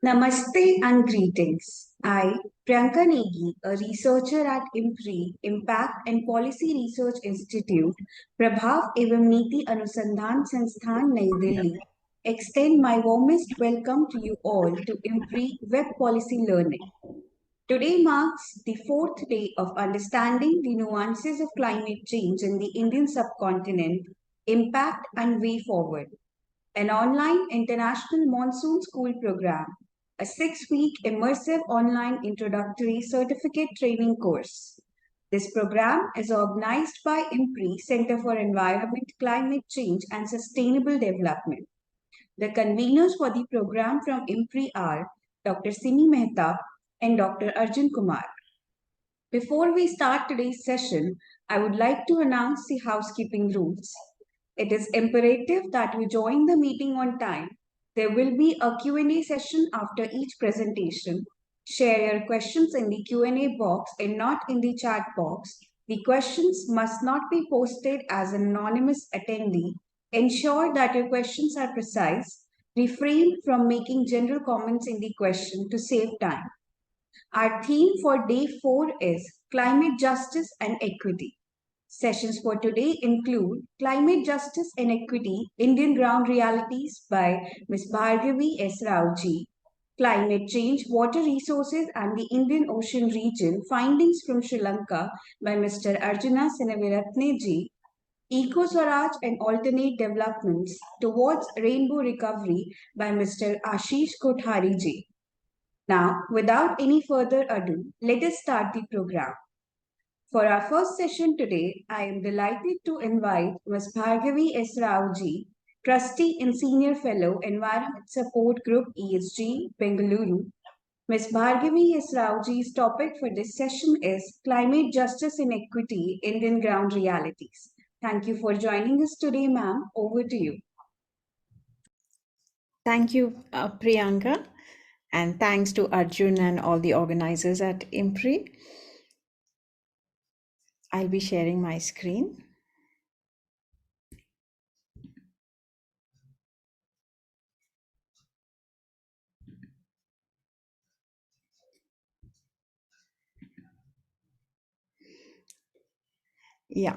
Namaste and greetings. I, Priyanka Negi, a researcher at IMPRI, Impact and Policy Research Institute, Prabhav एवं नीति अनुसंधान संस्थान नई Delhi, extend my warmest welcome to you all to IMPRI Web Policy Learning. Today marks the fourth day of understanding the nuances of climate change in the Indian subcontinent, impact and way forward. An online international monsoon school program, a 6-week immersive online introductory certificate training course. This program is organized by IMPRI Center for Environment, Climate Change and Sustainable Development. The conveners for the program from IMPRI are Dr. Simi Mehta and Dr. Arjun Kumar. Before we start today's session, I would like to announce the housekeeping rules. It is imperative that you join the meeting on time. There will be a Q&A session after each presentation. Share your questions in the Q&A box and not in the chat box. The questions must not be posted as an anonymous attendee. Ensure that your questions are precise. Refrain from making general comments in the question to save time. Our theme for day 4 is Climate Justice and Equity. Sessions for today include Climate Justice and Equity, Indian Ground Realities by Ms. Bhargavi S. Raoji, Climate Change, Water Resources and the Indian Ocean Region, Findings from Sri Lanka by Mr. Arjuna Seneviratne ji, Eco Swaraj and Alternate Developments Towards Rainbow Recovery by Mr. Ashish Kothari ji. Now, without any further ado, let us start the program. For our first session today, I am delighted to invite Ms. Bhargavi S. Raoji, Trustee and Senior Fellow, Environment Support Group ESG, Bengaluru. Ms. Bhargavi S. Raoji's topic for this session is Climate Justice and Equity, Indian Ground Realities. Thank you for joining us today, ma'am. Over to you. Thank you, Priyanka. And thanks to Arjun and all the organizers at IMPRI. I'll be sharing my screen. Yeah.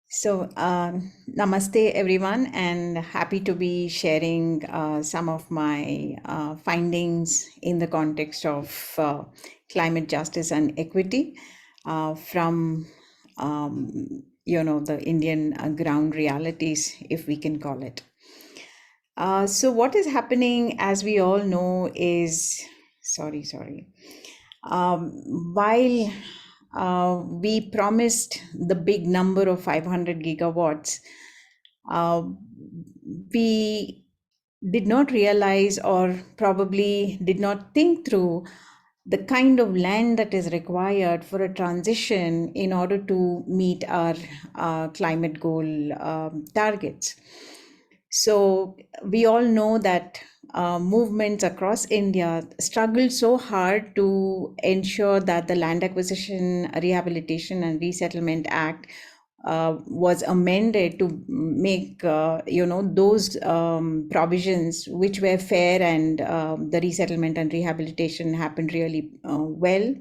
So, namaste everyone, and happy to be sharing some of my findings in the context of climate justice and equity from the Indian ground realities, if we can call it. So what is happening, as we all know, is while we promised the big number of 500 gigawatts, we did not realize, or probably did not think through, the kind of land that is required for a transition in order to meet our climate goal targets. So we all know that movements across India struggled so hard to ensure that the Land Acquisition, Rehabilitation and Resettlement Act was amended to make those provisions which were fair, and the resettlement and rehabilitation happened really well,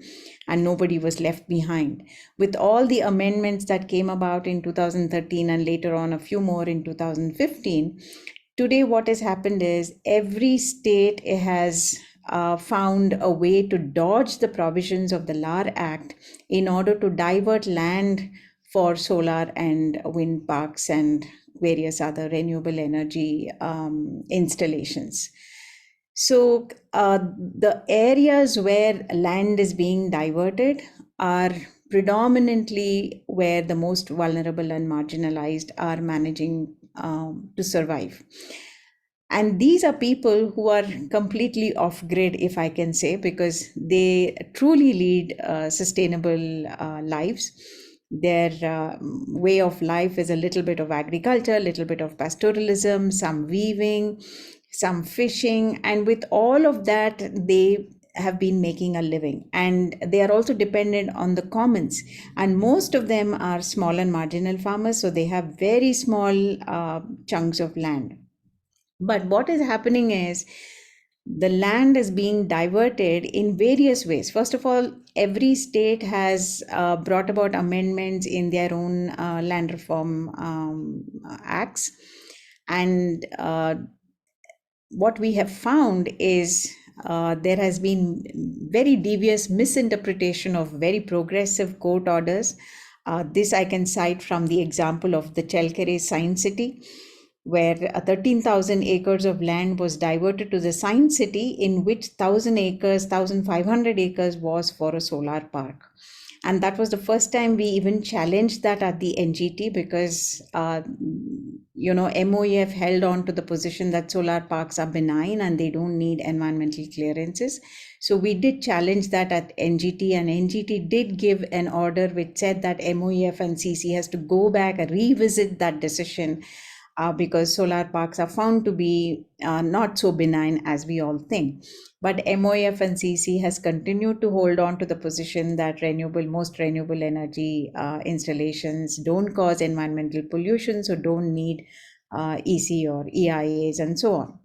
and nobody was left behind. With all the amendments that came about in 2013 and later on a few more in 2015, today what has happened is every state has found a way to dodge the provisions of the LAR Act in order to divert land for solar and wind parks and various other renewable energy installations. So the areas where land is being diverted are predominantly where the most vulnerable and marginalized are managing to survive. And these are people who are completely off grid, if I can say, because they truly lead sustainable lives. Their way of life is a little bit of agriculture, a little bit of pastoralism, some weaving, some fishing, and with all of that, they have been making a living. And they are also dependent on the commons. And most of them are small and marginal farmers, so they have very small chunks of land. But what is happening is the land is being diverted in various ways. First of all, every state has brought about amendments in their own land reform acts. And what we have found is there has been very devious misinterpretation of very progressive court orders. This I can cite from the example of the Chelkere Science City, where 13,000 acres of land was diverted to the Science City, in which 1,000 acres, 1,500 acres was for a solar park. And that was the first time we even challenged that at the NGT, because MOEF held on to the position that solar parks are benign and they don't need environmental clearances. So we did challenge that at NGT, and NGT did give an order which said that MOEF and CC has to go back and revisit that decision, because solar parks are found to be not so benign as we all think. But MOF and CC has continued to hold on to the position that most renewable energy installations don't cause environmental pollution, so don't need EC or EIAs and so on.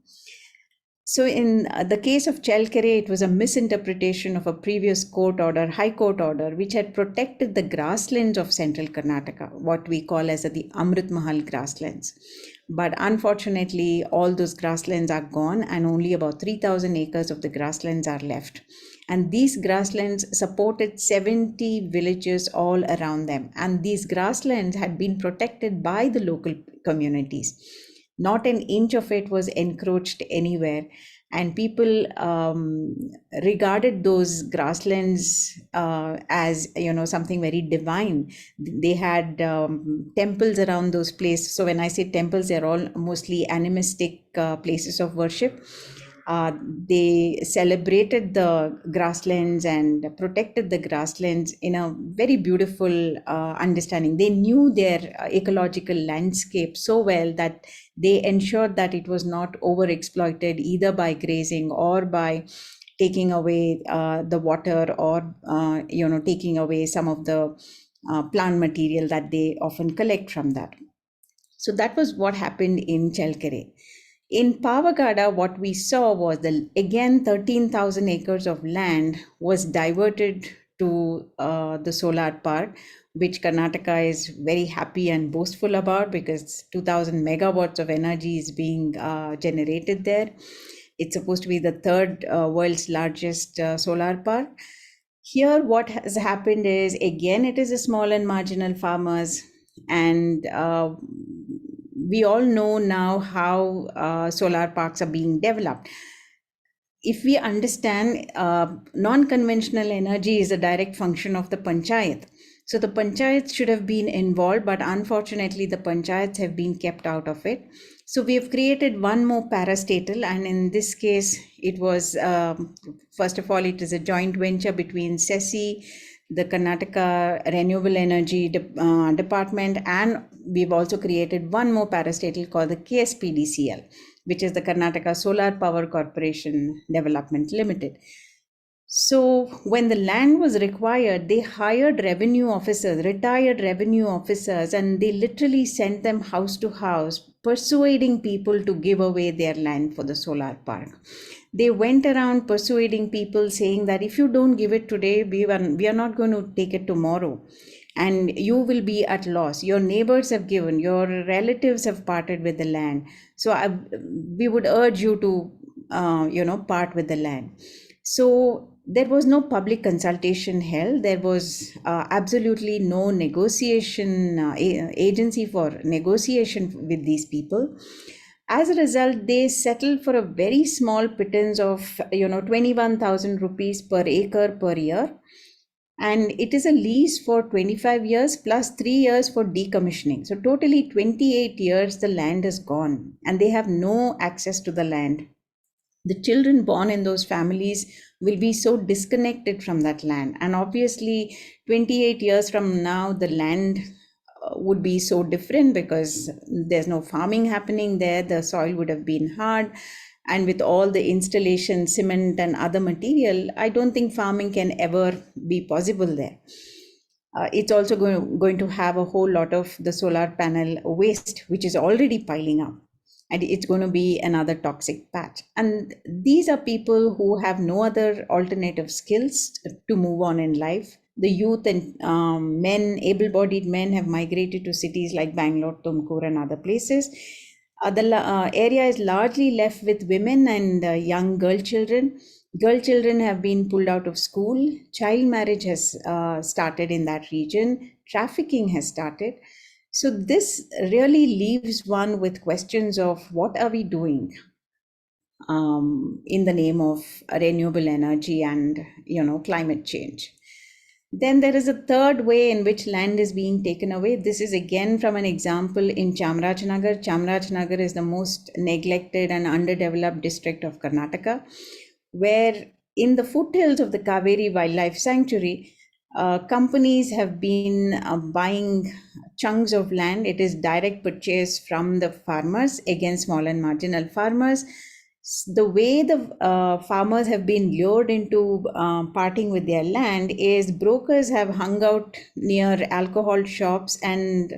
So in the case of Chelkere, it was a misinterpretation of a previous court order, high court order, which had protected the grasslands of central Karnataka, what we call as the Amrit Mahal grasslands. But unfortunately, all those grasslands are gone, and only about 3,000 acres of the grasslands are left. And these grasslands supported 70 villages all around them. And these grasslands had been protected by the local communities. Not an inch of it was encroached anywhere. And people regarded those grasslands as something very divine. They had temples around those places. So when I say temples, they're all mostly animistic places of worship. They celebrated the grasslands and protected the grasslands in a very beautiful understanding. They knew their ecological landscape so well that they ensured that it was not overexploited either by grazing or by taking away the water, or taking away some of the plant material that they often collect from that. So that was what happened in Chelkere. In Pavagada, what we saw was again 13,000 acres of land was diverted to the solar park, which Karnataka is very happy and boastful about, because 2,000 megawatts of energy is being generated there. It's supposed to be the third world's largest solar park. Here, what has happened is, again, it is a small and marginal farmers, and we all know now how solar parks are being developed. If we understand, non-conventional energy is a direct function of the panchayat. So the panchayats should have been involved, but unfortunately the panchayats have been kept out of it. So we have created one more parastatal, and in this case, it was, first of all, it is a joint venture between CECCSD, the Karnataka Renewable Energy Department, and we've also created one more parastatal called the KSPDCL, which is the Karnataka Solar Power Corporation Development Limited. So when the land was required, they hired revenue officers, retired revenue officers, and they literally sent them house to house, persuading people to give away their land for the solar park. They went around persuading people, saying that if you don't give it today, we are not going to take it tomorrow, and you will be at loss. Your neighbors have given, your relatives have parted with the land. So we would urge you to, part with the land. So there was no public consultation held. There was absolutely no negotiation agency for negotiation with these people. As a result, they settled for a very small pittance of 21,000 rupees per acre per year. And it is a lease for 25 years plus 3 years for decommissioning. So totally 28 years the land is gone, and they have no access to the land. The children born in those families will be so disconnected from that land. And obviously, 28 years from now, the land would be so different, because there's no farming happening there. The soil would have been hard. And with all the installation, cement and other material, I don't think farming can ever be possible there. It's also going to have a whole lot of the solar panel waste, which is already piling up. and it's going to be another toxic patch. And these are people who have no other alternative skills to move on in life. The youth and men, able-bodied men, have migrated to cities like Bangalore, Tumkur, and other places. The area is largely left with women and young girl children. Girl children have been pulled out of school. Child marriage has started in that region. Trafficking has started. So this really leaves one with questions of what are we doing in the name of renewable energy and climate change. Then there is a third way in which land is being taken away. This is again from an example in Chamarajanagar. Chamarajanagar is the most neglected and underdeveloped district of Karnataka, where in the foothills of the Kaveri Wildlife Sanctuary, companies have been buying chunks of land. It is direct purchase from the farmers against small and marginal farmers. The way the farmers have been lured into parting with their land is brokers have hung out near alcohol shops and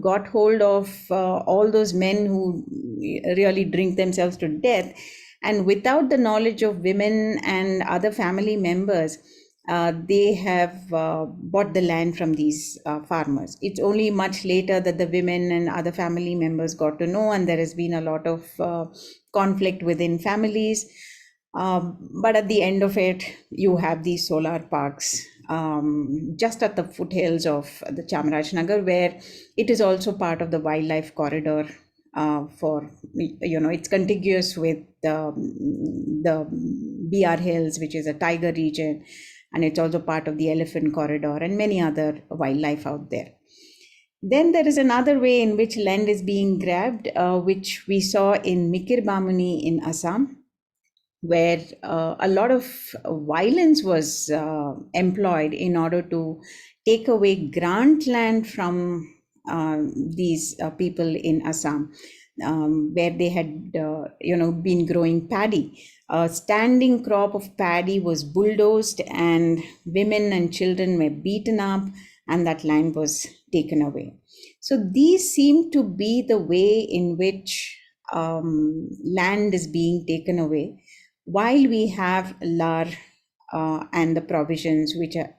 got hold of all those men who really drink themselves to death, and without the knowledge of women and other family members, they have bought the land from these farmers. It's only much later that the women and other family members got to know, and there has been a lot of conflict within families. But at the end of it, you have these solar parks just at the foothills of the Chamarajanagar, where it is also part of the wildlife corridor. For it's contiguous with the BR Hills, which is a tiger region, and it's also part of the elephant corridor and many other wildlife out there. Then there is another way in which land is being grabbed, which we saw in Mikir Bamuni in Assam, where a lot of violence was employed in order to take away grant land from these people in Assam, where they had been growing paddy. A standing crop of paddy was bulldozed, and women and children were beaten up, and that land was taken away. So these seem to be the way in which land is being taken away, while we have LAR and the provisions, which are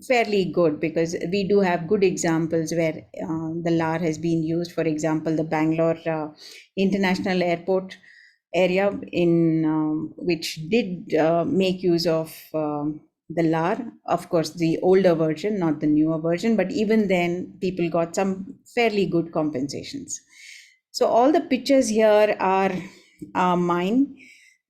fairly good, because we do have good examples where the LAR has been used. For example, the Bangalore International Airport area in which did make use of the LAR, of course the older version, not the newer version, but even then people got some fairly good compensations. So all the pictures here are mine.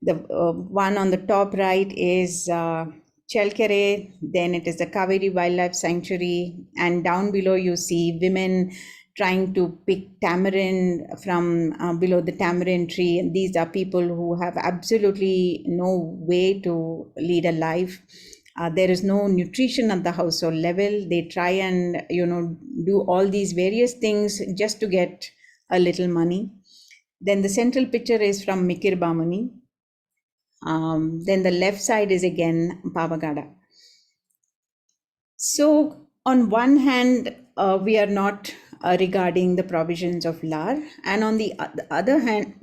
The one on the top right is Chelkere, then it is the Kaveri Wildlife Sanctuary, and down below you see women trying to pick tamarind from below the tamarind tree. And these are people who have absolutely no way to lead a life. There is no nutrition at the household level. They try and do all these various things just to get a little money. Then the central picture is from Mikir Bamuni. Then the left side is again Pavagada. So on one hand, we are not regarding the provisions of LAR, and on the other hand,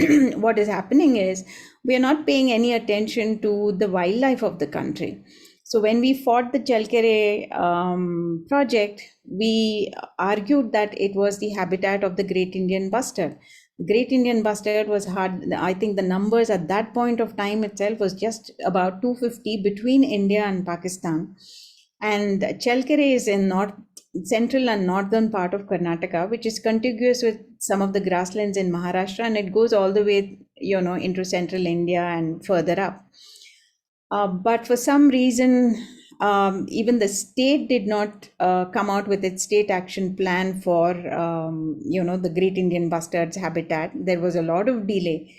what is happening is we are not paying any attention to the wildlife of the country. So when we fought the Chelkere project, we argued that it was the habitat of the great Indian bustard. The great Indian bustard was hard. I think the numbers at that point of time itself was just about 250 between India and Pakistan. And Chelkere is in central and northern part of Karnataka, which is contiguous with some of the grasslands in Maharashtra, and it goes all the way, into central India and further up. But for some reason, even the state did not come out with its state action plan for, the great Indian bustard's habitat. There was a lot of delay,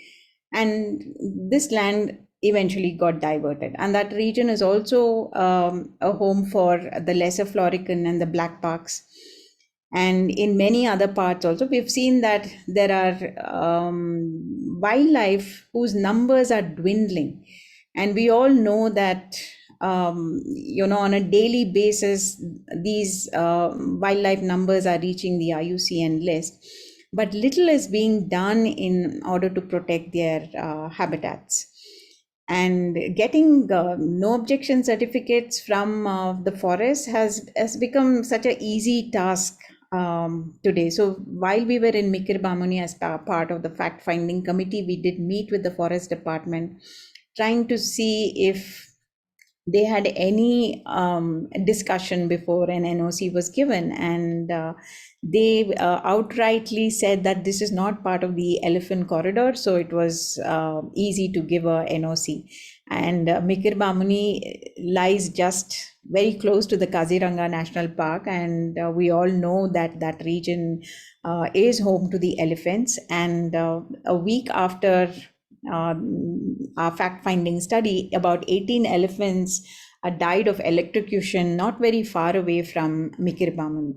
and this land eventually got diverted. And that region is also a home for the lesser florican and the black parks. And in many other parts also, we've seen that there are wildlife whose numbers are dwindling. And we all know that, on a daily basis, these wildlife numbers are reaching the IUCN list. but little is being done in order to protect their habitats. And getting no objection certificates from the forest has become such an easy task today. So while we were in Mikir Bamuni as part of the fact finding committee, we did meet with the forest department, trying to see if they had any discussion before an NOC was given, and they outrightly said that this is not part of the elephant corridor, so it was easy to give a NOC. And Mikir Bamuni lies just very close to the Kaziranga National Park, and we all know that that region is home to the elephants. And a week after our fact-finding study, about 18 elephants died of electrocution not very far away from Mikir Bamuni.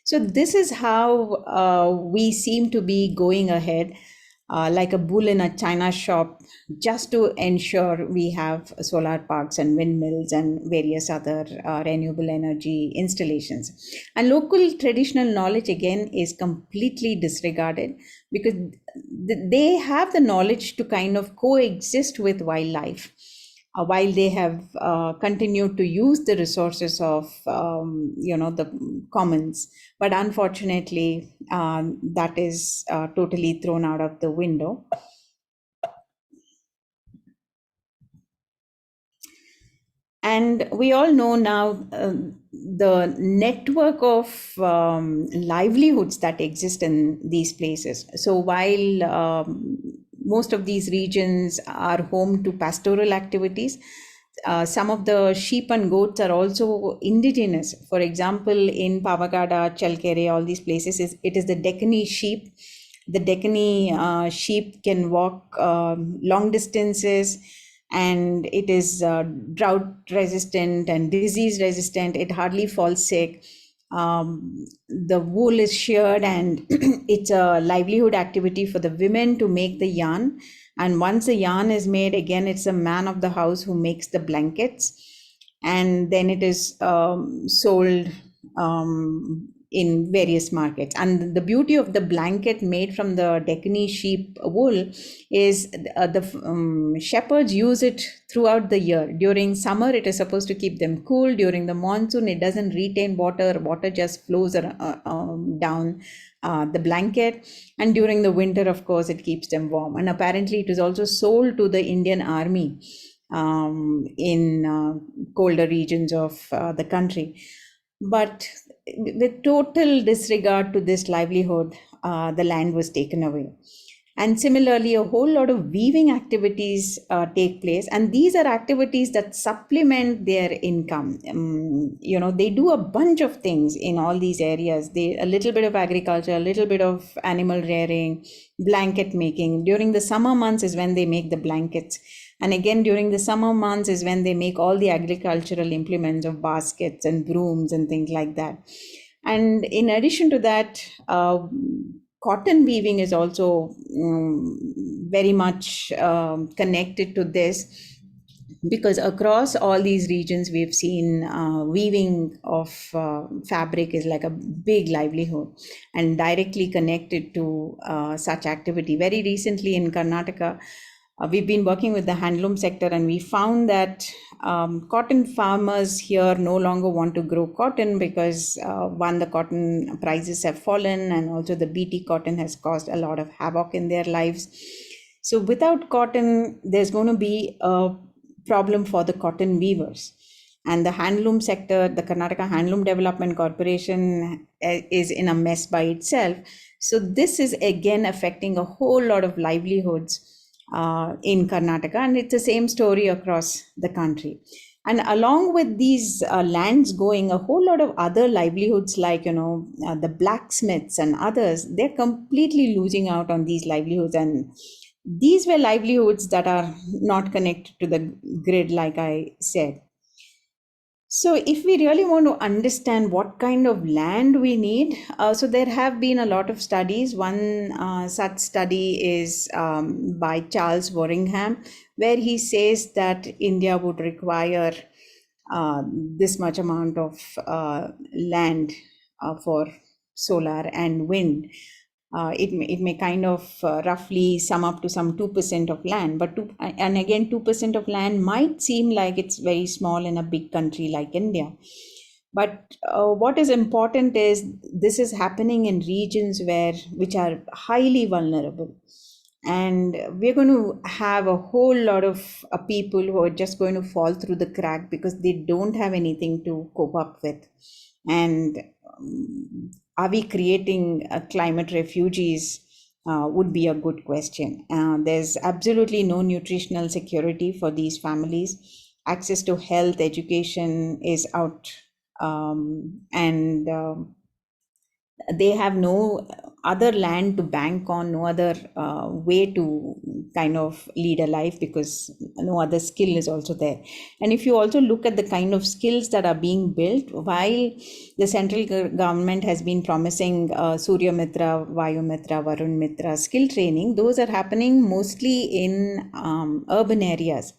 So this is how we seem to be going ahead like a bull in a china shop, just to ensure we have solar parks and windmills and various other renewable energy installations. And local traditional knowledge again is completely disregarded, because they have the knowledge to kind of coexist with wildlife, while they have continued to use the resources of the commons. But unfortunately, that is totally thrown out of the window. And we all know now the network of livelihoods that exist in these places. So while most of these regions are home to pastoral activities, some of the sheep and goats are also indigenous. For example, in Pavagada, Chalkere, all these places, it is the Deccani sheep. The Deccani sheep can walk long distances, and it is drought resistant and disease resistant. It hardly falls sick. The wool is sheared, and it's a livelihood activity for the women to make the yarn. And once the yarn is made, again, it's a man of the house who makes the blankets. And then it is sold in various markets. And the beauty of the blanket made from the Deccani sheep wool is the shepherds use it throughout the year. During summer, it is supposed to keep them cool. During the monsoon, it doesn't retain water. Water just flows down the blanket. And during the winter, of course, it keeps them warm. And apparently, it is also sold to the Indian Army in colder regions of the country. But with total disregard to this livelihood, the land was taken away. And similarly, a whole lot of weaving activities take place, and these are activities that supplement their income. They do a bunch of things in all these areas. A little bit of agriculture, a little bit of animal rearing, blanket making. During the summer months is when they make the blankets. And again, during the summer months is when they make all the agricultural implements of baskets and brooms and things like that. And in addition to that, cotton weaving is also very much connected to this, because across all these regions we've seen weaving of fabric is like a big livelihood and directly connected to such activity. Very recently in Karnataka, we've been working with the handloom sector, and we found that cotton farmers here no longer want to grow cotton because one, the cotton prices have fallen, and also the BT cotton has caused a lot of havoc in their lives. So without cotton, there's going to be a problem for the cotton weavers. And the handloom sector, the Karnataka Handloom Development Corporation, is in a mess by itself. So this is again affecting a whole lot of livelihoods in Karnataka, and it's the same story across the country. And along with these lands going, a whole lot of other livelihoods like, the blacksmiths and others, they're completely losing out on these livelihoods. And these were livelihoods that are not connected to the grid, like I said. So if we really want to understand what kind of land we need, so there have been a lot of studies. One such study is by Charles Warringham, where he says that India would require this much amount of land for solar and wind. It may kind of roughly sum up to some 2% of land, and again 2% of land might seem like it's very small in a big country like India. But what is important is this is happening in regions which are highly vulnerable, and we're going to have a whole lot of people who are just going to fall through the crack because they don't have anything to cope up with. And are we creating climate refugees? Would be a good question. There's absolutely no nutritional security for these families. Access to health, education is out, and they have no other land to bank on, no other way to kind of lead a life, because no other skill is also there. And if you also look at the kind of skills that are being built, while the central government has been promising Surya Mitra, Vayu Mitra, Varun Mitra skill training, those are happening mostly in urban areas.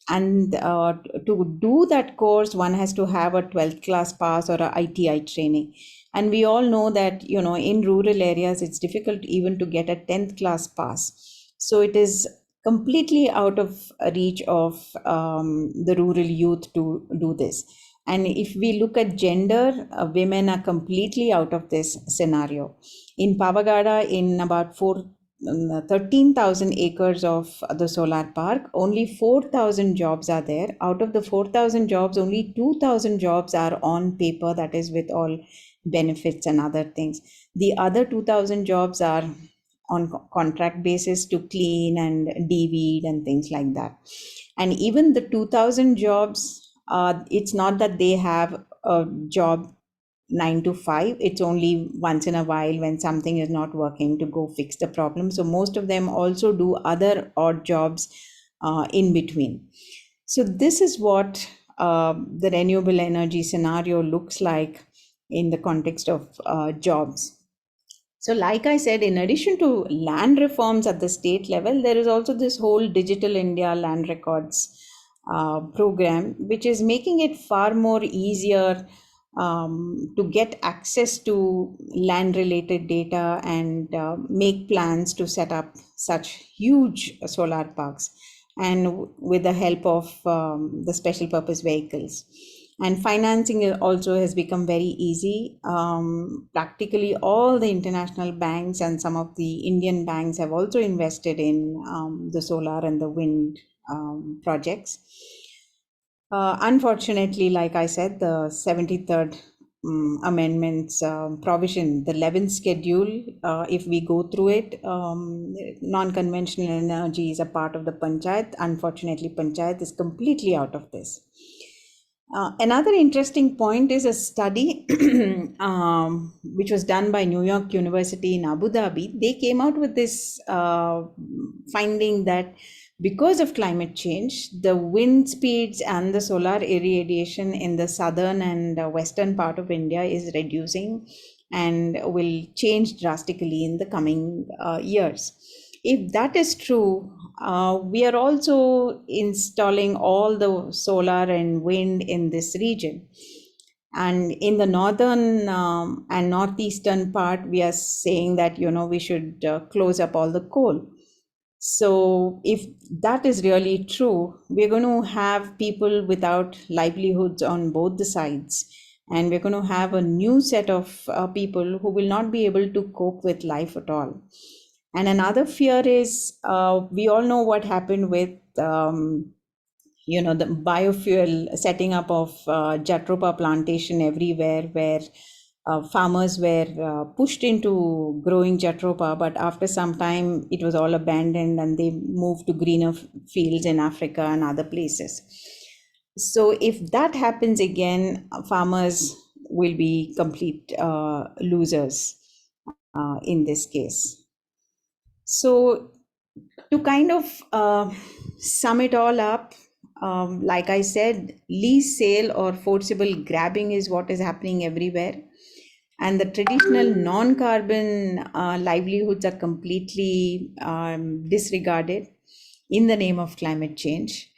And to do that course, one has to have a 12th class pass or a ITI training. And we all know that, in rural areas, it's difficult even to get a 10th class pass. So it is completely out of reach of the rural youth to do this. And if we look at gender, women are completely out of this scenario. In Pavagada, in about 13,000 acres of the solar park, only 4,000 jobs are there. Out of the 4,000 jobs, only 2,000 jobs are on paper, that is with all benefits and other things. The other 2,000 jobs are on contract basis to clean and de-weed and things like that. And even the 2,000 jobs, it's not that they have a job 9 to 5. It's only once in a while when something is not working to go fix the problem. So most of them also do other odd jobs in between. So this is what the renewable energy scenario looks like in the context of jobs. So like I said, in addition to land reforms at the state level, there is also this whole Digital India Land Records program, which is making it far more easier to get access to land related data and make plans to set up such huge solar parks, and with the help of the special purpose vehicles. And financing also has become very easy. Practically all the international banks and some of the Indian banks have also invested in the solar and the wind projects. Unfortunately, like I said, the 73rd amendments provision, the 11th schedule, if we go through it, non-conventional energy is a part of the panchayat. Unfortunately, panchayat is completely out of this. Another interesting point is a study which was done by New York University in Abu Dhabi. They came out with this finding that because of climate change, the wind speeds and the solar irradiation in the southern and western part of India is reducing and will change drastically in the coming years. If that is true, we are also installing all the solar and wind in this region. And in the northern and northeastern part, we are saying that, we should close up all the coal. So if that is really true, we're going to have people without livelihoods on both the sides. And we're going to have a new set of people who will not be able to cope with life at all. And another fear is, we all know what happened with, the biofuel setting up of Jatropa plantation everywhere, where farmers were pushed into growing Jatropa, but after some time it was all abandoned and they moved to greener fields in Africa and other places. So if that happens again, farmers will be complete losers in this case. So to kind of sum it all up, like I said, lease sale or forcible grabbing is what is happening everywhere. And the traditional non-carbon livelihoods are completely disregarded in the name of climate change.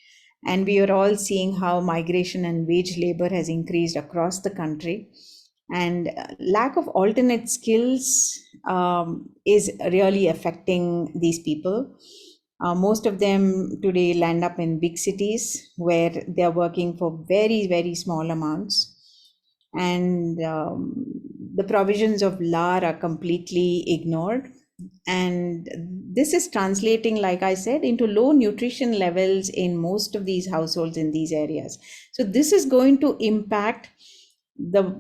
And we are all seeing how migration and wage labor has increased across the country. And lack of alternate skills is really affecting these people. Most of them today land up in big cities where they're working for very, very small amounts. And the provisions of LAR are completely ignored. And this is translating, like I said, into low nutrition levels in most of these households in these areas. So this is going to impact the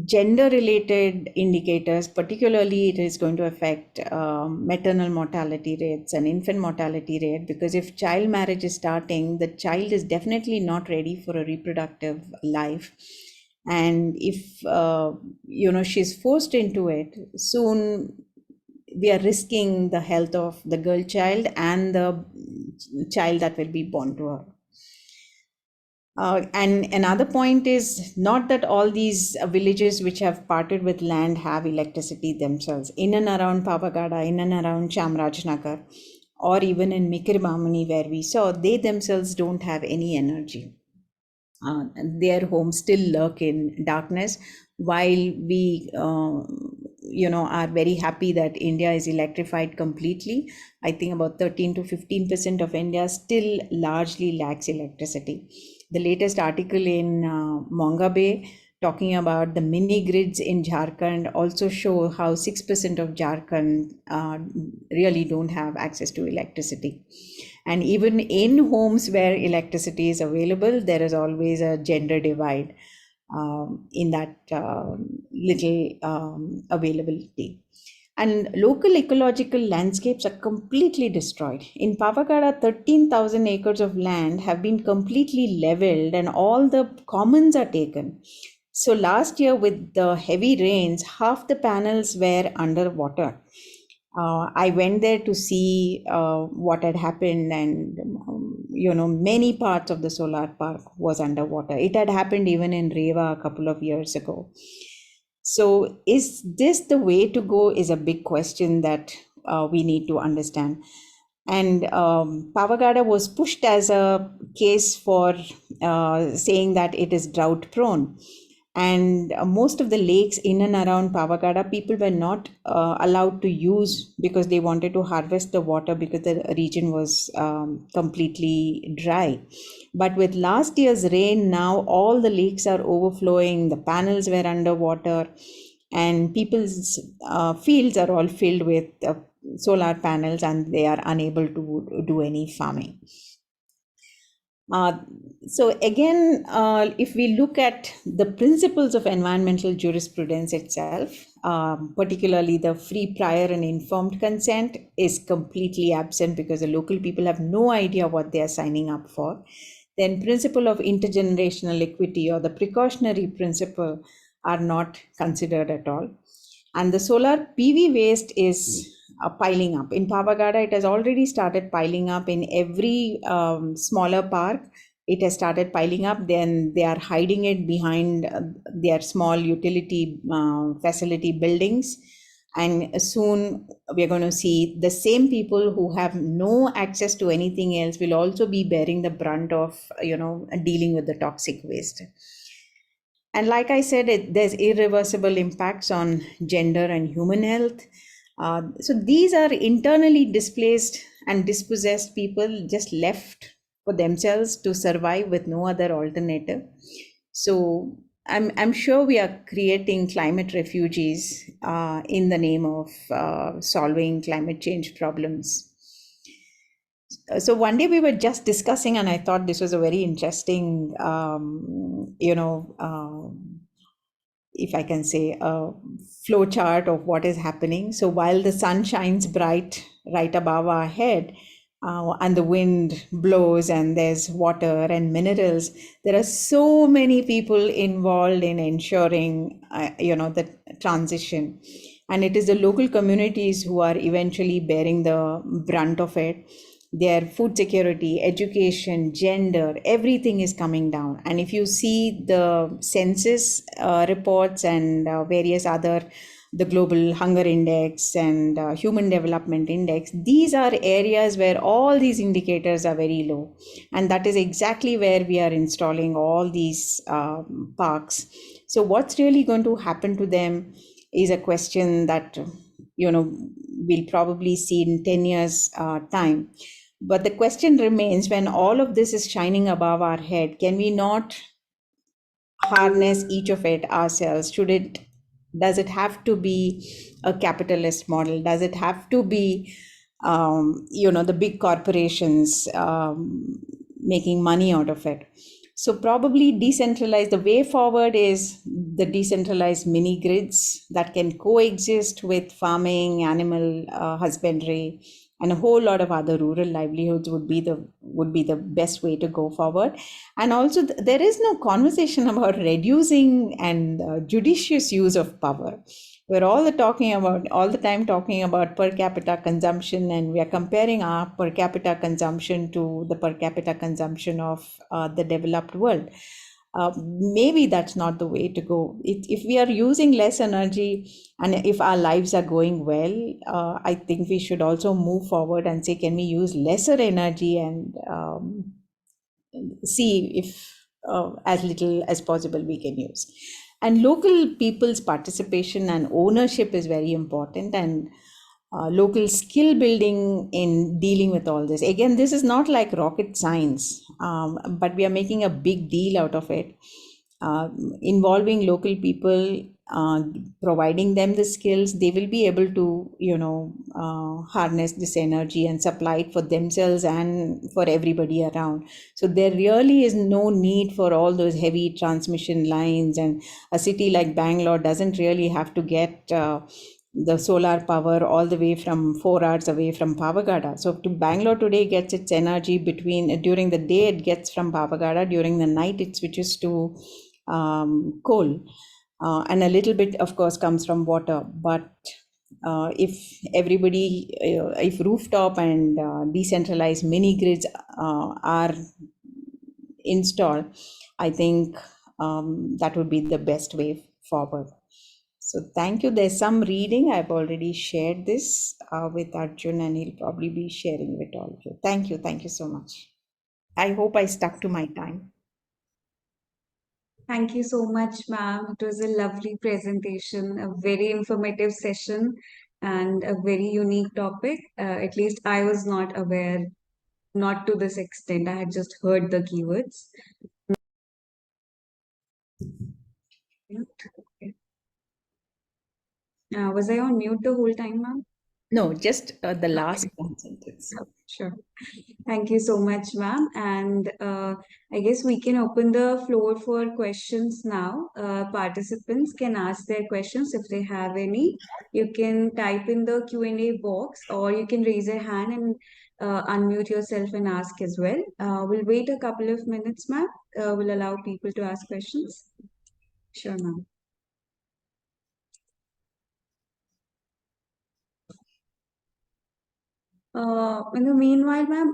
gender related indicators. Particularly it is going to affect maternal mortality rates and infant mortality rate, because if child marriage is starting, the child is definitely not ready for a reproductive life. And if she's forced into it, soon we are risking the health of the girl child and the child that will be born to her. And another point is not that all these villages which have parted with land have electricity themselves. In and around Pavagada, in and around Chamrajnagar, or even in Mikirbamani where we saw, they themselves don't have any energy. Their homes still lurk in darkness, while we are very happy that India is electrified completely. I think about 13 to 15% of India still largely lacks electricity. The latest article in Monga Bay talking about the mini grids in Jharkhand also show how 6% of Jharkhand really don't have access to electricity. And even in homes where electricity is available, there is always a gender divide in that little availability. And local ecological landscapes are completely destroyed. In Pavagada, 13,000 acres of land have been completely leveled and all the commons are taken. So last year with the heavy rains, half the panels were underwater. I went there to see what had happened, and many parts of the solar park was underwater. It had happened even in Rewa a couple of years ago. So is this the way to go is a big question that we need to understand. And Pavagada was pushed as a case for saying that it is drought prone. And most of the lakes in and around Pavagada, people were not allowed to use because they wanted to harvest the water because the region was completely dry. But with last year's rain, now all the lakes are overflowing, the panels were underwater, and people's fields are all filled with solar panels, and they are unable to do any farming. So again, if we look at the principles of environmental jurisprudence itself, particularly the free, prior and informed consent is completely absent because the local people have no idea what they are signing up for. Then principle of intergenerational equity or the precautionary principle are not considered at all. And the solar PV waste is piling up. In Pavagada, it has already started piling up in every smaller park. It has started piling up. Then they are hiding it behind their small utility facility buildings. And soon we're going to see the same people who have no access to anything else will also be bearing the brunt of, dealing with the toxic waste. And like I said, there's irreversible impacts on gender and human health. So these are internally displaced and dispossessed people just left for themselves to survive with no other alternative. So I'm sure we are creating climate refugees in the name of solving climate change problems. So one day we were just discussing, and I thought this was a very interesting, if I can say, a flow chart of what is happening. So while the sun shines bright right above our head, and the wind blows and there's water and minerals, there are so many people involved in ensuring, the transition. And it is the local communities who are eventually bearing the brunt of it. Their food security, education, gender, everything is coming down. And if you see the census reports and various other, the Global Hunger Index and Human Development Index, these are areas where all these indicators are very low. And that is exactly where we are installing all these parks. So what's really going to happen to them is a question that, we'll probably see in 10 years time. But the question remains, when all of this is shining above our head, can we not harness each of it ourselves? Does it have to be a capitalist model? Does it have to be, the big corporations making money out of it? So probably decentralized, the way forward is the decentralized mini grids that can coexist with farming, animal husbandry, and a whole lot of other rural livelihoods would be the best way to go forward. And also, there is no conversation about reducing and judicious use of power. We're all the time talking about per capita consumption, and we are comparing our per capita consumption to the per capita consumption of the developed world. Maybe that's not the way to go. If we are using less energy and if our lives are going well, I think we should also move forward and say, can we use lesser energy and see if as little as possible we can use. And local people's participation and ownership is very important, and local skill building in dealing with all this. Again, this is not like rocket science, but we are making a big deal out of it. Involving local people, providing them the skills, they will be able to, harness this energy and supply it for themselves and for everybody around. So there really is no need for all those heavy transmission lines, and a city like Bangalore doesn't really have to get the solar power all the way from 4 hours away from Pavagada. So to Bangalore today gets its energy during the day it gets from Pavagada, during the night it switches to coal, and a little bit of course comes from water. But if rooftop and decentralized mini grids are installed, I think that would be the best way forward. So thank you. There's some reading. I've already shared this with Arjun, and he'll probably be sharing with all of you. Thank you. Thank you so much. I hope I stuck to my time. Thank you so much, ma'am. It was a lovely presentation, a very informative session, and a very unique topic. At least I was not aware, not to this extent. I had just heard the keywords. Okay. Was I on mute the whole time, ma'am? No, just the last Okay. one sentence. Sure. Thank you so much, ma'am. And I guess we can open the floor for questions now. Participants can ask their questions if they have any. You can type in the Q&A box, or you can raise your hand and unmute yourself and ask as well. We'll wait a couple of minutes, ma'am. We'll allow people to ask questions. Sure, ma'am. In the meanwhile, ma'am,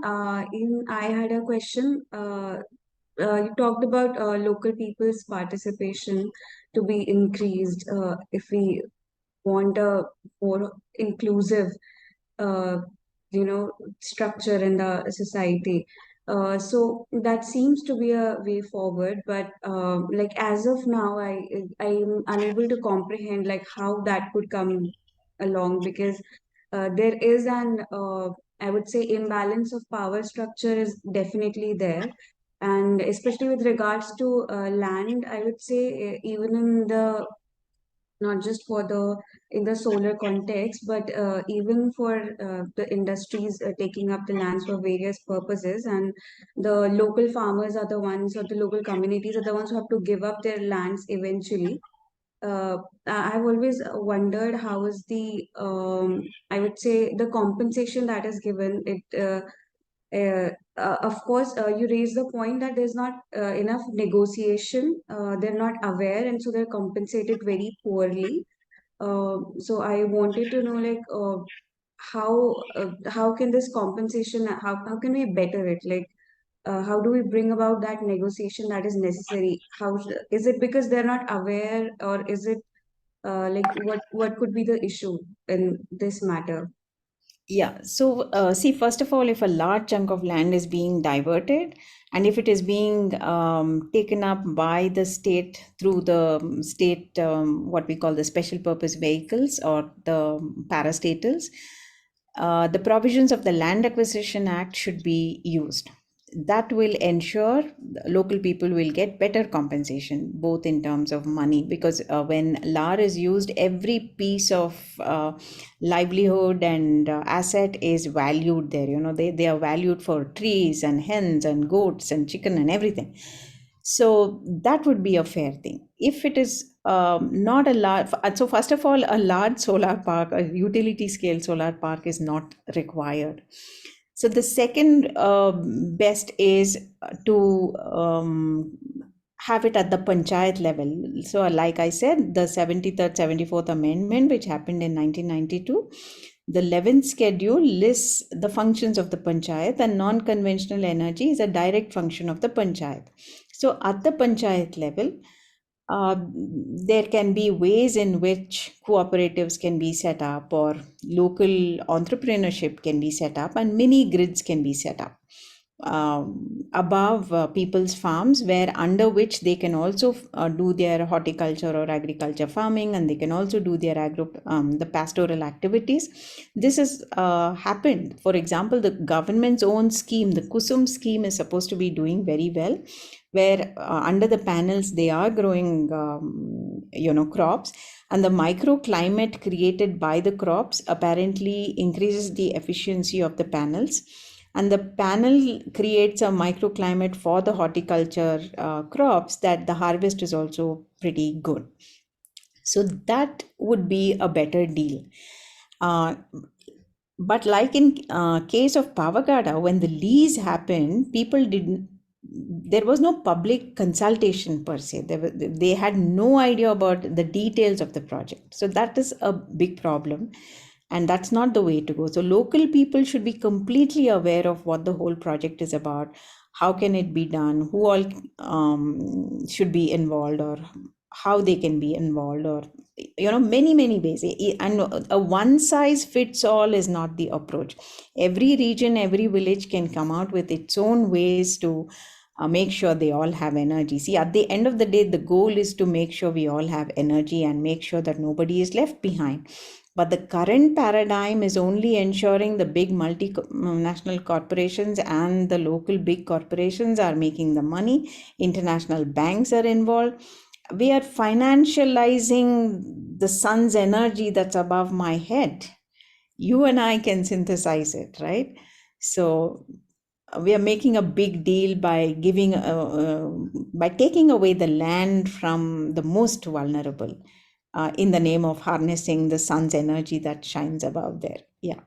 I had a question. You talked about local people's participation to be increased if we want a more inclusive, uh, structure in the society. So that seems to be a way forward, but like as of now, I am unable to comprehend like how that could come along, because there is an I would say imbalance of power structure is definitely there, and especially with regards to land, I would say even in the not just for the in the solar context, but even for the industries taking up the lands for various purposes, and the local farmers are the ones, or the local communities are the ones who have to give up their lands eventually. I've always wondered how is the I would say the compensation that is given. Of course, you raise the point that there's not enough negotiation. They're not aware, and so they're compensated very poorly. So I wanted to know, like, how can this compensation, how can we better it? Like, how do we bring about that negotiation that is necessary? Is it because they're not aware, or is it like what could be the issue in this matter? Yeah. So, see, first of all, if a large chunk of land is being diverted, and if it is being taken up by the state through the state, what we call the special purpose vehicles or the parastatals, the provisions of the Land Acquisition Act should be used. That will ensure local people will get better compensation, both in terms of money, because when LAR is used, every piece of livelihood and asset is valued there. They are valued for trees and hens and goats and chicken and everything. So that would be a fair thing. If it is not a large, so first of all, a large solar park, a utility scale solar park is not required. So the second best is to have it at the panchayat level. So, like I said, the 73rd, 74th Amendment, which happened in 1992, the 11th schedule lists the functions of the panchayat, and non-conventional energy is a direct function of the panchayat. So, at the panchayat level, uh, there can be ways in which cooperatives can be set up, or local entrepreneurship can be set up, and mini grids can be set up above people's farms, where under which they can also do their horticulture or agriculture farming, and they can also do their the pastoral activities. This has happened. For example, the government's own scheme, the Kusum scheme, is supposed to be doing very well, where under the panels they are growing crops, and the microclimate created by the crops apparently increases the efficiency of the panels, and the panel creates a microclimate for the horticulture crops, that the harvest is also pretty good. So that would be a better deal. uh, but like in case of Pavagada, when the lease happened, people didn't, there was no public consultation per se. They had no idea about the details of the project. So that is a big problem. And that's not the way to go. So local people should be completely aware of what the whole project is about, how can it be done, who all should be involved, or how they can be involved, or many ways. And a one size fits all is not the approach. Every region, every village can come out with its own ways to make sure they all have energy. See, at the end of the day, the goal is to make sure we all have energy and make sure that nobody is left behind. But the current paradigm is only ensuring the big multinational corporations and the local big corporations are making the money. International banks are involved. We are financializing the sun's energy that's above my head. You and I can synthesize it, right? So we are making a big deal by by taking away the land from the most vulnerable, in the name of harnessing the sun's energy that shines above there. Yeah,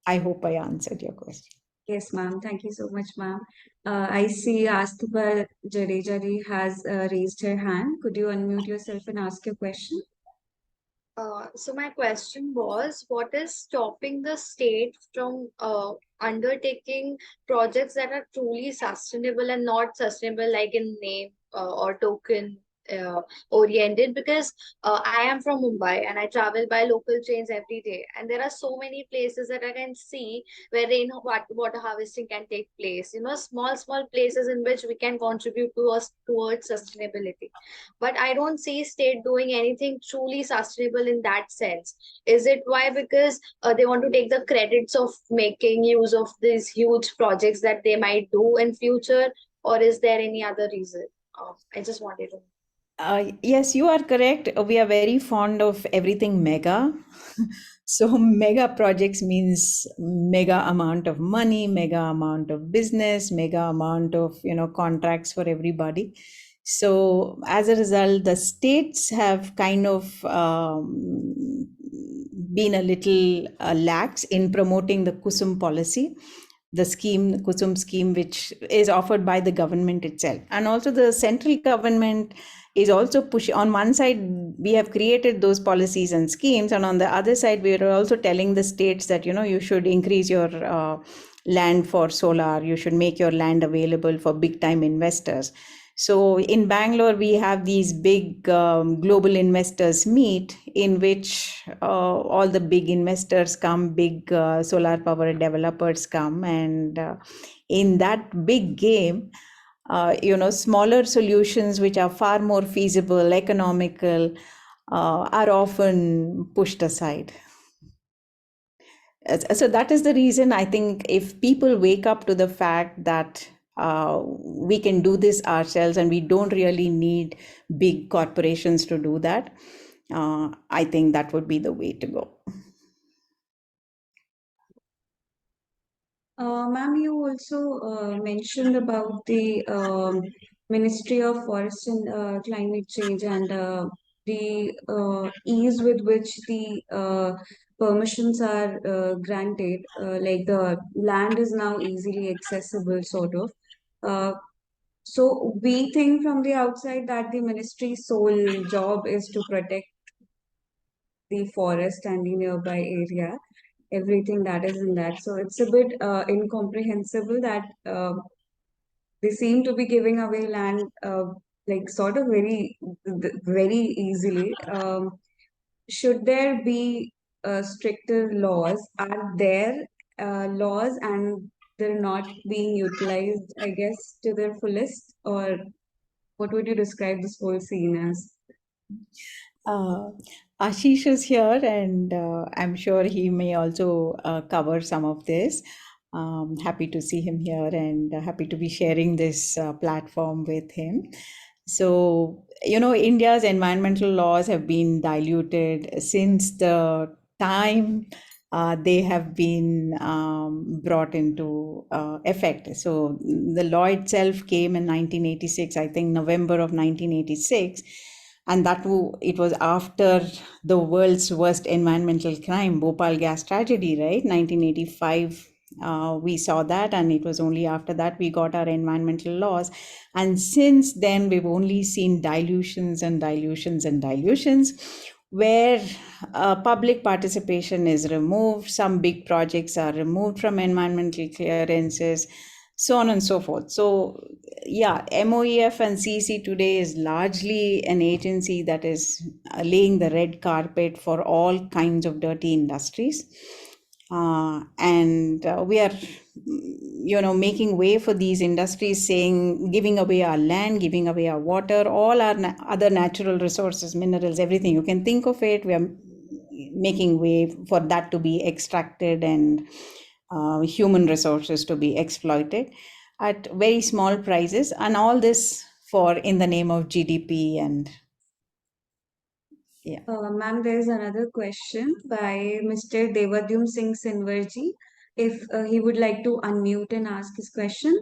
I hope I answered your question. Yes, ma'am. Thank you so much, ma'am. I see Astupa Jadeja has raised her hand. Could you unmute yourself and ask your question? So my question was, what is stopping the state from undertaking projects that are truly sustainable and not sustainable like in name or token oriented? Because I am from Mumbai and I travel by local trains every day, and there are so many places that I can see where water harvesting can take place. Small places in which we can contribute to us towards sustainability, but I don't see state doing anything truly sustainable in that sense. Is it why? Because they want to take the credits of making use of these huge projects that they might do in future, or is there any other reason? I just wanted to. Yes, you are correct. We are very fond of everything mega. So mega projects means mega amount of money, mega amount of business, mega amount of contracts for everybody. So as a result, the states have kind of been a little lax in promoting the Kusum policy, the scheme, the Kusum scheme, which is offered by the government itself. And also the central government is also pushing. On one side, we have created those policies and schemes, and on the other side, we are also telling the states that you should increase your land for solar, you should make your land available for big time investors. So in Bangalore, we have these big global investors meet in which all the big investors come, big solar power developers come, and in that big game, smaller solutions which are far more feasible, economical, are often pushed aside. So that is the reason I think if people wake up to the fact that we can do this ourselves and we don't really need big corporations to do that, I think that would be the way to go. Ma'am, you also mentioned about the Ministry of Forest and Climate Change and the ease with which the permissions are granted. Like the land is now easily accessible, sort of. Uh, so we think from the outside that the ministry's sole job is to protect the forest and the nearby area, everything that is in that. So it's a bit incomprehensible that they seem to be giving away land like sort of very easily. Should there be stricter laws? Are there laws and they're not being utilized, I guess, to their fullest? Or what would you describe this whole scene as? Uh, Ashish is here, and I'm sure he may also cover some of this. Happy to see him here and happy to be sharing this platform with him. So, India's environmental laws have been diluted since the time they have been brought into effect. So, the law itself came in 1986, I think November of 1986, and it was after the world's worst environmental crime, Bhopal gas tragedy, right? 1985, we saw that, and it was only after that we got our environmental laws. And since then, we've only seen dilutions and dilutions and dilutions, where public participation is removed, some big projects are removed from environmental clearances, so on and so forth. So, yeah, MOEF and CEC today is largely an agency that is laying the red carpet for all kinds of dirty industries. And we are, making way for these industries, saying, giving away our land, giving away our water, all our other natural resources, minerals, everything you can think of it. We are making way for that to be extracted and human resources to be exploited at very small prices, and all this for in the name of GDP. And yeah. Ma'am, there is another question by Mr. Devadyum Singh Sinwarji. If he would like to unmute and ask his question.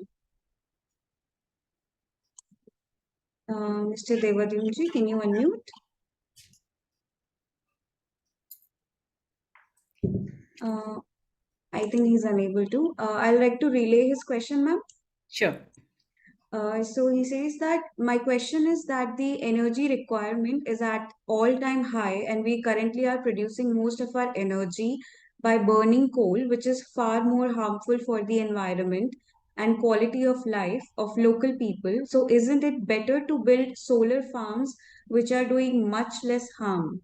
Mr. Devadyumji, can you unmute? I think he's unable to. I'd like to relay his question, ma'am. Sure. So he says that my question is that the energy requirement is at all-time high, and we currently are producing most of our energy by burning coal, which is far more harmful for the environment and quality of life of local people. So isn't it better to build solar farms which are doing much less harm?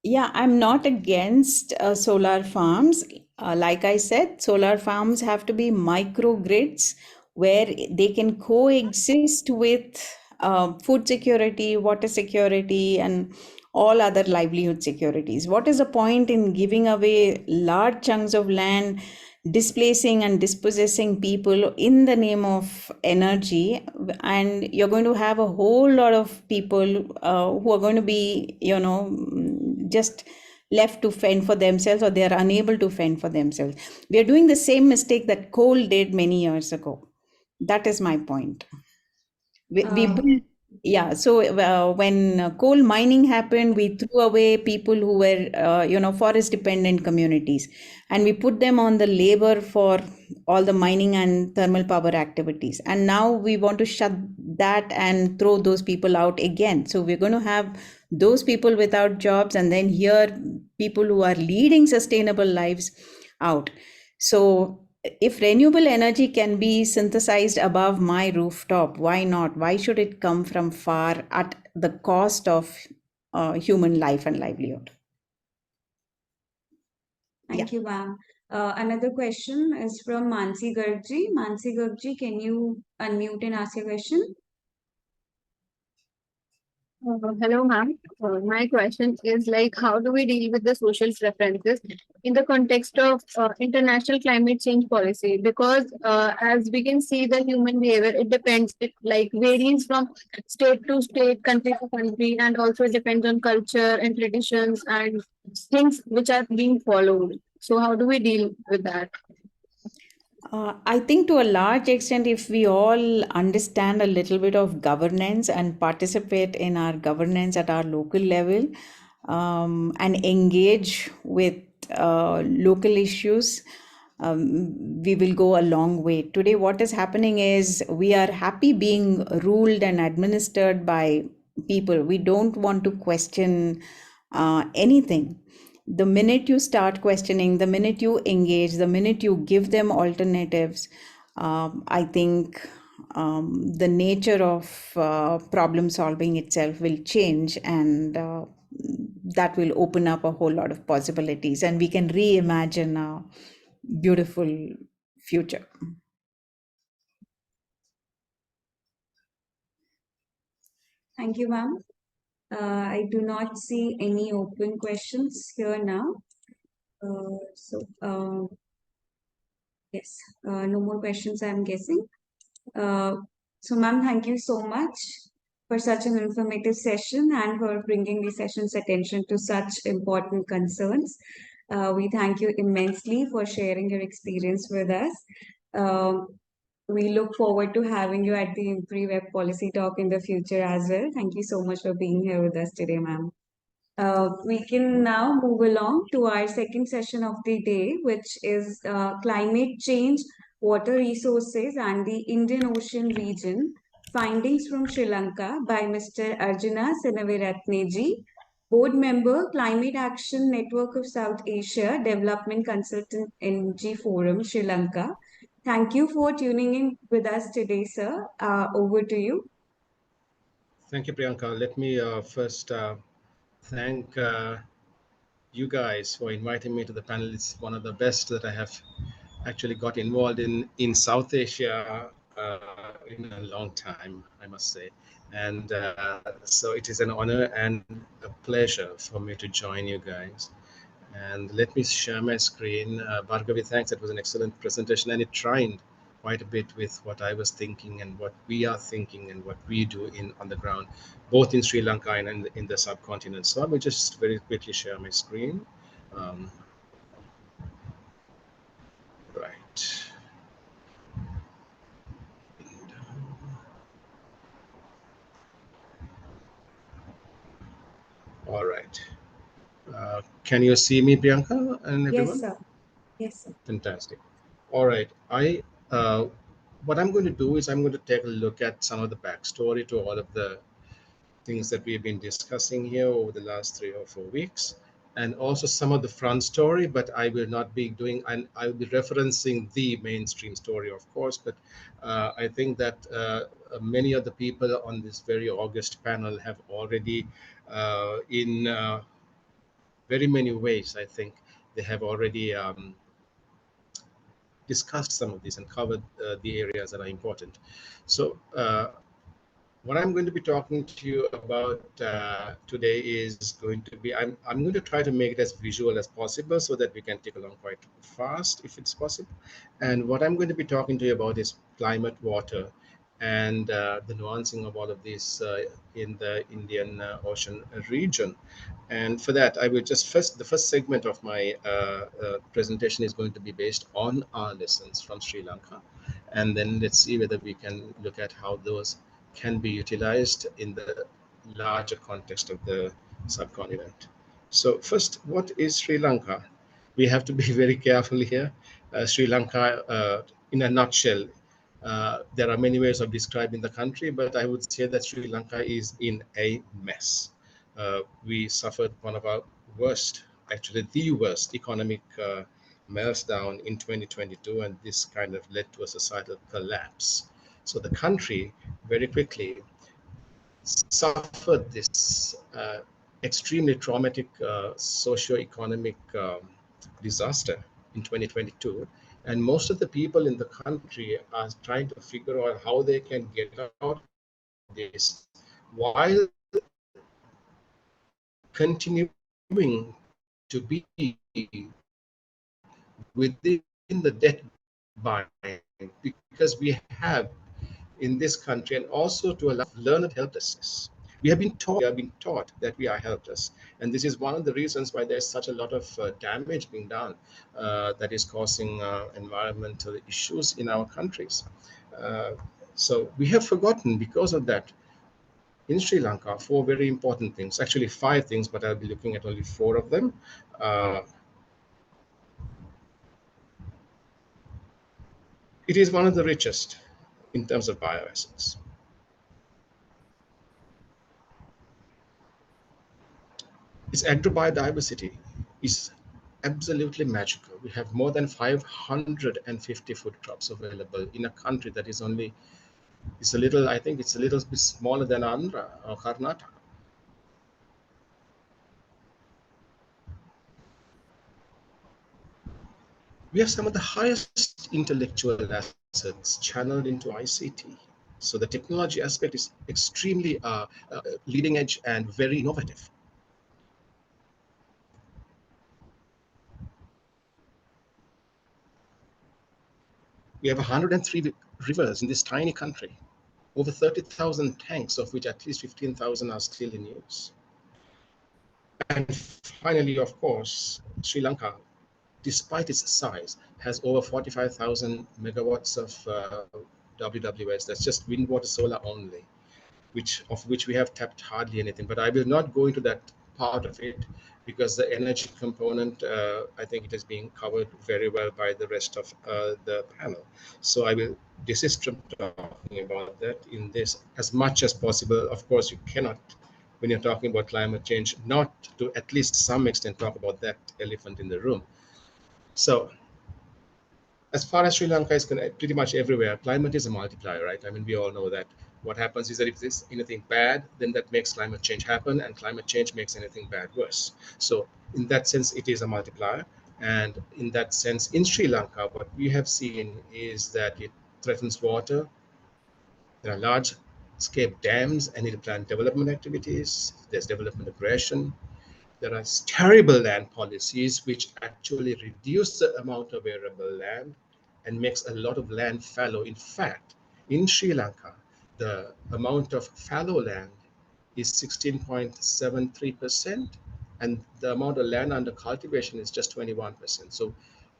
Yeah, I'm not against solar farms. Like I said, solar farms have to be microgrids where they can coexist with food security, water security, and all other livelihood securities. What is the point in giving away large chunks of land, displacing and dispossessing people in the name of energy? And you're going to have a whole lot of people who are going to be, just left to fend for themselves, or they are unable to fend for themselves. We are doing the same mistake that coal did many years ago. That is my point. We built, yeah. So when coal mining happened, we threw away people who were, forest dependent communities, and we put them on the labor for all the mining and thermal power activities. And now we want to shut that and throw those people out again. So we're going to have those people without jobs, and then here people who are leading sustainable lives out. So if renewable energy can be synthesized above my rooftop, why not? Why should it come from far at the cost of human life and livelihood? Yeah. Thank you, ma'am. Another question is from Mansi Gargji. Mansi Gargji, can you unmute and ask your question? Hello, ma'am. My question is like, how do we deal with the social preferences in the context of international climate change policy? Because as we can see, the human behavior, it depends. It like varies from state to state, country to country, and also it depends on culture and traditions and things which are being followed. So, how do we deal with that? I think to a large extent, if we all understand a little bit of governance and participate in our governance at our local level, and engage with local issues, we will go a long way. Today, what is happening is we are happy being ruled and administered by people. We don't want to question anything. The minute you start questioning, the minute you engage, the minute you give them alternatives, I think the nature of problem solving itself will change, and that will open up a whole lot of possibilities, and we can reimagine a beautiful future. Thank you, ma'am. I do not see any open questions here now. Yes, no more questions, I'm guessing. Uh, so, ma'am, thank you so much for such an informative session and for bringing the session's attention to such important concerns. We thank you immensely for sharing your experience with us. Um, we look forward to having you at the IMPRI Web Policy Talk in the future as well. Thank you so much for being here with us today, ma'am. We can now move along to our second session of the day, which is climate change, water resources, and the Indian Ocean region. Findings from Sri Lanka by Mr. Arjuna Seneviratne ji, Board Member, Climate Action Network of South Asia, Development Consultant NG Forum, Sri Lanka. Thank you for tuning in with us today, sir. Over to you. Thank you, Priyanka. Let me first thank you guys for inviting me to the panel. It's one of the best that I have actually got involved in South Asia in a long time, I must say. And so it is an honor and a pleasure for me to join you guys. And let me share my screen. Bhargavi, thanks. It was an excellent presentation, and it trained quite a bit with what I was thinking and what we are thinking and what we do in on the ground, both in Sri Lanka and in the subcontinent. So I will just very quickly share my screen. Right. All right. Can you see me, Priyanka, and Yes, everyone? sir. Yes, sir. Fantastic. All right. Uh, what I'm going to do is I'm going to take a look at some of the backstory to all of the things that we've been discussing here over the last 3 or 4 weeks, and also some of the front story. But I will not be doing, and I will be referencing the mainstream story, of course. But I think that many of the people on this very August panel have already, in very many ways, I think they have already discussed some of these and covered the areas that are important. So what I'm going to be talking to you about today is going to be, I'm going to try to make it as visual as possible so that we can take along quite fast if it's possible. And what I'm going to be talking to you about is climate, water, and the nuancing of all of this in the Indian Ocean region. And for that, I will just the first segment of my presentation is going to be based on our lessons from Sri Lanka. And then let's see whether we can look at how those can be utilized in the larger context of the subcontinent. So first, what is Sri Lanka? We have to be very careful here. Sri Lanka, in a nutshell, there are many ways of describing the country, but I would say that Sri Lanka is in a mess. We suffered one of our worst, actually the worst economic melts down in 2022, and this kind of led to a societal collapse. So the country very quickly suffered this extremely traumatic socio-economic disaster in 2022. And most of the people in the country are trying to figure out how they can get out of this while continuing to be within the debt bind, because we have in this country, and also to allow learned helplessness. We have been taught that we are helpless, and this is one of the reasons why there's such a lot of damage being done that is causing environmental issues in our countries. So we have forgotten, because of that, in Sri Lanka, four very important things, actually five things, but I'll be looking at only four of them. It is one of the richest in terms of bioassets. Its agrobiodiversity is absolutely magical. We have more than 550 food crops available in a country that is only, it's a little, I think it's a little bit smaller than Andhra or Karnataka. We have some of the highest intellectual assets channeled into ICT. So the technology aspect is extremely leading edge and very innovative. We have 103 rivers in this tiny country, over 30,000 tanks, of which at least 15,000 are still in use. And finally, of course, Sri Lanka, despite its size, has over 45,000 megawatts of WWS. That's just wind, water, solar only, of which we have tapped hardly anything. But I will not go into that part of it, because the energy component, I think it is being covered very well by the rest of the panel. So I will desist from talking about that in this as much as possible. Of course, you cannot, when you're talking about climate change, not to at least some extent talk about that elephant in the room. So as far as Sri Lanka is concerned, pretty much everywhere, climate is a multiplier, right? I mean, we all know that. What happens is that if there's anything bad, then that makes climate change happen, and climate change makes anything bad worse. So in that sense, it is a multiplier. And in that sense, in Sri Lanka, what we have seen is that it threatens water. There are large-scale dams and it planned development activities. There's development aggression. There are terrible land policies which actually reduce the amount of arable land and makes a lot of land fallow. In fact, in Sri Lanka, the amount of fallow land is 16.73%, and the amount of land under cultivation is just 21%. So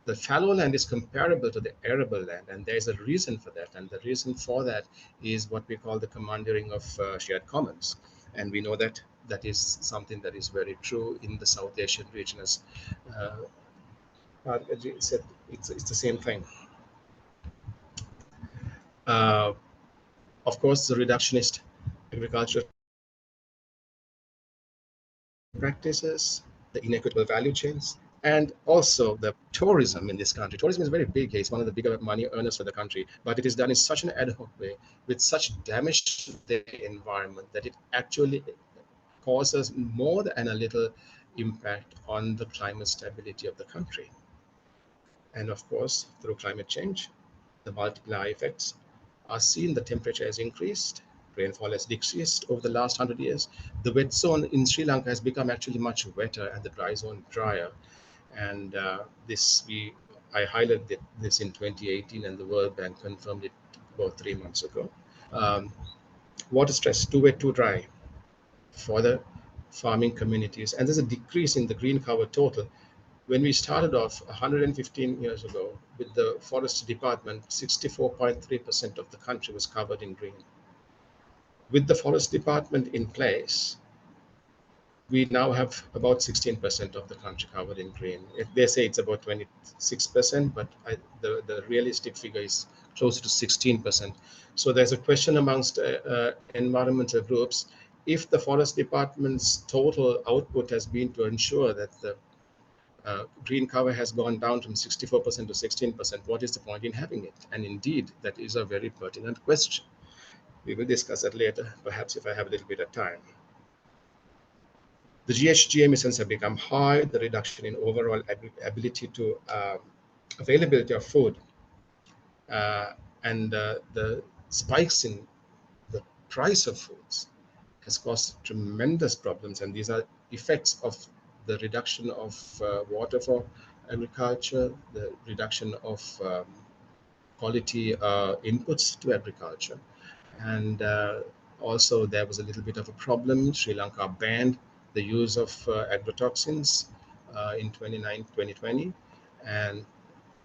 the fallow land is comparable to the arable land, and there's a reason for that. And the reason for that is what we call the commandeering of shared commons. And we know that that is something that is very true in the South Asian region, as Bhargavi said, it's the same thing. Of course, the reductionist agricultural practices, the inequitable value chains, and also the tourism in this country. Tourism is very big. It's one of the bigger money earners for the country, but it is done in such an ad hoc way with such damage to the environment that it actually causes more than a little impact on the climate stability of the country. And of course, through climate change, the multiplier effects are seen. The temperature has increased, rainfall has decreased over the last 100 years. The wet zone in Sri Lanka has become actually much wetter and the dry zone drier. And I highlighted this in 2018, and the World Bank confirmed it about 3 months ago. Water stress, too wet, too dry for the farming communities. And there's a decrease in the green cover total. When we started off 115 years ago with the forest department, 64.3% of the country was covered in green. With the forest department in place, we now have about 16% of the country covered in green. They say it's about 26%, but the realistic figure is closer to 16%. So there's a question amongst environmental groups. If the forest department's total output has been to ensure that the Green cover has gone down from 64% to 16%. What is the point in having it? And indeed, that is a very pertinent question. We will discuss that later, perhaps if I have a little bit of time. The GHG emissions have become high. The reduction in overall ability to availability of food and the spikes in the price of foods has caused tremendous problems. And these are effects of the reduction of water for agriculture, the reduction of quality inputs to agriculture. And also there was a little bit of a problem. Sri Lanka banned the use of agrotoxins in 2020, and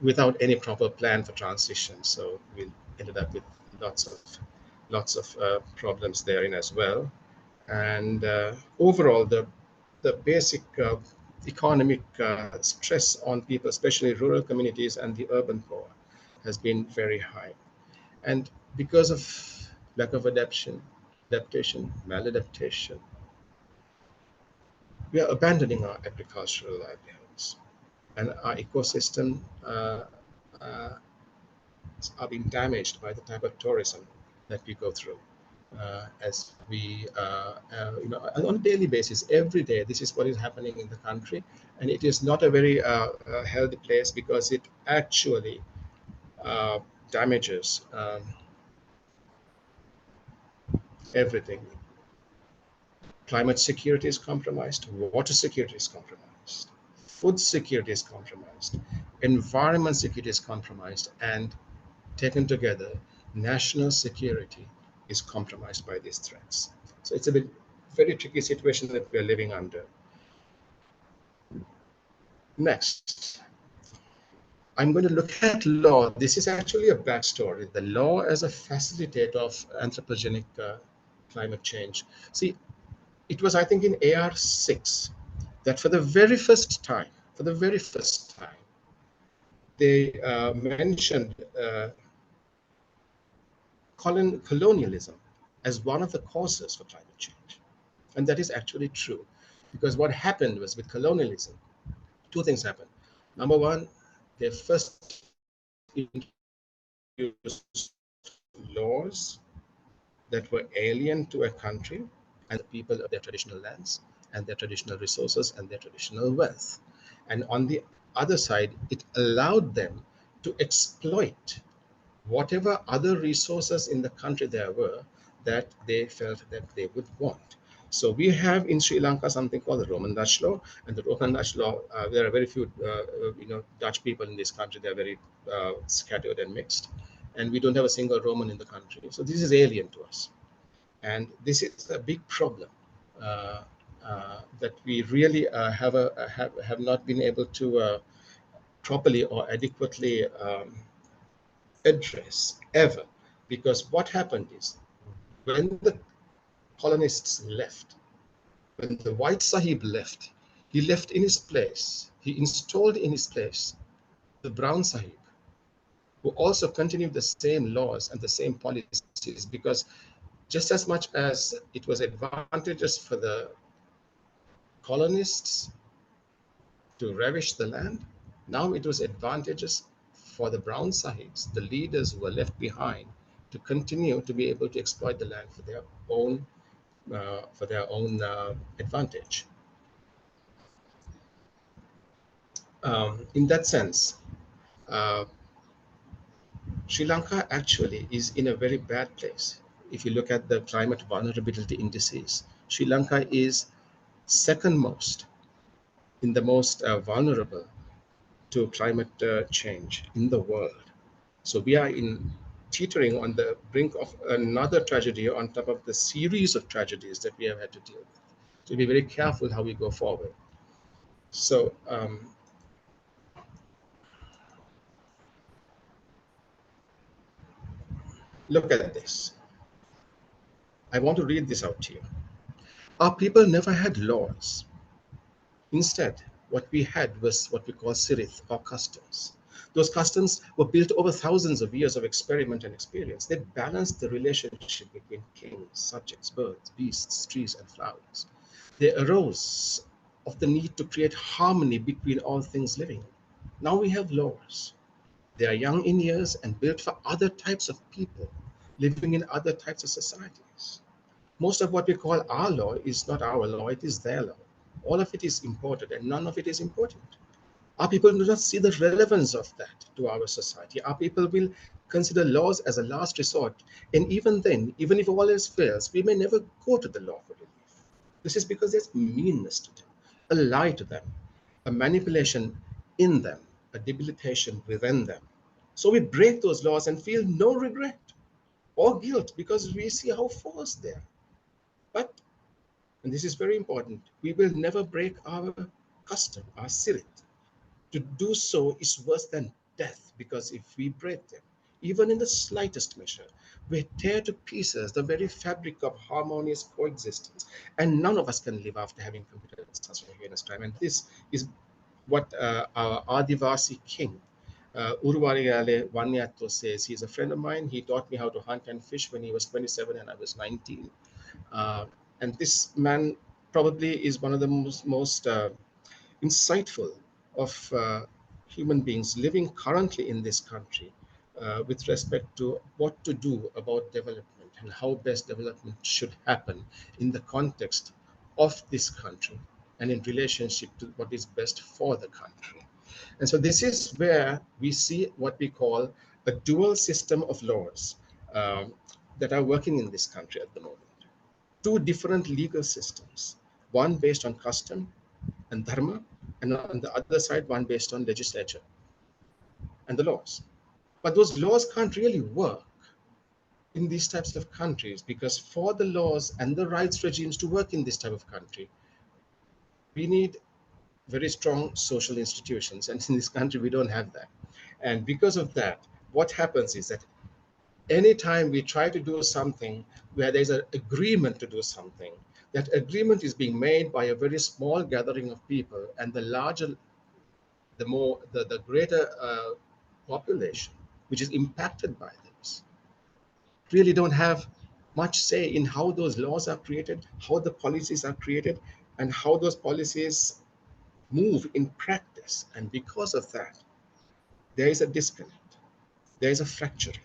without any proper plan for transition. So we ended up with lots of problems therein as well. And overall, the basic economic stress on people, especially rural communities and the urban poor, has been very high. And because of lack of adaptation, maladaptation, we are abandoning our agricultural livelihoods, and our ecosystem are being damaged by the type of tourism that we go through. As we, on a daily basis, every day, this is what is happening in the country, and it is not a very healthy place, because it actually damages everything. Climate security is compromised, water security is compromised, food security is compromised, environment security is compromised, and taken together, national security is compromised by these threats. So it's a very tricky situation that we're living under. Next, I'm going to look at law. This is actually a backstory. The law as a facilitator of anthropogenic climate change. See, it was, I think, in AR6 that for the very first time, they mentioned colonialism as one of the causes for climate change. And that is actually true, because what happened was, with colonialism, two things happened. Number one, they first introduced laws that were alien to a country and the people of their traditional lands and their traditional resources and their traditional wealth. And on the other side, it allowed them to exploit whatever other resources in the country there were that they felt that they would want. So we have in Sri Lanka something called the Roman Dutch law, and the Roman Dutch law, there are very few, Dutch people in this country. They are very scattered and mixed, and we don't have a single Roman in the country. So this is alien to us, and this is a big problem that we really have not been able to properly or adequately address ever. Because what happened is, when the colonists left, when the white Sahib left, he left in his place, he installed in his place the brown Sahib, who also continued the same laws and the same policies, because just as much as it was advantageous for the colonists to ravish the land, now it was advantageous for the brown Sahibs, the leaders who were left behind, to continue to be able to exploit the land for their own advantage. In that sense, Sri Lanka actually is in a very bad place. If you look at the climate vulnerability indices, Sri Lanka is second most in the most vulnerable to climate change in the world. So we are teetering on the brink of another tragedy on top of the series of tragedies that we have had to deal with. So be very careful how we go forward. So look at this. I want to read this out to you. Our people never had laws. Instead, what we had was what we call sirith, or customs. Those customs were built over thousands of years of experiment and experience. They balanced the relationship between kings, subjects, birds, beasts, trees, and flowers. They arose of the need to create harmony between all things living. Now we have laws. They are young in years and built for other types of people living in other types of societies. Most of what we call our law is not our law, it is their law. All of it is imported and none of it is important. Our people do not see the relevance of that to our society. Our people will consider laws as a last resort. And even then, even if all else fails, we may never go to the law for relief. This is because there's meanness to them, a lie to them, a manipulation in them, a debilitation within them. So we break those laws and feel no regret or guilt because we see how false they are. But, and this is very important, we will never break our custom, our sirit. To do so is worse than death, because if we break them, even in the slightest measure, we tear to pieces the very fabric of harmonious coexistence, and none of us can live after having committed such a heinous crime. And this is what our Adivasi king, Urwariyale Wanyato, says. He's a friend of mine. He taught me how to hunt and fish when he was 27 and I was 19. And this man probably is one of the most insightful of human beings living currently in this country with respect to what to do about development and how best development should happen in the context of this country and in relationship to what is best for the country. And so this is where we see what we call a dual system of laws that are working in this country at the moment. Two different legal systems, one based on custom and dharma, and on the other side, one based on legislature and the laws. But those laws can't really work in these types of countries, because for the laws and the rights regimes to work in this type of country, we need very strong social institutions. And in this country, we don't have that. And because of that, what happens is that anytime we try to do something where there's an agreement to do something, that agreement is being made by a very small gathering of people, and the larger, the greater population, which is impacted by this, really don't have much say in how those laws are created, how the policies are created, and how those policies move in practice. And because of that, there is a disconnect, there is a fracturing.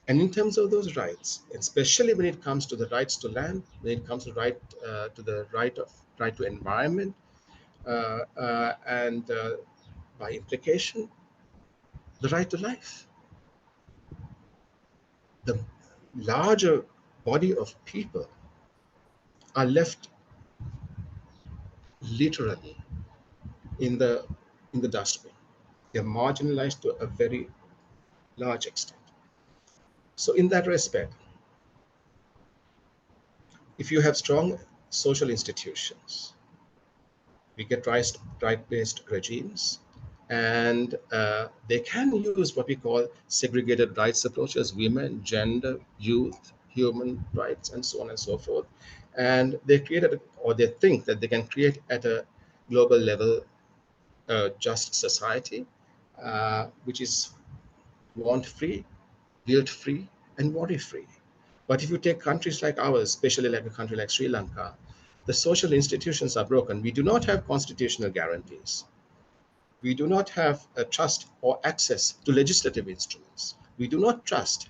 And in terms of those rights, especially when it comes to the rights to land, when it comes to the right to environment, and by implication, the right to life, the larger body of people are left literally in the dustbin. They're marginalized to a very large extent. So in that respect, if you have strong social institutions, we get right-based regimes, and they can use what we call segregated rights approaches: women, gender, youth, human rights, and so on and so forth. And they created, or they think that they can create at a global level a just society, which is want-free, guilt-free, and worry-free. But if you take countries like ours, especially like a country like Sri Lanka, the social institutions are broken. We do not have constitutional guarantees. We do not have a trust or access to legislative instruments. We do not trust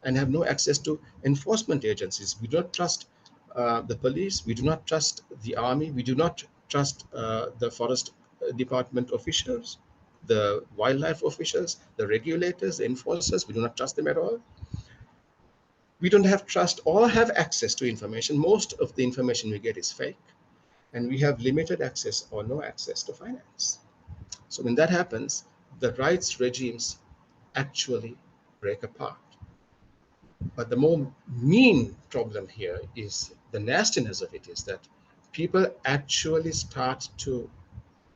and have no access to enforcement agencies. We do not trust the police. We do not trust the army. We do not trust the forest department officials, the wildlife officials, the regulators, the enforcers. We do not trust them at all. We don't have trust or have access to information. Most of the information we get is fake, and we have limited access or no access to finance. So when that happens, the rights regimes actually break apart. But the more mean problem here is the nastiness of it, is that people actually start to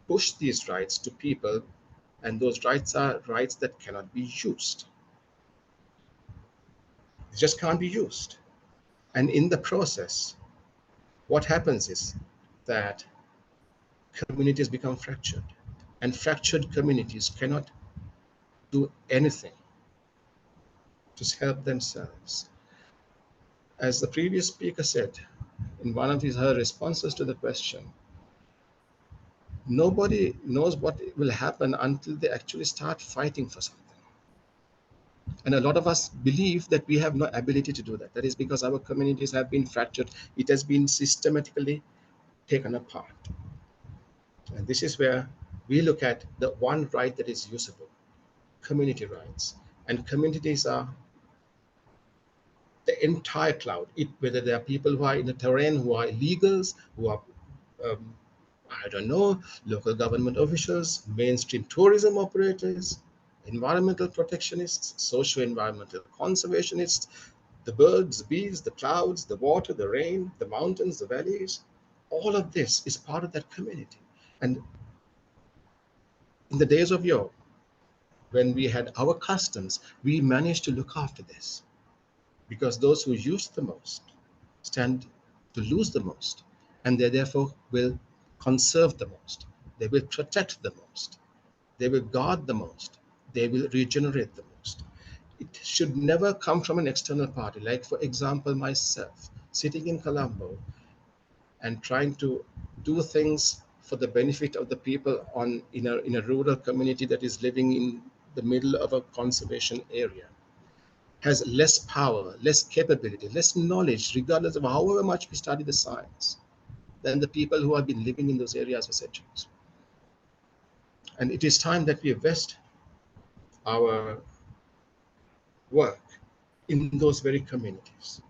push these rights to people, and those rights are rights that cannot be used. They just can't be used. And in the process, what happens is that communities become fractured, and fractured communities cannot do anything to help themselves. As the previous speaker said in one of her responses to the question, nobody knows what will happen until they actually start fighting for something. And a lot of us believe that we have no ability to do that. That is because our communities have been fractured. It has been systematically taken apart. And this is where we look at the one right that is usable, community rights. And communities are the entire cloud, whether there are people who are in the terrain, who are illegals, who are, um, I don't know, local government officials, mainstream tourism operators, environmental protectionists, socio-environmental conservationists, the birds, the bees, the clouds, the water, the rain, the mountains, the valleys. All of this is part of that community. And in the days of yore, when we had our customs, we managed to look after this, because those who use the most stand to lose the most, and they therefore will conserve the most, they will protect the most, they will guard the most, they will regenerate the most. It should never come from an external party, like for example myself sitting in Colombo and trying to do things for the benefit of the people in a rural community that is living in the middle of a conservation area, has less power, less capability, less knowledge, regardless of however much we study the science, than the people who have been living in those areas for centuries. And it is time that we invest our work in those very communities.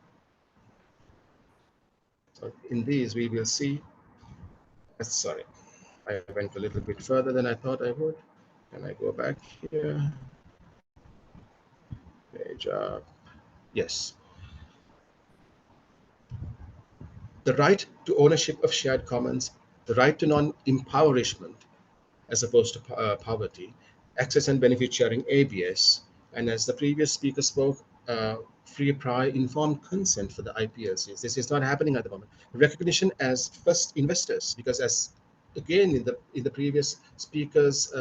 So in these, we will see, sorry, I went a little bit further than I thought I would. Can I go back here? Page up. Yes. The right to ownership of shared commons, the right to non-impoverishment as opposed to poverty, access and benefit sharing (ABS), and as the previous speaker spoke, free, prior, informed consent for the IPLCs. This is not happening at the moment. Recognition as first investors, because as again in the previous speaker's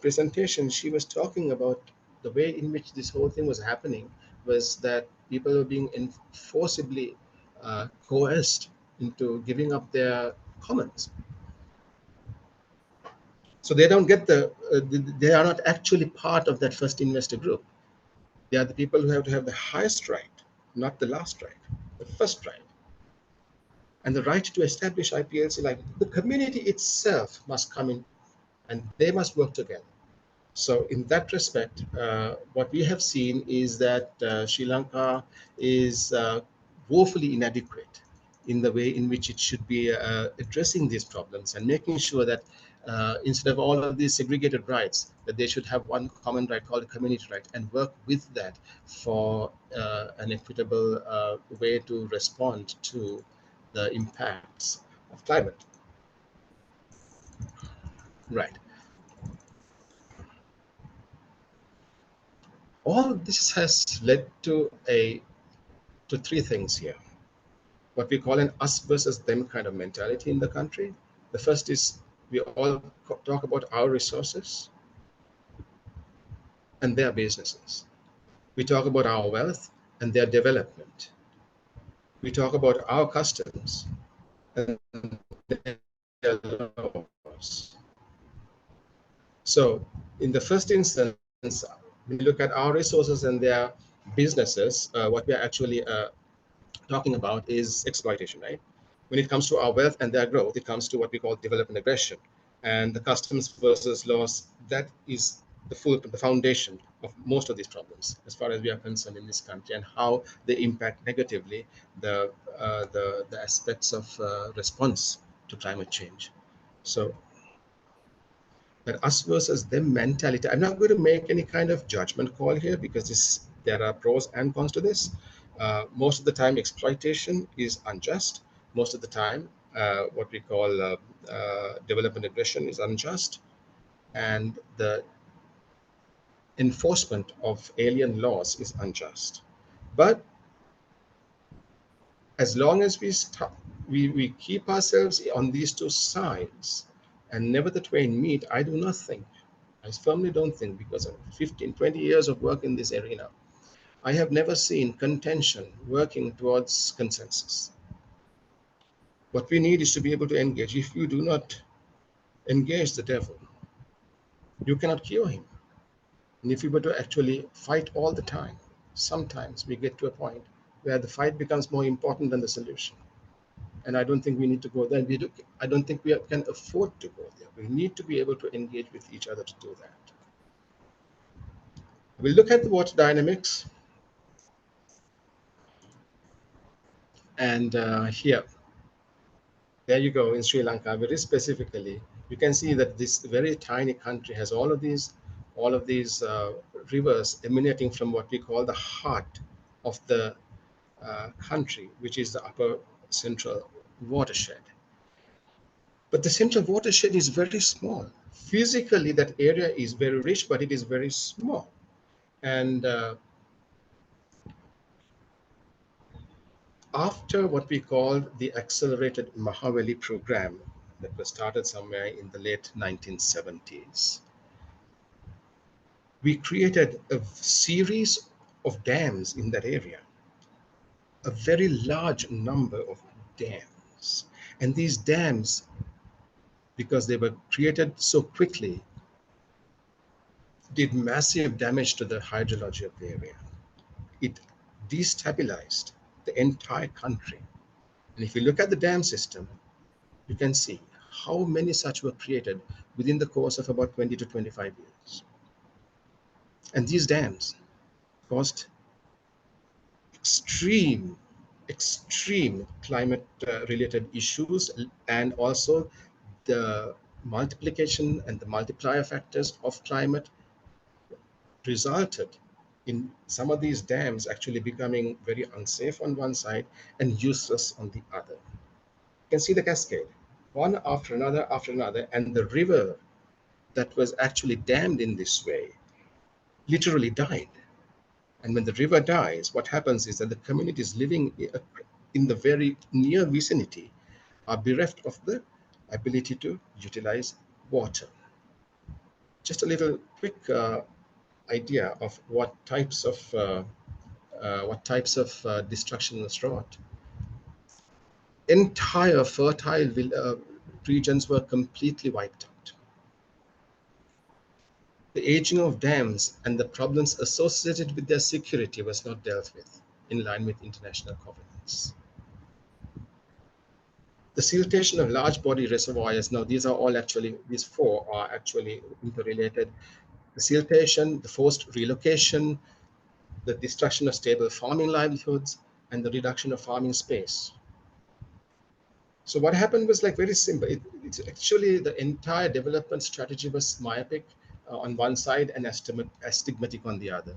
presentation, she was talking about the way in which this whole thing was happening was that people were being forcibly coerced into giving up their commons. So they don't get they are not actually part of that first investor group. They are the people who have to have the highest right, not the last right, the first right. And the right to establish IPLC, like the community itself must come in and they must work together. So in that respect, what we have seen is that Sri Lanka is woefully inadequate in the way in which it should be addressing these problems and making sure that instead of all of these segregated rights, that they should have one common right called a community right, and work with that for an equitable way to respond to the impacts of climate. Right. All of this has led to three things here. What we call an us versus them kind of mentality in the country. The first is we all talk about our resources and their businesses. We talk about our wealth and their development. We talk about our customs and their laws. So in the first instance, we look at our resources and their businesses. What we are actually talking about is exploitation, right? When it comes to our wealth and their growth, it comes to what we call development aggression. And the customs versus laws, that is the foundation of most of these problems, as far as we are concerned in this country, and how they impact negatively the aspects of response to climate change. So that us versus them mentality. I'm not going to make any kind of judgment call here because there are pros and cons to this. Most of the time, exploitation is unjust. Most of the time, what we call development aggression is unjust, and the enforcement of alien laws is unjust. But as long as we keep ourselves on these two sides and never the twain meet, I firmly don't think, because of 15, 20 years of work in this arena, I have never seen contention working towards consensus. What we need is to be able to engage. If you do not engage the devil. You cannot cure him. And if you were to actually fight all the time, sometimes we get to a point where the fight becomes more important than the solution. And I don't think we need to go there. I don't think we can afford to go there. We need to be able to engage with each other to do that. We'll look at the water dynamics. And here, there you go in Sri Lanka, very specifically, you can see that this very tiny country has all of these rivers emanating from what we call the heart of the country, which is the upper central watershed. But the central watershed is very small. Physically, that area is very rich, but it is very small. And after what we call the accelerated Mahaweli program that was started somewhere in the late 1970s, we created a series of dams in that area, a very large number of dams. And these dams, because they were created so quickly, did massive damage to the hydrology of the area. It destabilized the entire country. And if you look at the dam system, you can see how many such were created within the course of about 20 to 25 years. And these dams caused extreme climate related issues, and also the multiplication and the multiplier factors of climate resulted in some of these dams actually becoming very unsafe on one side and useless on the other. You can see the cascade, one after another, and the river that was actually dammed in this way literally died. And when the river dies, what happens is that the communities living in the very near vicinity are bereft of the ability to utilize water. Just a little quick idea of what types of destruction was wrought. Entire fertile regions were completely wiped out. The aging of dams and the problems associated with their security was not dealt with in line with international covenants. The siltation of large body reservoirs, now these four are actually interrelated. The siltation, the forced relocation, the destruction of stable farming livelihoods, and the reduction of farming space. So what happened was like very simple. It's actually the entire development strategy was myopic on one side and astigmatic on the other.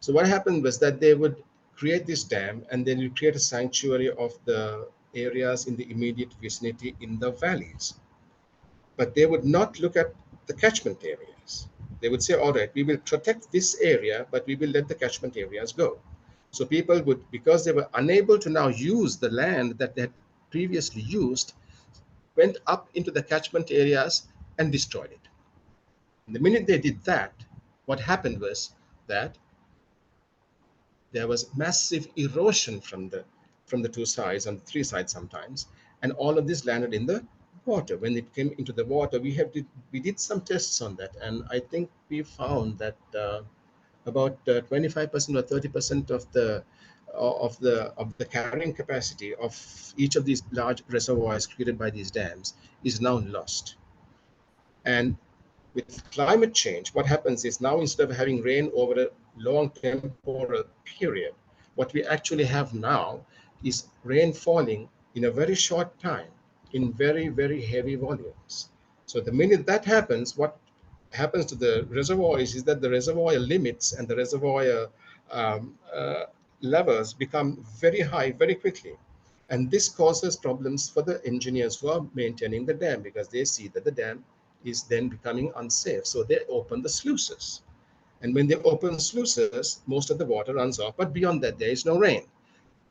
So what happened was that they would create this dam, and then you create a sanctuary of the areas in the immediate vicinity in the valleys. But they would not look at the catchment areas. They would say, all right, we will protect this area, but we will let the catchment areas go. So people would, because they were unable to now use the land that they had previously used, went up into the catchment areas and destroyed it. And the minute they did that, what happened was that there was massive erosion from the two sides and three sides sometimes, and all of this landed in the water. When it came into the water, we did some tests on that, and I think we found that about 25% or 30% of the carrying capacity of each of these large reservoirs created by these dams is now lost. And with climate change, what happens is now, instead of having rain over a long temporal period, what we actually have now is rain falling in a very short time in very, very heavy volumes. So the minute that happens, what happens to the reservoirs is that the reservoir limits and the reservoir levels become very high very quickly. And this causes problems for the engineers who are maintaining the dam, because they see that the dam is then becoming unsafe. So they open the sluices. And when they open sluices, most of the water runs off. But beyond that, there is no rain.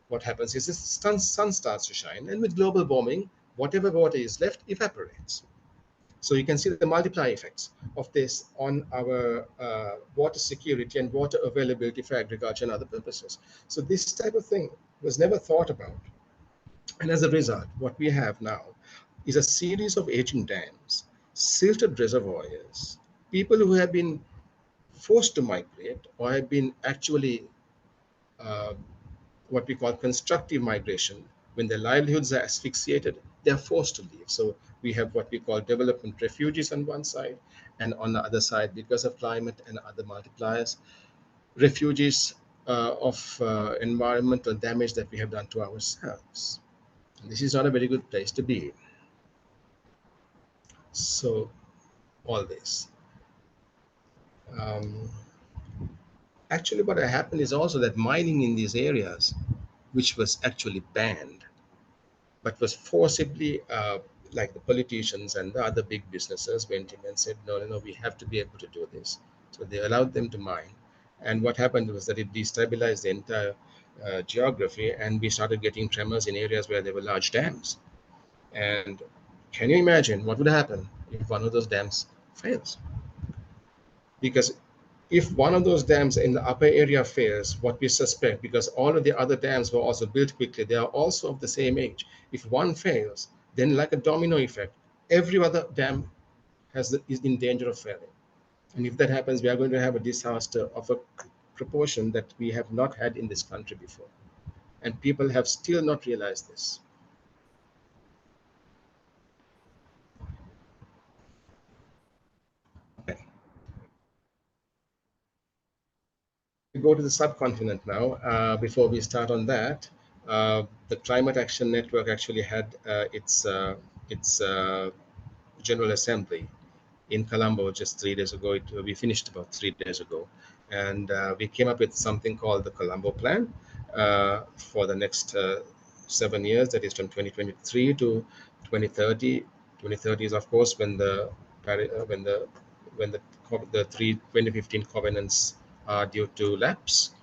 What happens is the sun starts to shine. And with global warming, whatever water is left evaporates. So you can see the multiplier effects of this on our water security and water availability for agriculture and other purposes. So this type of thing was never thought about. And as a result, what we have now is a series of aging dams silted reservoirs, people who have been forced to migrate or have been actually uh, what we call constructive migration. When their livelihoods are asphyxiated, they are forced to leave. So we have what we call development refugees on one side, and on the other side, because of climate and other multipliers, refugees of environmental damage that we have done to ourselves. This is not a very good place to be. So all this. Um, Actually, what happened is also that mining in these areas, which was actually banned, but was forcibly, like the politicians and the other big businesses went in and said, no, no, no, we have to be able to do this. So they allowed them to mine. And what happened was that it destabilized the entire geography, and we started getting tremors in areas where there were large dams. And can you imagine what would happen if one of those dams fails? Because if one of those dams in the upper area fails, what we suspect, because all of the other dams were also built quickly, they are also of the same age. If one fails, then like a domino effect, every other dam is in danger of failing. And if that happens, we are going to have a disaster of a proportion that we have not had in this country before. And people have still not realized this. We go to the subcontinent now. Before we start on that, the Climate Action Network actually had its General Assembly in Colombo just 3 days ago. We finished about 3 days ago, and we came up with something called the Colombo Plan for the next 7 years. That is from 2023 to 2030. 2030 is, of course, when the three 2015 covenants are due to lapse.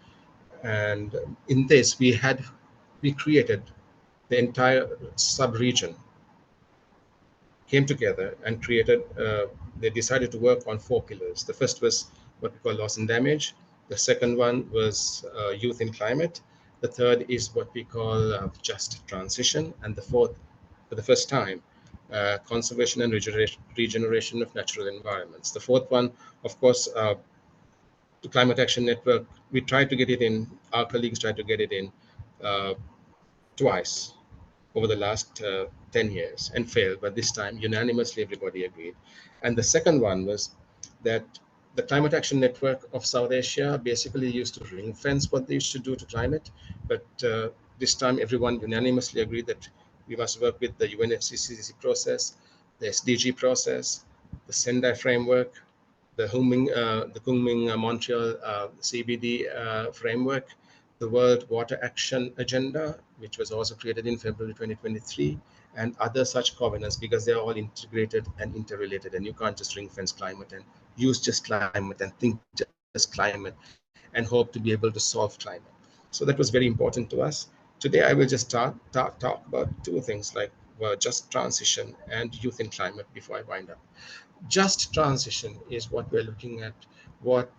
And in this, we created the entire sub-region, came together and created, they decided to work on 4 pillars. The first was what we call loss and damage. The second one was youth in climate. The third is what we call just transition. And the fourth, for the first time, conservation and regeneration of natural environments. The fourth one, of course, the Climate Action Network, we tried to get it in, our colleagues tried to get it in uh, twice over the last 10 years and failed, but this time unanimously everybody agreed. And the second one was that the Climate Action Network of South Asia basically used to ring fence what they used to do to climate, but this time everyone unanimously agreed that we must work with the UNFCCC process, the SDG process, the Sendai framework, the Kunming Montreal CBD framework, the World Water Action Agenda, which was also created in February 2023, and other such covenants, because they are all integrated and interrelated, and you can't just ring fence climate and use just climate and think just climate and hope to be able to solve climate. So that was very important to us. Today, I will just talk about two things like just transition and youth in climate before I wind up. Just transition is what we're looking at. What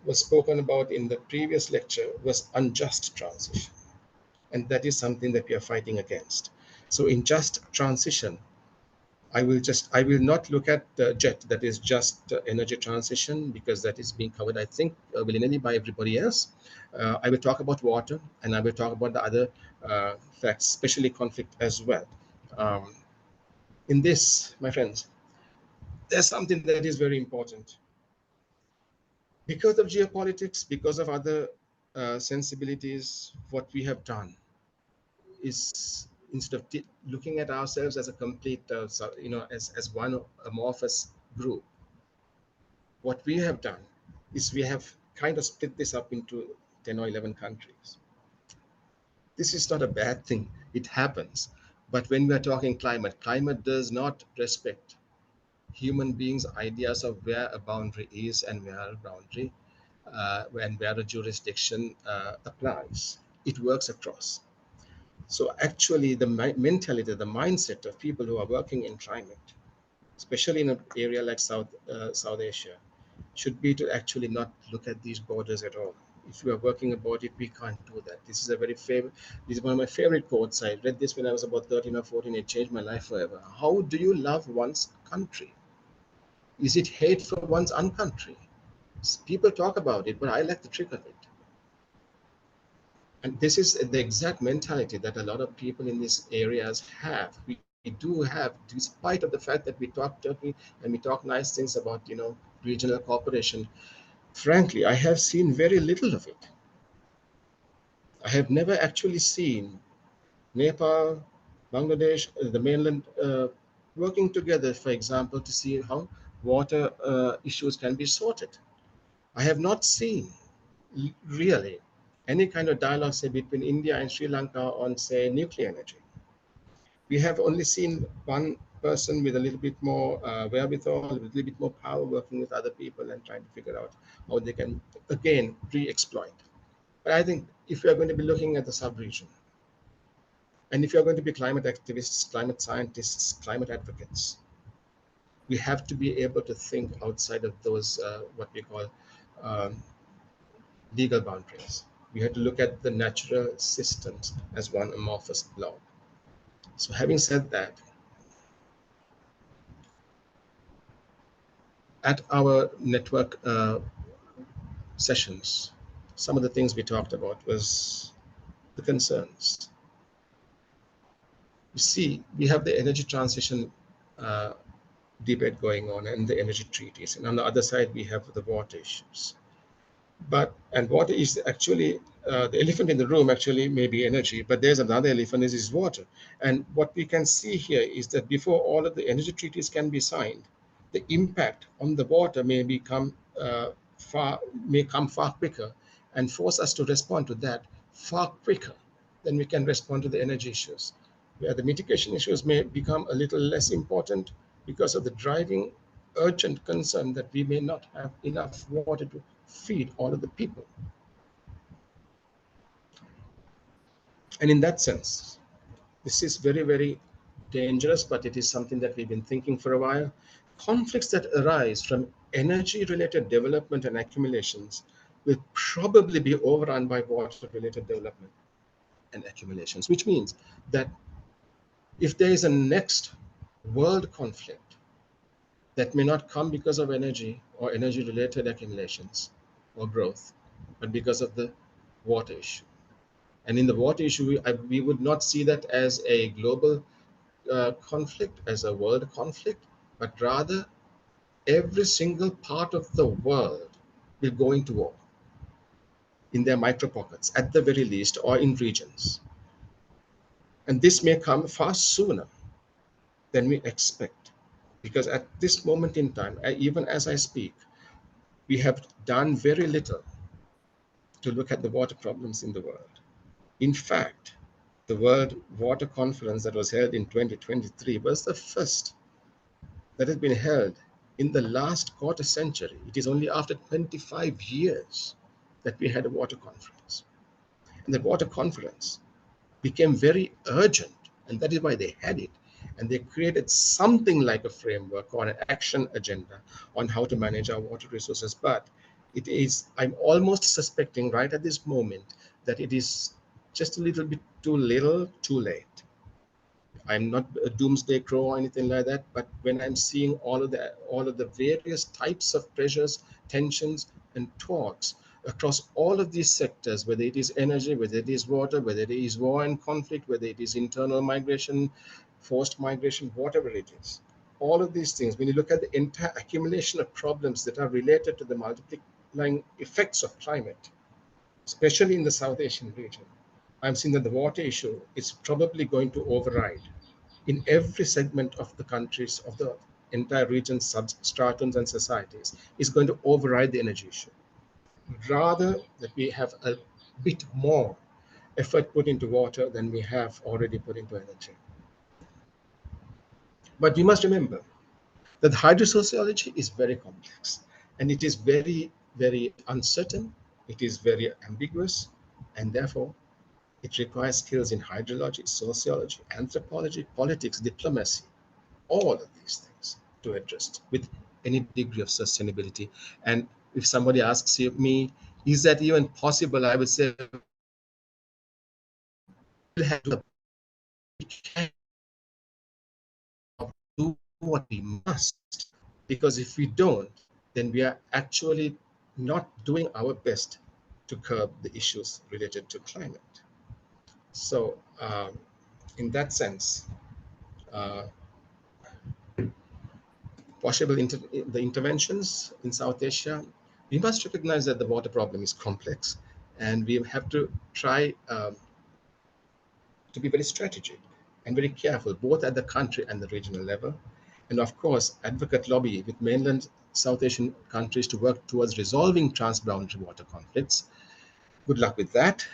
was spoken about in the previous lecture was unjust transition. And that is something that we are fighting against. So in just transition, I will not look at JET, that is just energy transition, because that is being covered, I think, willy-nilly by everybody else. I will talk about water, and I will talk about the other facts, especially conflict as well. Um, in this, my friends, there's something that is very important. Because of geopolitics, because of other sensibilities, what we have done is, instead of looking at ourselves as a complete, as one amorphous group, what we have done is we have kind of split this up into 10 or 11 countries. This is not a bad thing. It happens. But when we are talking climate, climate does not respect human beings' ideas of where a boundary is and where a boundary and where a jurisdiction applies. It works across. So actually, the mentality, the mindset of people who are working in climate, especially in an area like South Asia, should be to actually not look at these borders at all. if we are working about it, we can't do that. This is one of my favorite quotes. I read this when I was about 13 or 14. It changed my life forever. How do you love one's country? Is it hate for one's uncountry? People talk about it, but I like the trick of it. And this is the exact mentality that a lot of people in these areas have. We do have, despite of the fact that we talk Turkey and we talk nice things about, regional cooperation. Frankly, I have seen very little of it. I have never actually seen Nepal, Bangladesh, the mainland, working together, for example, to see how water issues can be sorted. I have not seen really any kind of dialogue, say, between India and Sri Lanka on, say, nuclear energy. We have only seen one person with a little bit more wherewithal, with a little bit more power, working with other people and trying to figure out how they can, again, re-exploit. But I think if we are going to be looking at the sub-region, and if you're going to be climate activists, climate scientists, climate advocates, we have to be able to think outside of those, what we call um, legal boundaries. We have to look at the natural systems as one amorphous blob. So having said that, at our network sessions, some of the things we talked about was the concerns. You see, we have the energy transition debate going on and the energy treaties. And on the other side, we have the water issues. And water is actually the elephant in the room, actually, may be energy, but there's another elephant, is water. And what we can see here is that before all of the energy treaties can be signed, the impact on the water may come far quicker and force us to respond to that far quicker than we can respond to the energy issues, where the mitigation issues may become a little less important because of the driving urgent concern that we may not have enough water to feed all of the people. And in that sense, this is very, very dangerous, but it is something that we've been thinking for a while. Conflicts that arise from energy-related development and accumulations will probably be overrun by water-related development and accumulations, which means that if there is a next world conflict that may not come because of energy or energy-related accumulations or growth, but because of the water issue. And in the water issue, we would not see that as a global conflict, as a world conflict, but rather every single part of the world will go into war in their micro pockets, at the very least, or in regions. And this may come far sooner than we expect, because at this moment in time, even as I speak, we have done very little to look at the water problems in the world. In fact, the World Water Conference that was held in 2023 was the first that has been held in the last quarter century. It is only after 25 years that we had a water conference. And the water conference became very urgent, and that is why they had it. And they created something like a framework or an action agenda on how to manage our water resources. But it is, I'm almost suspecting right at this moment that it is just a little bit too little, too late. I'm not a doomsday crow or anything like that, but when I'm seeing all of the various types of pressures, tensions, and talks across all of these sectors, whether it is energy, whether it is water, whether it is war and conflict, whether it is internal migration, forced migration, whatever it is, all of these things, when you look at the entire accumulation of problems that are related to the multiplying effects of climate, especially in the South Asian region, I'm seeing that the water issue is probably going to override in every segment of the countries, of the entire region, substratums and societies, is going to override the energy issue. Rather that we have a bit more effort put into water than we have already put into energy. But we must remember that hydrosociology is very complex, and it is very, very uncertain, it is very ambiguous, and therefore it requires skills in hydrology, sociology, anthropology, politics, diplomacy, all of these things to address with any degree of sustainability. And if somebody asks me, Is that even possible? I would say we can do what we must, because if we don't, then we are actually not doing our best to curb the issues related to climate. So, in that sense, uh, possible the interventions in South Asia, we must recognize that the water problem is complex, and we have to try to be very strategic and very careful, both at the country and the regional level. And of course, advocate lobby with mainland South Asian countries to work towards resolving transboundary water conflicts. Good luck with that.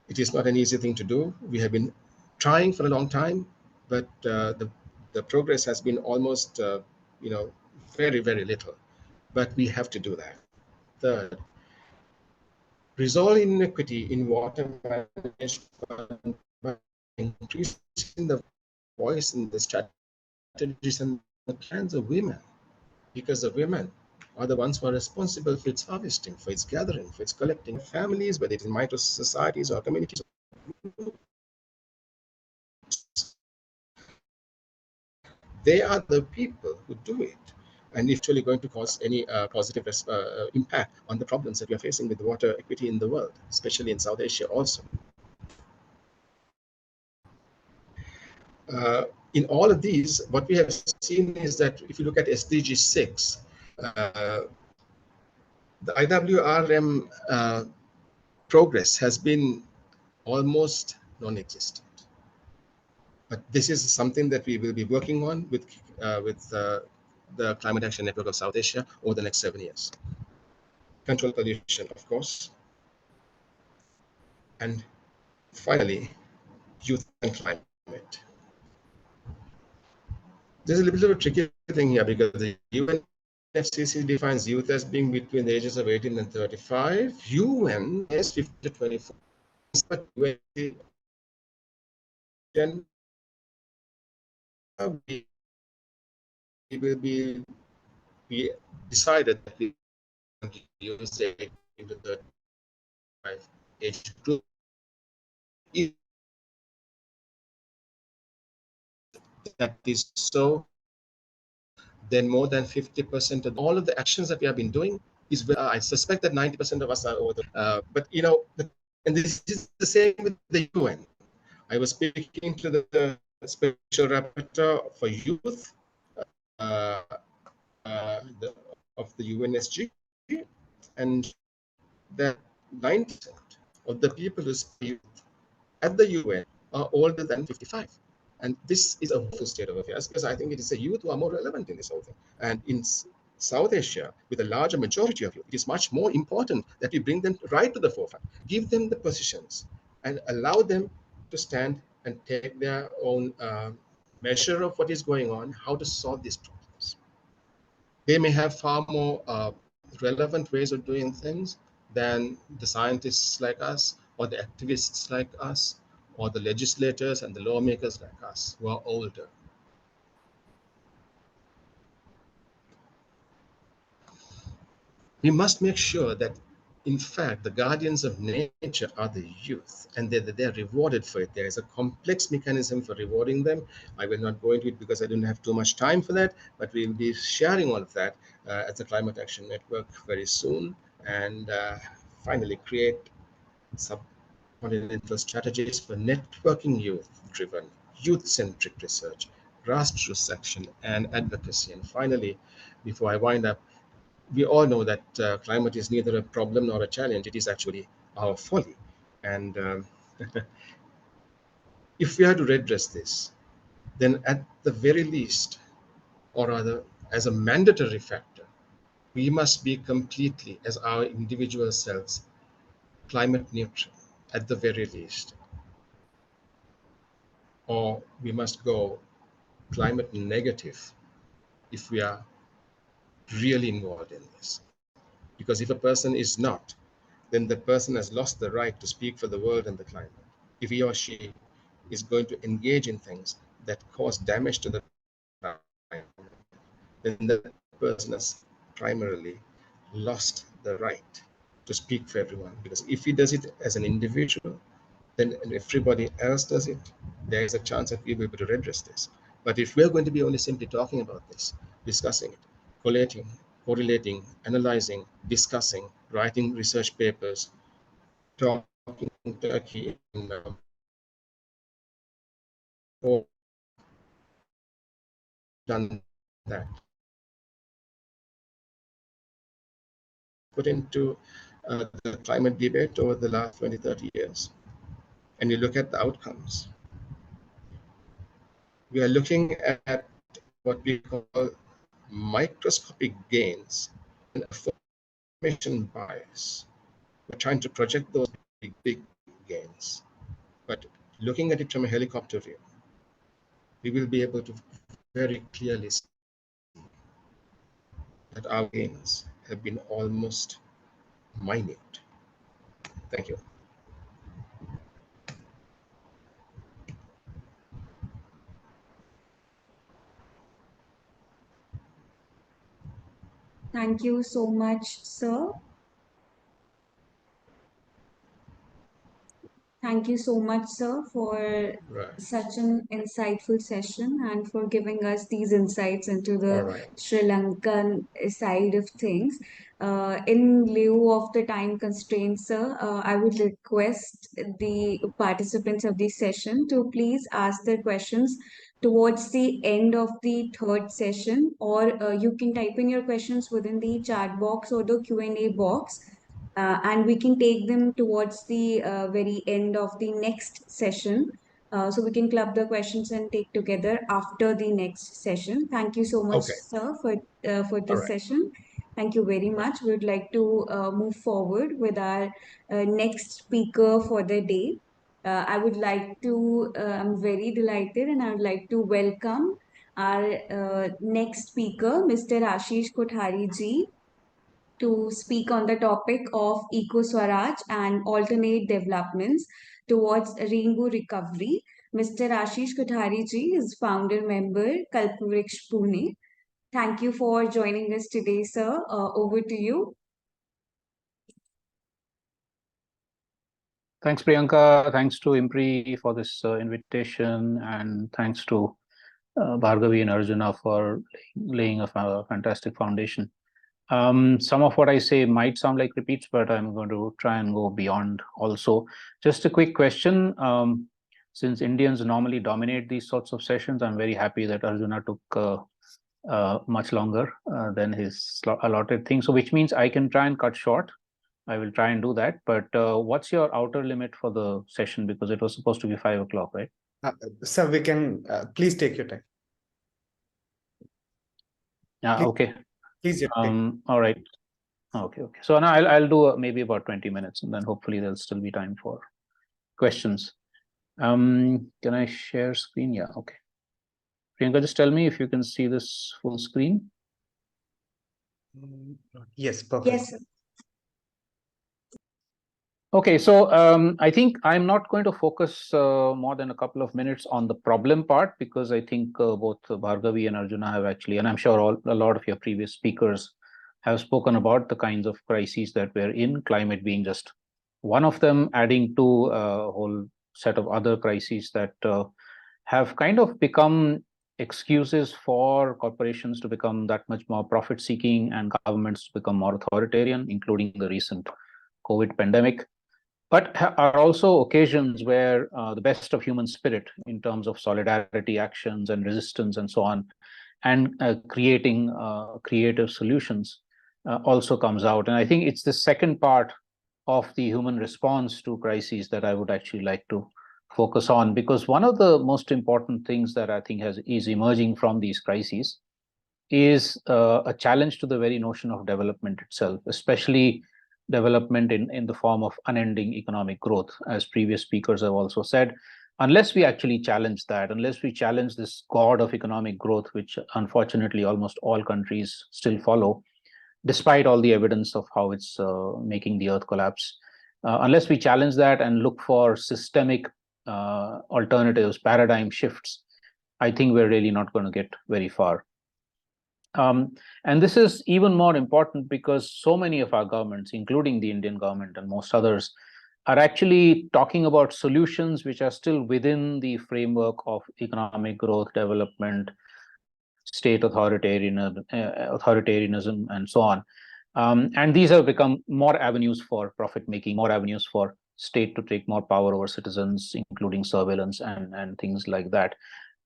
It is not an easy thing to do. We have been trying for a long time, but the progress has been almost, very, very little. But we have to do that. Third, resolve inequity in water management by increasing the voice in the strategies and the plans of women, because the women are the ones who are responsible for its harvesting, for its gathering, for its collecting. Families, whether it's in micro societies or communities, they are the people who do it. And if actually going to cause any positive impact on the problems that we are facing with water equity in the world, especially in South Asia also. In all of these, what we have seen is that if you look at SDG 6, the IWRM progress has been almost non-existent. But this is something that we will be working on with the Climate Action Network of South Asia over the next 7 years. Control pollution, of course. And finally, youth and climate. There's a little bit of a tricky thing here, because the UNFCCC defines youth as being between the ages of 18 and 35. UN is 15 to 24. But we will be decided that we use the 18 to 35 age group. If that is so, then more than 50% of all of the actions that we have been doing is, I suspect that 90% of us are over the, but and this is the same with the UN. I was speaking to the special rapporteur for youth of the UNSG, and that 90% of the people who speak at the UN are older than 55. And this is a woeful state of affairs, because I think it is the youth who are more relevant in this whole thing. And in South Asia, with a larger majority of youth, it is much more important that we bring them right to the forefront, give them the positions, and allow them to stand and take their own measure of what is going on, how to solve these problems. They may have far more relevant ways of doing things than the scientists like us, or the activists like us, or the legislators and the lawmakers like us who are older. We must make sure that, in fact, the guardians of nature are the youth, and they're rewarded for it. There is a complex mechanism for rewarding them. I will not go into it because I don't have too much time for that, but we'll be sharing all of that at the Climate Action Network very soon, and finally create subcontinental strategies for networking youth-driven, youth-centric research, grassroots action, and advocacy. And finally, before I wind up, we all know that climate is neither a problem nor a challenge. It is actually our folly. And if we are to redress this, then at the very least, or rather as a mandatory factor, we must be completely, as our individual selves, climate neutral at the very least. Or we must go climate negative if we are really involved in this. Because if a person is not, then the person has lost the right to speak for the world and the climate. If he or she is going to engage in things that cause damage to the climate, then the person has primarily lost the right to speak for everyone, because if he does it as an individual, then everybody else does it, there is a chance that we will be able to redress this. But if we're going to be only simply talking about this, discussing it, collating, correlating, analyzing, discussing, writing research papers, talking Turkey, and or done that, put into the climate debate over the last 20, 30 years, and you look at the outcomes, we are looking at what we call microscopic gains and affirmation bias. We're trying to project those big gains. But looking at it from a helicopter view, we will be able to very clearly see that our gains have been almost minute. Thank you. Thank you so much, sir. Thank you so much, sir, for such an insightful session and for giving us these insights into the Sri Lankan side of things. In lieu of the time constraints, sir, I would request the participants of this session to please ask their questions towards the end of the third session, or you can type in your questions within the chat box or the Q&A box. And we can take them towards the very end of the next session. So we can club the questions and take together after the next session. Thank you so much, sir, for this session. Thank you very much. We would like to move forward with our next speaker for the day. I would like to, I'm very delighted, and I would like to welcome our next speaker, Mr. Ashish Kothari ji, to speak on the topic of eco-swaraj and alternate developments towards rainbow recovery. Mr. Ashish Kothari ji is founder member, Kalpvriksh Pune. Thank you for joining us today, sir. Over to you. Thanks, Priyanka. Thanks to IMPRI for this invitation, and thanks to Bhargavi and Arjuna for laying a fantastic foundation. Some of what I say might sound like repeats, but I'm going to try and go beyond also. Just a quick question. Since Indians normally dominate these sorts of sessions, I'm very happy that Arjuna took much longer than his allotted thing. So which means I can try and cut short. I will try and do that. But what's your outer limit for the session? Because it was supposed to be 5 o'clock, right? Sir, we can, please take your time. Yeah, please, okay. Please. All right. Okay. So now I'll do maybe about 20 minutes, and then hopefully there'll still be time for questions. Can I share screen? Yeah, okay. Priyanka, just tell me if you can see this full screen. Yes, perfect. Yes, sir. Okay, so I think I'm not going to focus more than a couple of minutes on the problem part, because I think both Bhargavi and Arjuna have actually, and I'm sure a lot of your previous speakers have spoken about the kinds of crises that we're in, climate being just one of them, adding to a whole set of other crises that have kind of become excuses for corporations to become that much more profit-seeking and governments to become more authoritarian, including the recent COVID pandemic, but are also occasions where the best of human spirit in terms of solidarity actions and resistance and so on, and creating creative solutions also comes out. And I think it's the second part of the human response to crises that I would actually like to focus on, because one of the most important things that I think is emerging from these crises is a challenge to the very notion of development itself, especially development in the form of unending economic growth, as previous speakers have also said. Unless we actually challenge that, unless we challenge this god of economic growth, which unfortunately almost all countries still follow, despite all the evidence of how it's making the earth collapse, unless we challenge that and look for systemic alternatives, paradigm shifts, I think we're really not going to get very far. And this is even more important because so many of our governments, including the Indian government and most others, are actually talking about solutions which are still within the framework of economic growth, development, state authoritarianism, and so on. And these have become more avenues for profit making, more avenues for state to take more power over citizens, including surveillance and things like that.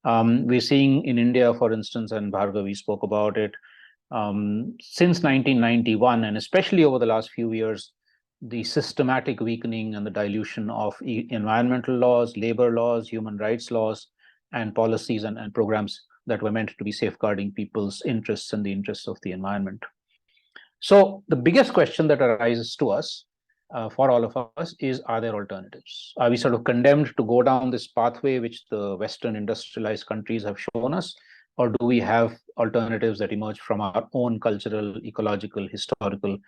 We're seeing in India, for instance, and Bhargavi spoke about it, since 1991, and especially over the last few years, the systematic weakening and the dilution of environmental laws, labor laws, human rights laws, and policies and programs that were meant to be safeguarding people's interests and the interests of the environment. So the biggest question that arises to us, for all of us, is, are there alternatives? Are we sort of condemned to go down this pathway which the Western industrialized countries have shown us? Or do we have alternatives that emerge from our own cultural, ecological, historical,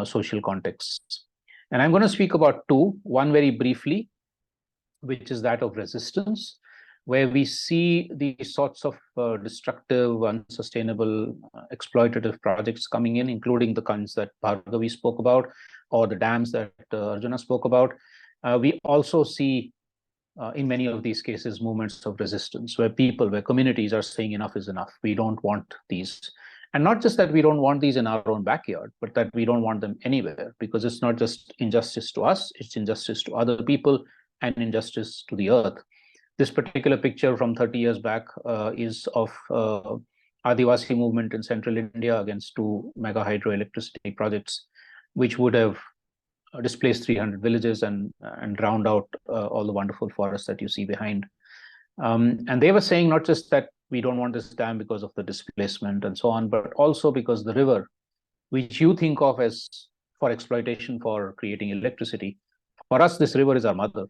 social contexts? And I'm going to speak about two, one very briefly, which is that of resistance, where we see these sorts of destructive, unsustainable, exploitative projects coming in, including the kinds that Bhargavi spoke about, or the dams that Arjuna spoke about. We also see, in many of these cases, movements of resistance, where communities are saying enough is enough. We don't want these. And not just that we don't want these in our own backyard, but that we don't want them anywhere, because it's not just injustice to us, it's injustice to other people and injustice to the earth. This particular picture from 30 years back is of Adivasi movement in central India against two mega hydroelectricity projects, which would have displaced 300 villages and drowned out all the wonderful forests that you see behind. And they were saying not just that we don't want this dam because of the displacement and so on, but also because the river, which you think of as for exploitation for creating electricity, for us, this river is our mother.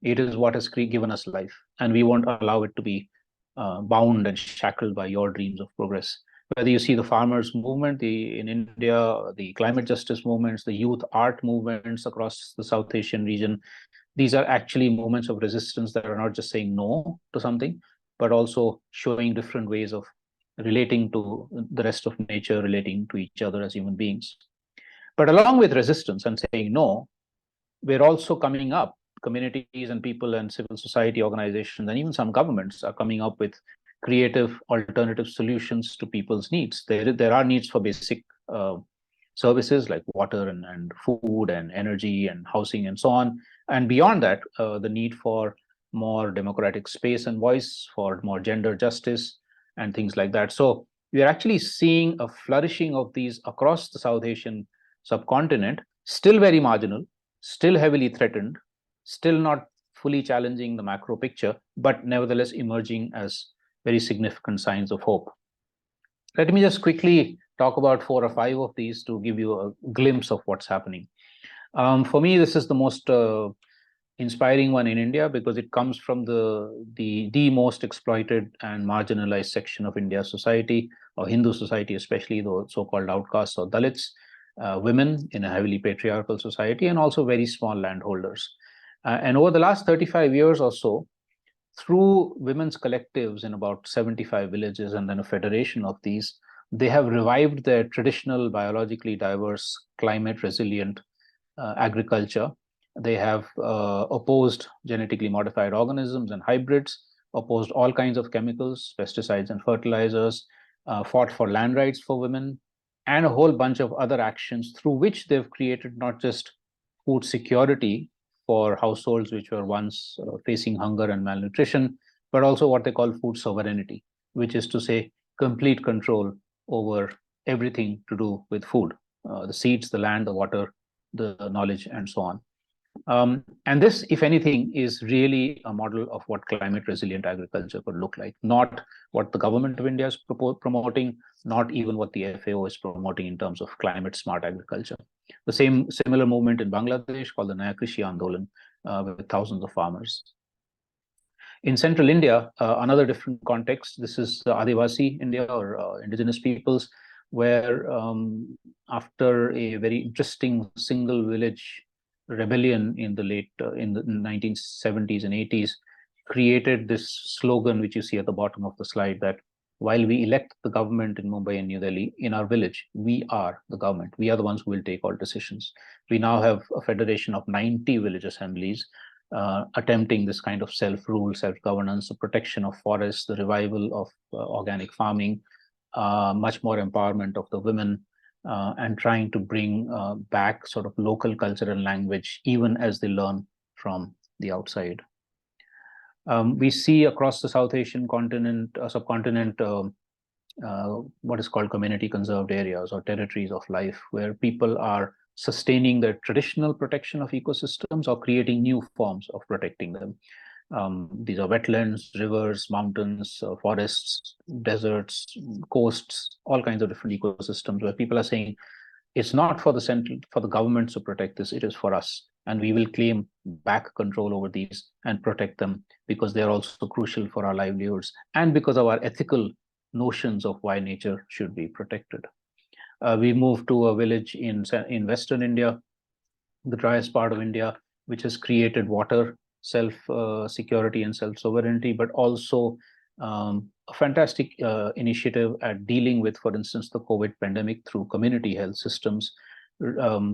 It is what has given us life, and we won't allow it to be bound and shackled by your dreams of progress. Whether you see the farmers' movement in India, the climate justice movements, the youth art movements across the South Asian region, these are actually movements of resistance that are not just saying no to something, but also showing different ways of relating to the rest of nature, relating to each other as human beings. But along with resistance and saying no, we're also coming up, communities and people and civil society organizations and even some governments are coming up with creative alternative solutions to people's needs. There are needs for basic services like water and food and energy and housing and so on. And beyond that, the need for more democratic space and voice, for more gender justice and things like that. So we are actually seeing a flourishing of these across the South Asian subcontinent, still very marginal, still heavily threatened, still not fully challenging the macro picture, but nevertheless emerging as very significant signs of hope. Let me just quickly talk about 4 or 5 of these to give you a glimpse of what's happening. For me, this is the most inspiring one in India because it comes from the most exploited and marginalized section of India's society, or Hindu society, especially the so-called outcasts or Dalits, women in a heavily patriarchal society, and also very small landholders. And over the last 35 years or so, through women's collectives in about 75 villages and then a federation of these, they have revived their traditional, biologically diverse, climate resilient agriculture. They have opposed genetically modified organisms and hybrids, opposed all kinds of chemicals, pesticides and fertilizers, fought for land rights for women, and a whole bunch of other actions through which they've created not just food security for households which were once facing hunger and malnutrition, but also what they call food sovereignty, which is to say complete control over everything to do with food, the seeds, the land, the water, the knowledge, and so on. And this, if anything, is really a model of what climate resilient agriculture could look like, not what the government of India is promoting, not even what the FAO is promoting in terms of climate smart agriculture. The similar movement in Bangladesh called the Naya Krishi Andolan with thousands of farmers. In central India, another different context, this is Adivasi India or indigenous peoples, where after a very interesting single village rebellion in the 1970s and 80s, created this slogan which you see at the bottom of the slide, that while we elect the government in Mumbai and New Delhi, in our village, we are the government. We are the ones who will take all decisions. We now have a federation of 90 village assemblies attempting this kind of self-rule, self-governance, the protection of forests, the revival of organic farming, much more empowerment of the women, and trying to bring back sort of local culture and language, even as they learn from the outside. We see across the South Asian continent, subcontinent, what is called community conserved areas or territories of life, where people are sustaining the traditional protection of ecosystems or creating new forms of protecting them. These are wetlands, rivers, mountains, forests, deserts, coasts, all kinds of different ecosystems where people are saying, it's not for the governments to protect this, it is for us. And we will claim back control over these and protect them because they're also crucial for our livelihoods and because of our ethical notions of why nature should be protected. We moved to a village in Western India, the driest part of India, which has created water self-security and self-sovereignty, but also a fantastic initiative at dealing with, for instance, the COVID pandemic through community health systems,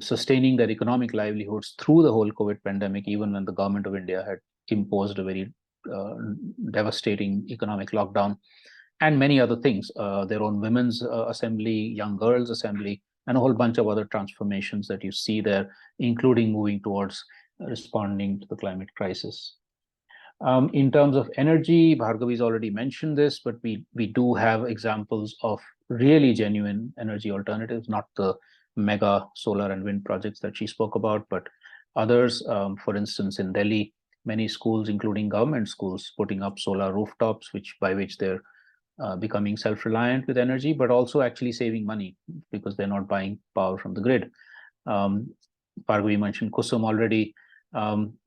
sustaining their economic livelihoods through the whole COVID pandemic, even when the government of India had imposed a very devastating economic lockdown, and many other things, their own women's assembly, young girls assembly, and a whole bunch of other transformations that you see there, including moving towards responding to the climate crisis. In terms of energy, Bhargavi's already mentioned this, but we do have examples of really genuine energy alternatives, not the mega solar and wind projects that she spoke about, but others. For instance, in Delhi, many schools, including government schools, putting up solar rooftops, by which they're becoming self-reliant with energy, but also actually saving money because they're not buying power from the grid. Bhargavi mentioned Kusum already.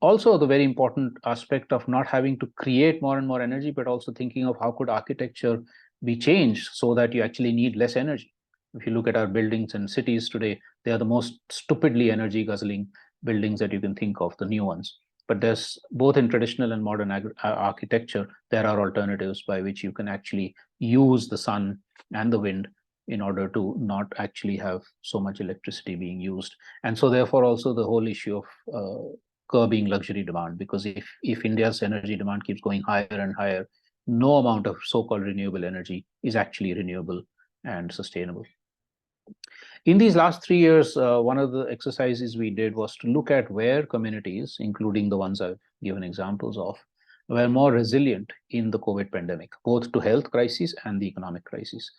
Also, the very important aspect of not having to create more and more energy, but also thinking of how could architecture be changed so that you actually need less energy. If you look at our buildings and cities today, they are the most stupidly energy guzzling buildings that you can think of, the new ones. But there's both in traditional and modern architecture, there are alternatives by which you can actually use the sun and the wind in order to not actually have so much electricity being used. And so therefore also the whole issue of curbing luxury demand, because if India's energy demand keeps going higher and higher, no amount of so-called renewable energy is actually renewable and sustainable. In these last 3 years, one of the exercises we did was to look at where communities, including the ones I've given examples of, were more resilient in the COVID pandemic, both to health crises and the economic crisis.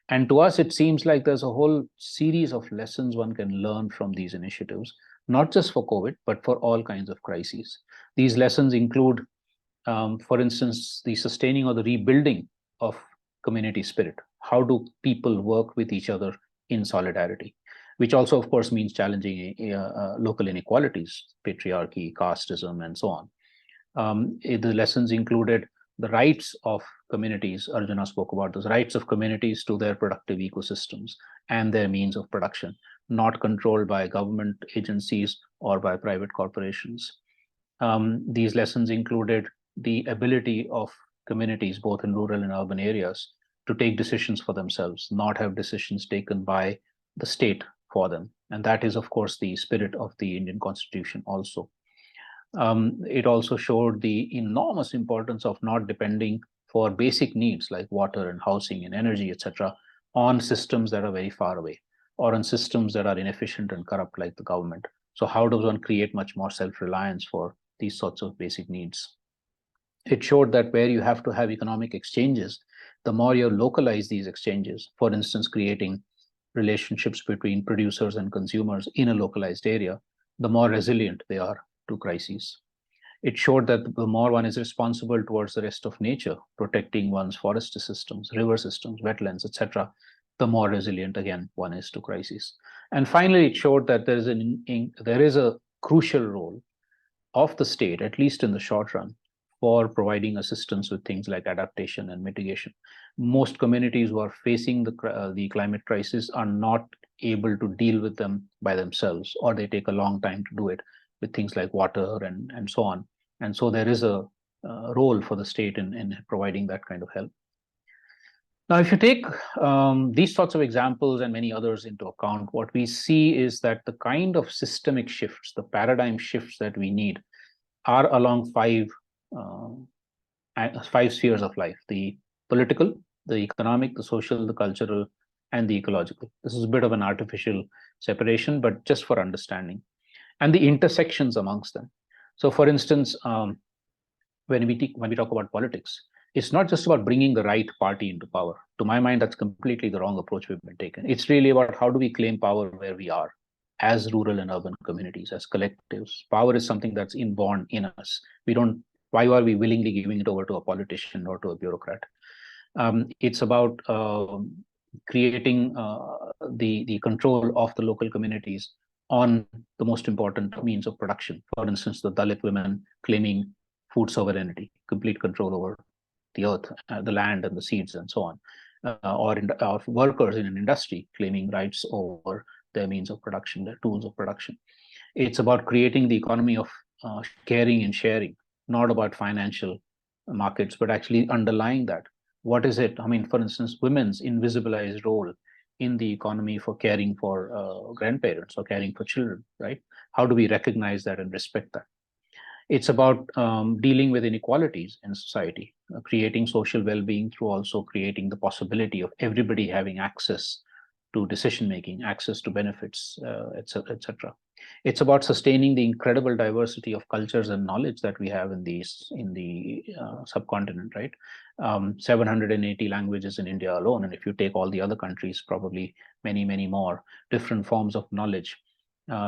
And to us, it seems like there's a whole series of lessons one can learn from these initiatives, not just for COVID, but for all kinds of crises. These lessons include, for instance, the sustaining or the rebuilding of community spirit. How do people work with each other in solidarity, which also, of course, means challenging local inequalities, patriarchy, casteism, and so on. The lessons included the rights of communities. Arjuna spoke about those rights of communities to their productive ecosystems and their means of production, not controlled by government agencies or by private corporations. These lessons included the ability of communities, both in rural and urban areas, to take decisions for themselves, not have decisions taken by the state for them. And that is, of course, the spirit of the Indian Constitution also. It also showed the enormous importance of not depending for basic needs like water and housing and energy, etc., on systems that are very far away or on systems that are inefficient and corrupt like the government. So how does one create much more self-reliance for these sorts of basic needs? It showed that where you have to have economic exchanges, the more you localize these exchanges, for instance, creating relationships between producers and consumers in a localized area, the more resilient they are to crises. It showed that the more one is responsible towards the rest of nature, protecting one's forest systems, river systems, wetlands, etc., the more resilient again one is to crises. And finally, it showed that there is a crucial role of the state, at least in the short run, for providing assistance with things like adaptation and mitigation. Most communities who are facing the climate crisis are not able to deal with them by themselves, or they take a long time to do it with things like water and so on. And so there is a role for the state in providing that kind of help. Now, if you take these sorts of examples and many others into account, what we see is that the kind of systemic shifts, the paradigm shifts that we need are along uh, five spheres of life: the political, the economic, the social, the cultural, and the ecological. This is a bit of an artificial separation, but just for understanding, and the intersections amongst them. So, for instance, when we talk about politics, it's not just about bringing the right party into power. To my mind, that's completely the wrong approach we've been taken. It's really about how do we claim power where we are, as rural and urban communities, as collectives. Power is something that's inborn in us. We don't. Why are we willingly giving it over to a politician or to a bureaucrat? It's about creating the control of the local communities on the most important means of production. For instance, the Dalit women claiming food sovereignty, complete control over the earth, the land, and the seeds, and so on, or workers in an industry claiming rights over their means of production, their tools of production. It's about creating the economy of caring and sharing, not about financial markets, but actually underlying that. What is it? I mean, for instance, women's invisibilized role in the economy for caring for grandparents or caring for children, right? How do we recognize that and respect that? It's about dealing with inequalities in society, creating social well-being through also creating the possibility of everybody having access to decision making, access to benefits, etc., etc. It's about sustaining the incredible diversity of cultures and knowledge that we have in the subcontinent, right? 780 languages in India alone, and if you take all the other countries, probably many, many more different forms of knowledge.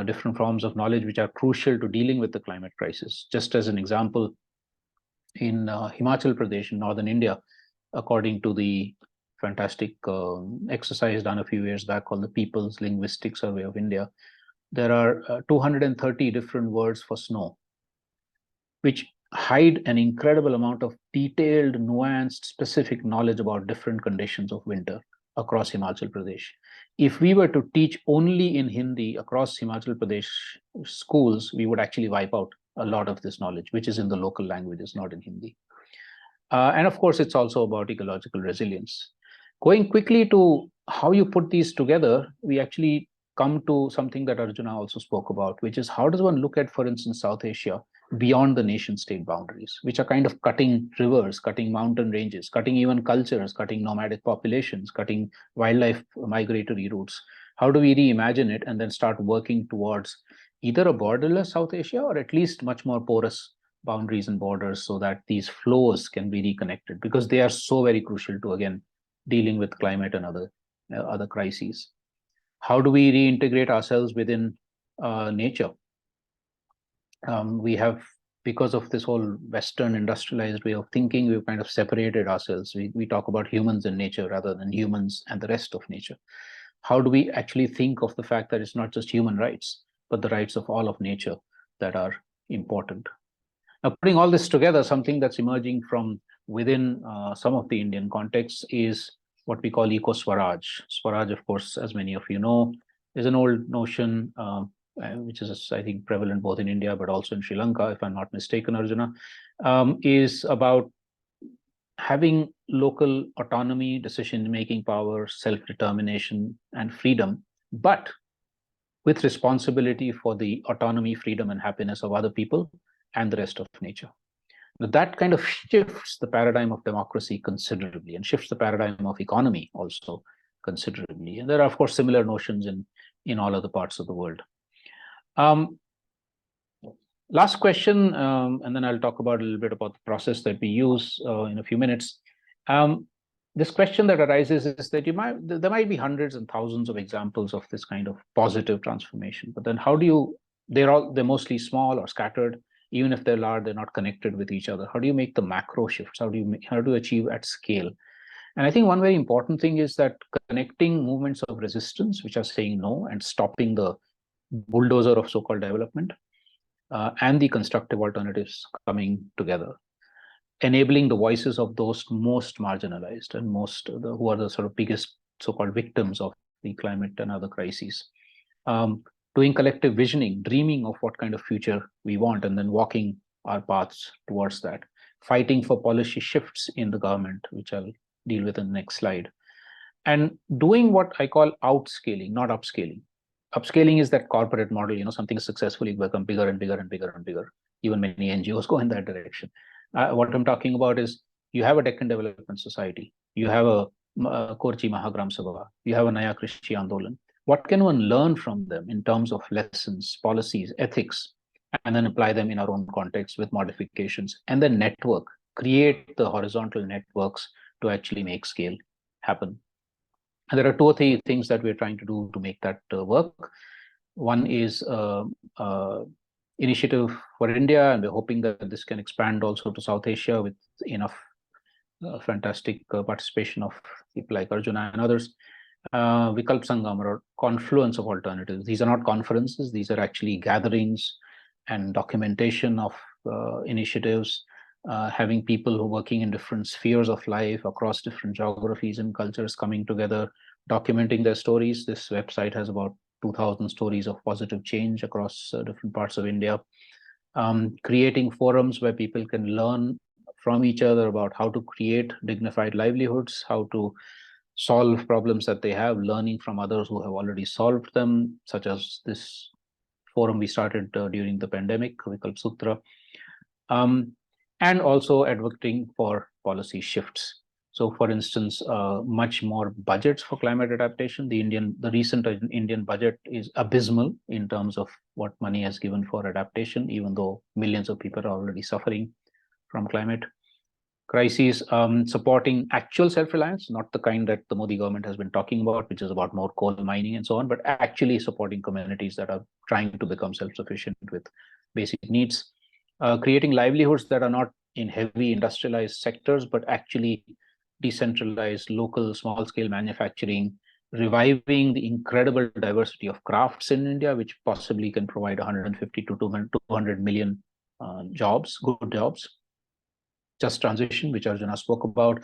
Different forms of knowledge which are crucial to dealing with the climate crisis. Just as an example, in Himachal Pradesh in northern India, according to the fantastic exercise done a few years back called the People's Linguistic Survey of India, there are 230 different words for snow, which hide an incredible amount of detailed, nuanced, specific knowledge about different conditions of winter across Himachal Pradesh. If we were to teach only in Hindi across Himachal Pradesh schools, we would actually wipe out a lot of this knowledge, which is in the local languages, not in Hindi. And of course, it's also about ecological resilience. Going quickly to how you put these together, we actually come to something that Arjuna also spoke about, which is how does one look at, for instance, South Asia beyond the nation-state boundaries, which are kind of cutting rivers, cutting mountain ranges, cutting even cultures, cutting nomadic populations, cutting wildlife migratory routes. How do we reimagine it and then start working towards either a borderless South Asia or at least much more porous boundaries and borders so that these flows can be reconnected, because they are so very crucial to, again, dealing with climate and other crises. How do we reintegrate ourselves within nature? We have, because of this whole Western industrialized way of thinking, we've kind of separated ourselves. We talk about humans and nature rather than humans and the rest of nature. How do we actually think of the fact that it's not just human rights, but the rights of all of nature that are important? Now, putting all this together, something that's emerging from within some of the Indian contexts is what we call eco-Swaraj. Swaraj, of course, as many of you know, is an old notion, which is, I think, prevalent both in India, but also in Sri Lanka, if I'm not mistaken, Arjuna, is about having local autonomy, decision-making power, self-determination, and freedom, but with responsibility for the autonomy, freedom, and happiness of other people and the rest of nature. Now, that kind of shifts the paradigm of democracy considerably and shifts the paradigm of economy also considerably. And there are, of course, similar notions in all other parts of the world. Last question, and then I'll talk about a little bit about the process that we use in a few minutes. This question that arises is that there might be hundreds and thousands of examples of this kind of positive transformation, but then how do you, they're mostly small or scattered. Even if they're large, they're not connected with each other. How do you make the macro shifts? How do you achieve at scale? And I think one very important thing is that connecting movements of resistance, which are saying no and stopping the bulldozer of so-called development, and the constructive alternatives coming together, enabling the voices of those most marginalized and who are the sort of biggest so-called victims of the climate and other crises. Doing collective visioning, dreaming of what kind of future we want, and then walking our paths towards that. Fighting for policy shifts in the government, which I'll deal with in the next slide. And doing what I call outscaling, not upscaling. Upscaling is that corporate model, something is successfully become bigger and bigger and bigger and bigger. Even many NGOs go in that direction. What I'm talking about is you have a Deccan Development Society, you have a Korchi Mahagram Sabha, you have a Naya Krishi Andolan. What can one learn from them in terms of lessons, policies, ethics, and then apply them in our own context with modifications, and then network, create the horizontal networks to actually make scale happen. And there are 2 or 3 things that we're trying to do to make that work. One is initiative for India, and we're hoping that this can expand also to South Asia with enough fantastic participation of people like Arjuna and others. Vikalp Sangam, or confluence of alternatives. These are not conferences, these are actually gatherings and documentation of initiatives, having people who are working in different spheres of life across different geographies and cultures coming together, documenting their stories. This website has about 2,000 stories of positive change across different parts of India. Creating forums where people can learn from each other about how to create dignified livelihoods, how to solve problems that they have, learning from others who have already solved them, such as this forum we started during the pandemic, Vikalp Sutra, and also advocating for policy shifts. So, for instance, much more budgets for climate adaptation. The recent Indian budget is abysmal in terms of what money has given for adaptation, even though millions of people are already suffering from climate crises. Supporting actual self-reliance, not the kind that the Modi government has been talking about, which is about more coal mining and so on, but actually supporting communities that are trying to become self-sufficient with basic needs. Creating livelihoods that are not in heavy industrialized sectors, but actually decentralized, local, small-scale manufacturing, reviving the incredible diversity of crafts in India, which possibly can provide 150 to 200 million jobs, good jobs. Just transition, which Arjuna spoke about,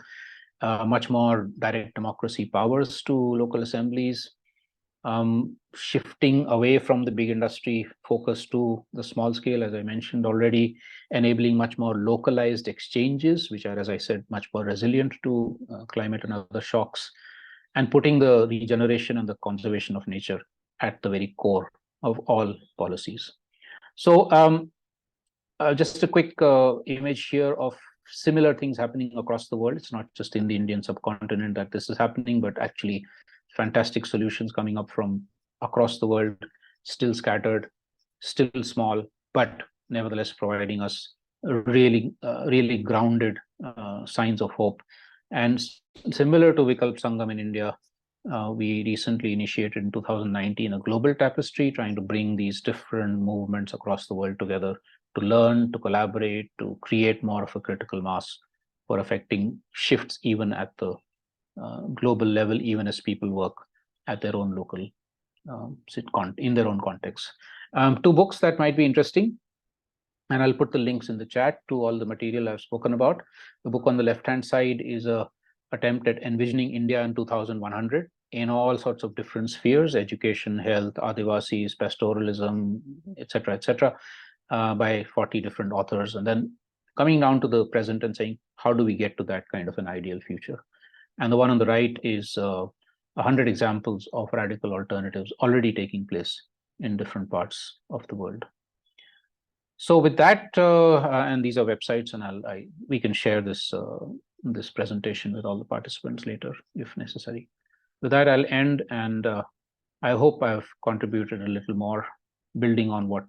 much more direct democracy powers to local assemblies, shifting away from the big industry focus to the small scale, as I mentioned already, enabling much more localized exchanges, which are, as I said, much more resilient to climate and other shocks, and putting the regeneration and the conservation of nature at the very core of all policies. So just a quick image here of similar things happening across the world. It's not just in the Indian subcontinent that this is happening, but actually fantastic solutions coming up from across the world, still scattered, still small, but nevertheless providing us really, really grounded signs of hope. And similar to Vikalp Sangam in India, we recently initiated in 2019 a global tapestry, trying to bring these different movements across the world together to learn, to collaborate, to create more of a critical mass for affecting shifts even at the global level, even as people work at their own local, in their own context. 2 books that might be interesting, and I'll put the links in the chat to all the material I've spoken about. The book on the left-hand side is a attempt at envisioning India in 2100 in all sorts of different spheres: education, health, Adivasis, pastoralism, etc., by 40 different authors, and then coming down to the present and saying, how do we get to that kind of an ideal future? And the one on the right is 100 examples of radical alternatives already taking place in different parts of the world. So with that, and these are websites, and we can share this this presentation with all the participants later if necessary. With that, I'll end, and I hope I've contributed a little more, building on what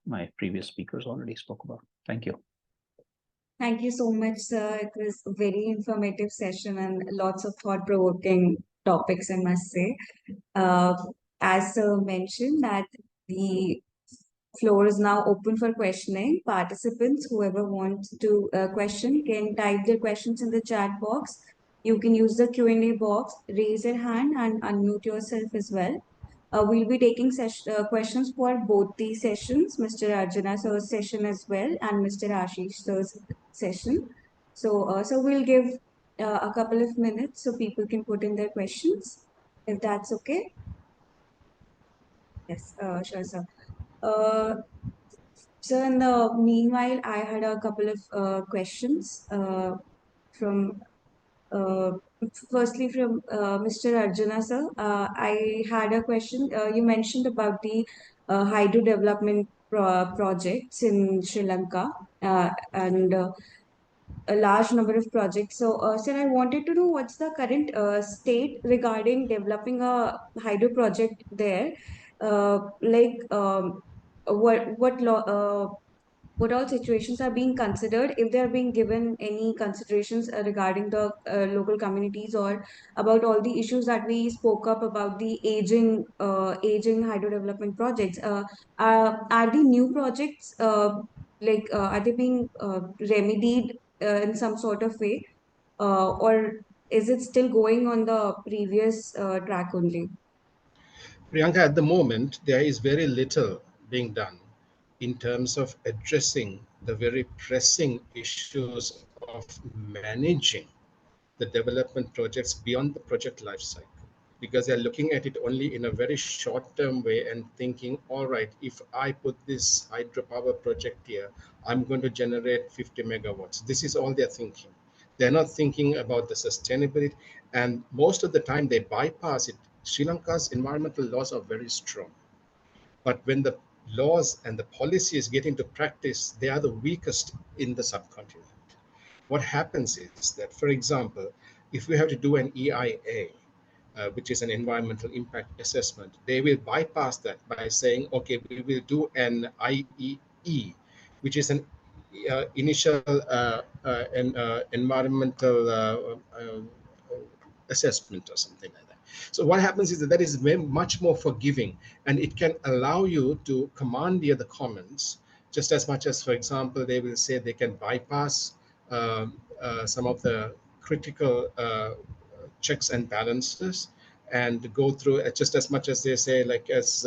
my previous speakers already spoke about. Thank you. Thank you so much, sir. It was a very informative session and lots of thought-provoking topics, I must say. As sir mentioned, that the floor is now open for questioning. Participants, whoever wants to question, can type their questions in the chat box. You can use the Q&A box, raise your hand, and unmute yourself as well. We'll be taking questions for both the sessions, Mr. Arjuna sir's session as well, and Mr. Ashish sir's session. So we'll give a couple of minutes so people can put in their questions, if that's okay. Yes, sure, sir. So in the meanwhile, I had a couple of questions from firstly from Mr. Arjuna sir. I had a question. You mentioned about the hydro development projects in Sri Lanka and a large number of projects. So, sir, I wanted to know what's the current state regarding developing a hydro project there. Like, what law, what all situations are being considered, if they are being given any considerations regarding the local communities, or about all the issues that we spoke up about the aging hydro development projects. Are the new projects are they being remedied in some sort of way, or is it still going on the previous track only? Priyanka, at the moment, there is very little being done in terms of addressing the very pressing issues of managing the development projects beyond the project life cycle, because they're looking at it only in a very short term way and thinking, all right, if I put this hydropower project here, I'm going to generate 50 megawatts. This is all they're thinking. They're not thinking about the sustainability, and most of the time they bypass it. Sri Lanka's environmental laws are very strong, but when the laws and the policies get into practice, they are the weakest in the subcontinent. What happens is that, for example, if we have to do an EIA, which is an environmental impact assessment, they will bypass that by saying, okay, we will do an IEE, which is an initial environmental assessment or something like that. So what happens is that that is very much more forgiving, and it can allow you to command the other comments just as much as, for example, they will say they can bypass some of the critical checks and balances and go through just as much as they say, like as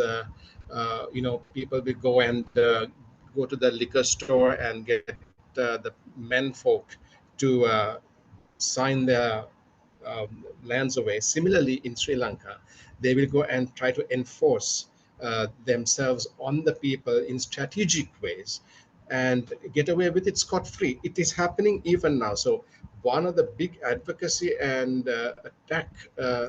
people will go and go to the liquor store and get the men folk to sign their lands away. Similarly, in Sri Lanka, they will go and try to enforce themselves on the people in strategic ways and get away with it scot free. It is happening even now. So, one of the big advocacy and attack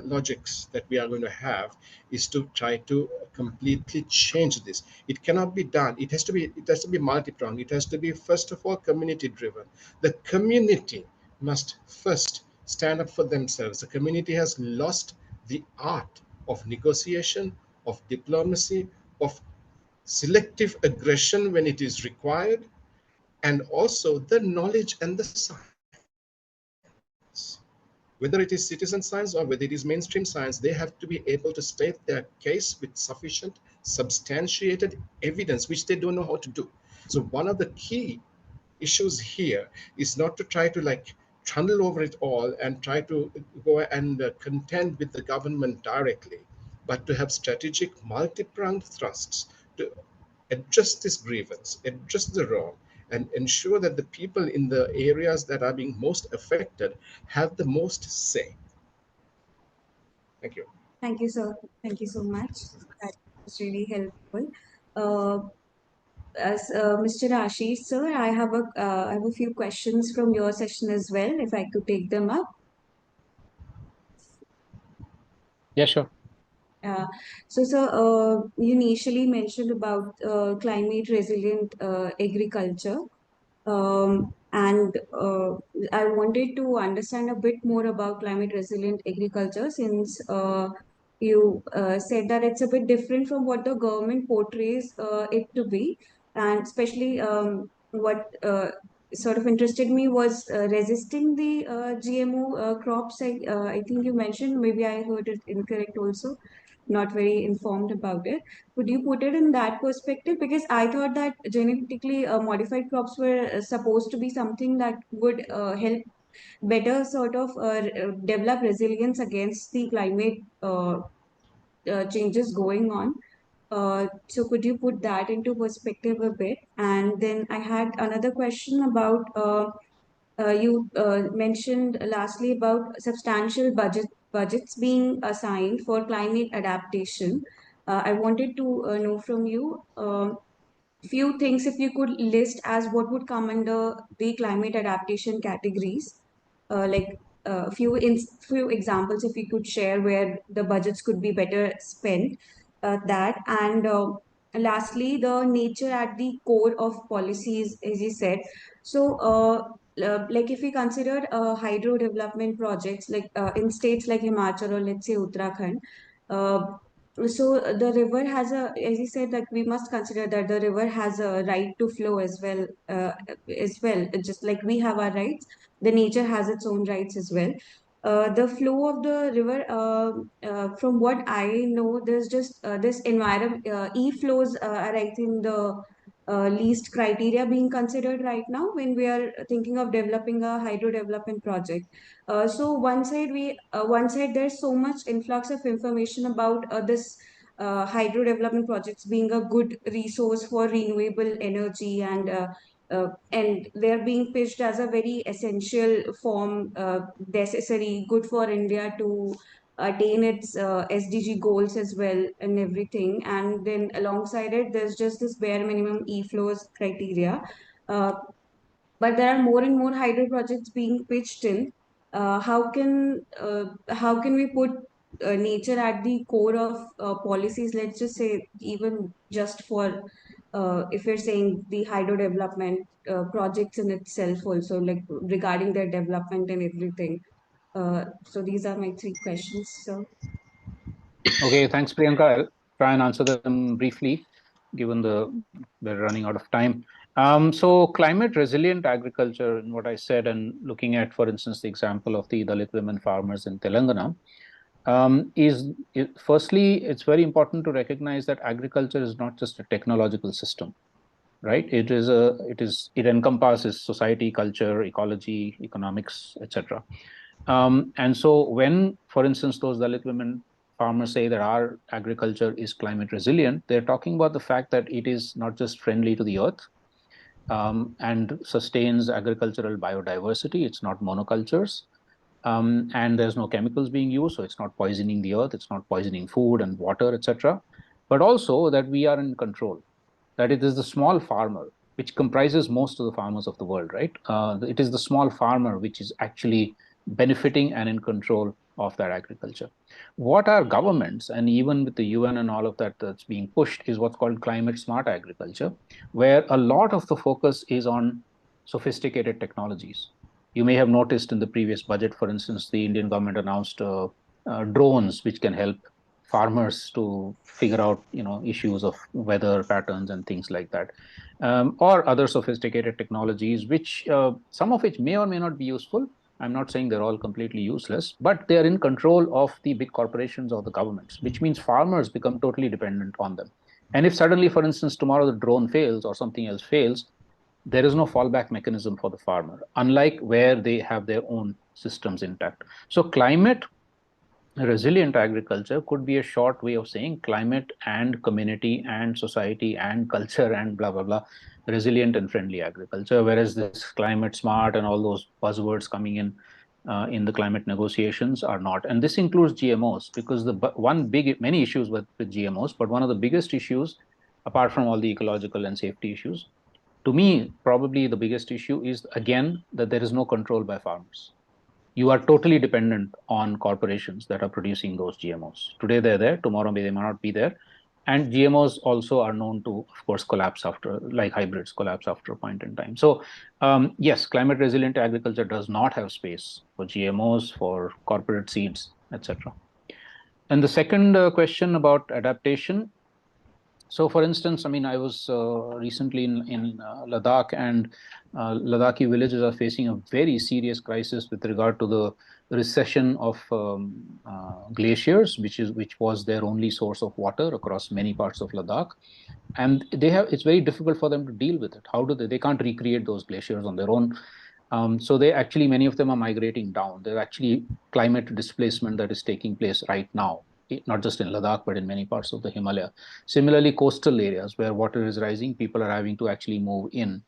logics that we are going to have is to try to completely change this. It cannot be done. It has to be multi-pronged. It has to be, first of all, community driven. The community must first stand up for themselves. The community has lost the art of negotiation, of diplomacy, of selective aggression when it is required, and also the knowledge and the science. Whether it is citizen science or whether it is mainstream science, they have to be able to state their case with sufficient, substantiated evidence, which they don't know how to do. So, one of the key issues here is not to try to like trundle over it all and try to go and contend with the government directly, but to have strategic multi-pronged thrusts to address this grievance, address the wrong, and ensure that the people in the areas that are being most affected have the most say. Thank you. Thank you, sir. Thank you so much. That was really helpful. Uh, as Mr. Ashish, sir, I have a few questions from your session as well, if I could take them up. Yeah, sure. Uh, so, sir, you initially mentioned about climate resilient agriculture. And I wanted to understand a bit more about climate resilient agriculture, since you said that it's a bit different from what the government portrays it to be. And especially what sort of interested me was resisting the GMO crops. I think you mentioned, maybe I heard it incorrect also, not very informed about it. Could you put it in that perspective? Because I thought that genetically modified crops were supposed to be something that would help better sort of develop resilience against the climate changes going on. So could you put that into perspective a bit? And then I had another question about you mentioned lastly about substantial budgets being assigned for climate adaptation. I wanted to know from you few things, if you could list as what would come under the climate adaptation categories, like few examples if you could share where the budgets could be better spent. That and lastly, the nature at the core of policies, as you said. So, like if we consider hydro development projects, like in states like Himachal or let's say Uttarakhand, uh, so the river has a, as you said, like we must consider that the river has a right to flow as well, just like we have our rights, the nature has its own rights as well. The flow of the river, from what I know, there's just this environment, e-flows are, I think, the least criteria being considered right now when we are thinking of developing a hydro development project. So one side there's so much influx of information about this hydro development projects being a good resource for renewable energy, and they're being pitched as a very essential form, necessary, good for India to attain its SDG goals as well and everything. And then alongside it, there's just this bare minimum e-flows criteria. Uh, but there are more and more hydro projects being pitched in. How can we put nature at the core of policies? Let's just say, even just for if you're saying the hydro development projects in itself, also like regarding their development and everything. So these are my three questions. So Okay, thanks, Priyanka. I'll try and answer them briefly, given we're running out of time. So climate resilient agriculture, and what I said, and looking at, for instance, the example of the Dalit women farmers in Telangana, firstly, it's very important to recognize that agriculture is not just a technological system, right? It encompasses society, culture, ecology, economics, etc. And so when, for instance, those Dalit women farmers say that our agriculture is climate resilient, they're talking about the fact that it is not just friendly to the earth, and sustains agricultural biodiversity. It's not monocultures. And there's no chemicals being used, so it's not poisoning the earth, it's not poisoning food and water, etc. But also that we are in control, that it is the small farmer, which comprises most of the farmers of the world, right? It is the small farmer which is actually benefiting and in control of that agriculture. What our governments, and even with the UN and all of that that's being pushed, is what's called climate smart agriculture, where a lot of the focus is on sophisticated technologies. You may have noticed in the previous budget, for instance, the Indian government announced drones which can help farmers to figure out issues of weather patterns and things like that, or other sophisticated technologies, which some of which may or may not be useful. I'm not saying they're all completely useless, but they are in control of the big corporations or the governments, which means farmers become totally dependent on them. And if suddenly, for instance, tomorrow the drone fails or something else fails, there is no fallback mechanism for the farmer, unlike where they have their own systems intact. So climate resilient agriculture could be a short way of saying climate and community and society and culture and blah blah blah, resilient and friendly agriculture. Whereas this climate smart and all those buzzwords coming in the climate negotiations are not. And this includes GMOs, because many issues with GMOs, but one of the biggest issues, apart from all the ecological and safety issues, to me probably the biggest issue is, again, that there is no control by farmers. You are totally dependent on corporations that are producing those GMOs. Today they're there, tomorrow they may not be there. And GMOs also are known to, of course, collapse after, like hybrids, collapse after a point in time. So yes, climate resilient agriculture does not have space for GMOs, for corporate seeds, etc. And the second question about adaptation. So, for instance, I mean, I was recently in Ladakh, and Ladakhi villages are facing a very serious crisis with regard to the recession of glaciers, which was their only source of water across many parts of Ladakh. And it's very difficult for them to deal with it. How do they can't recreate those glaciers on their own. So many of them are migrating down. There's actually climate displacement that is taking place right now, not just in Ladakh, but in many parts of the Himalaya. Similarly, coastal areas where water is rising, people are having to actually move in.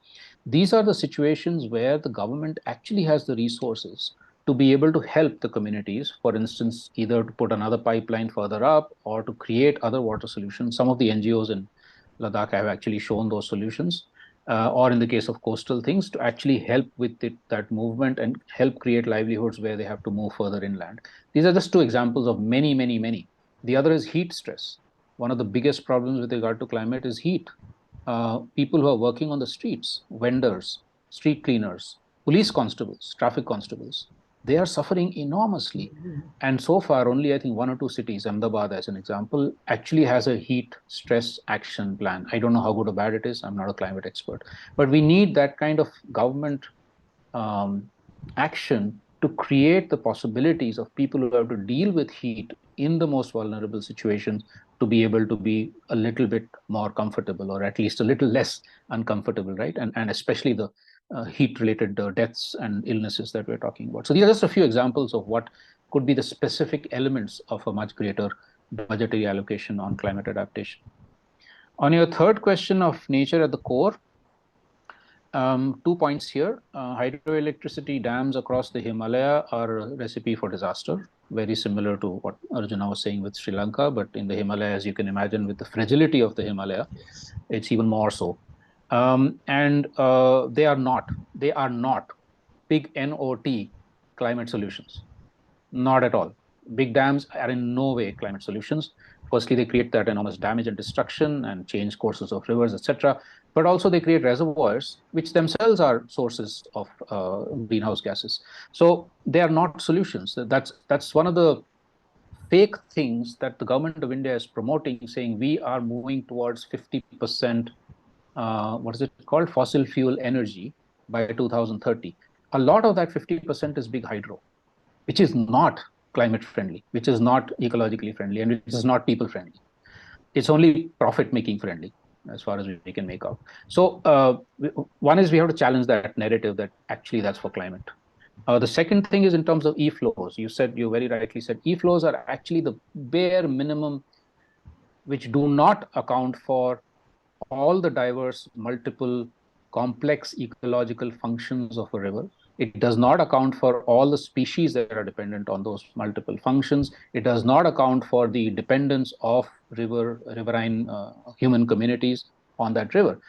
These are the situations where the government actually has the resources to be able to help the communities, for instance, either to put another pipeline further up or to create other water solutions. Some of the NGOs in Ladakh have actually shown those solutions. or in the case of coastal things, to actually help with that movement and help create livelihoods where they have to move further inland. These are just two examples of many, many, many. The other is heat stress. One of the biggest problems with regard to climate is heat. People who are working on the streets, vendors, street cleaners, police constables, traffic constables, they are suffering enormously. And so far, only I think 1 or 2 cities, Ahmedabad as an example, actually has a heat stress action plan. I don't know how good or bad it is. I'm not a climate expert. But we need that kind of government action to create the possibilities of people who have to deal with heat in the most vulnerable situations to be able to be a little bit more comfortable, or at least a little less uncomfortable, right? And especially the heat-related deaths and illnesses that we're talking about. So these are just a few examples of what could be the specific elements of a much greater budgetary allocation on climate adaptation. On your third question of nature at the core, 2 points here. Hydroelectricity dams across the Himalaya are a recipe for disaster, very similar to what Arjuna was saying with Sri Lanka, but in the Himalaya, as you can imagine, with the fragility of the Himalaya, it's even more so. And they are not big NOT climate solutions, not at all. Big dams are in no way climate solutions. Firstly, they create that enormous damage and destruction and change courses of rivers, etc. But also they create reservoirs, which themselves are sources of greenhouse gases. So they are not solutions. That's one of the fake things that the government of India is promoting, saying we are moving towards 50%, what is it called, fossil fuel energy by 2030. A lot of that 50% is big hydro, which is not climate friendly, which is not ecologically friendly, and which is not people friendly. It's only profit making friendly, as far as we can make out. So one is we have to challenge that narrative that actually that's for climate. The second thing is in terms of e-flows. You very rightly said, e-flows are actually the bare minimum which do not account for all the diverse, multiple, complex ecological functions of a river. It does not account for all the species that are dependent on those multiple functions. It does not account for the dependence of riverine human communities on that river.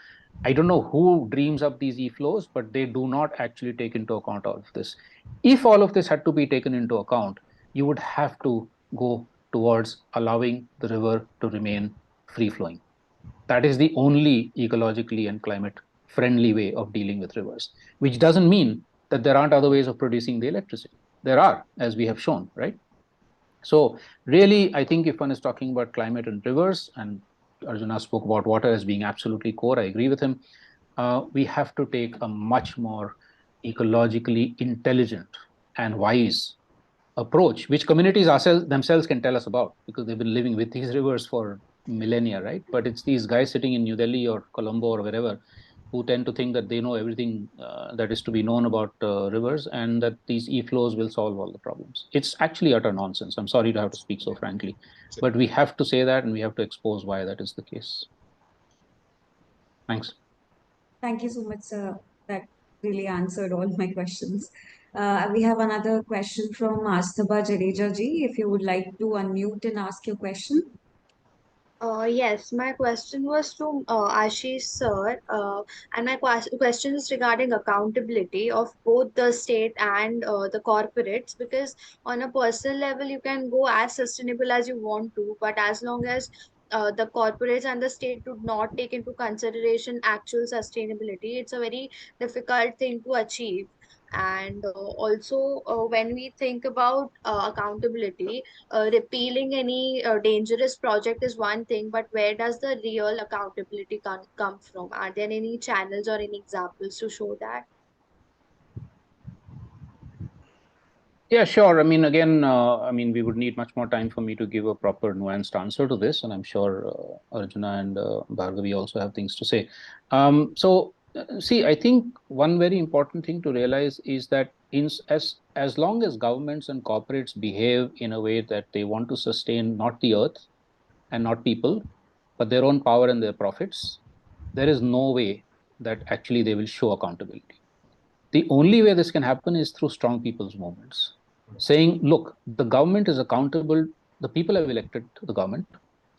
I don't know who dreams up these e-flows, but they do not actually take into account all of this. If all of this had to be taken into account, you would have to go towards allowing the river to remain free-flowing. That is the only ecologically and climate friendly way of dealing with rivers, which doesn't mean that there aren't other ways of producing the electricity. There are, as we have shown, right? So really, I think if one is talking about climate and rivers, and Arjuna spoke about water as being absolutely core, I agree with him, we have to take a much more ecologically intelligent and wise approach, which communities themselves can tell us about, because they've been living with these rivers for millennia, right? But it's these guys sitting in New Delhi or Colombo or wherever who tend to think that they know everything that is to be known about rivers, and that these e-flows will solve all the problems. It's actually utter nonsense. I'm sorry to have to speak so frankly, but we have to say that, and we have to expose why that is the case. Thanks. Thank you so much, sir. That really answered all my questions. We have another question from Astaba Jadeja ji. If you would like to unmute and ask your question. Yes, my question was to Ashish sir, and my question is regarding accountability of both the state and the corporates, because on a personal level you can go as sustainable as you want to, but as long as the corporates and the state do not take into consideration actual sustainability, it's a very difficult thing to achieve. And also, when we think about accountability, repealing any dangerous project is one thing, but where does the real accountability come from? Are there any channels or any examples to show that? Yeah, sure. I mean, again, we would need much more time for me to give a proper nuanced answer to this, and I'm sure Arjuna and Bhargavi also have things to say. See, I think one very important thing to realize is that as long as governments and corporates behave in a way that they want to sustain not the earth and not people, but their own power and their profits, there is no way that actually they will show accountability. The only way this can happen is through strong people's movements, saying, look, the government is accountable, the people have elected the government,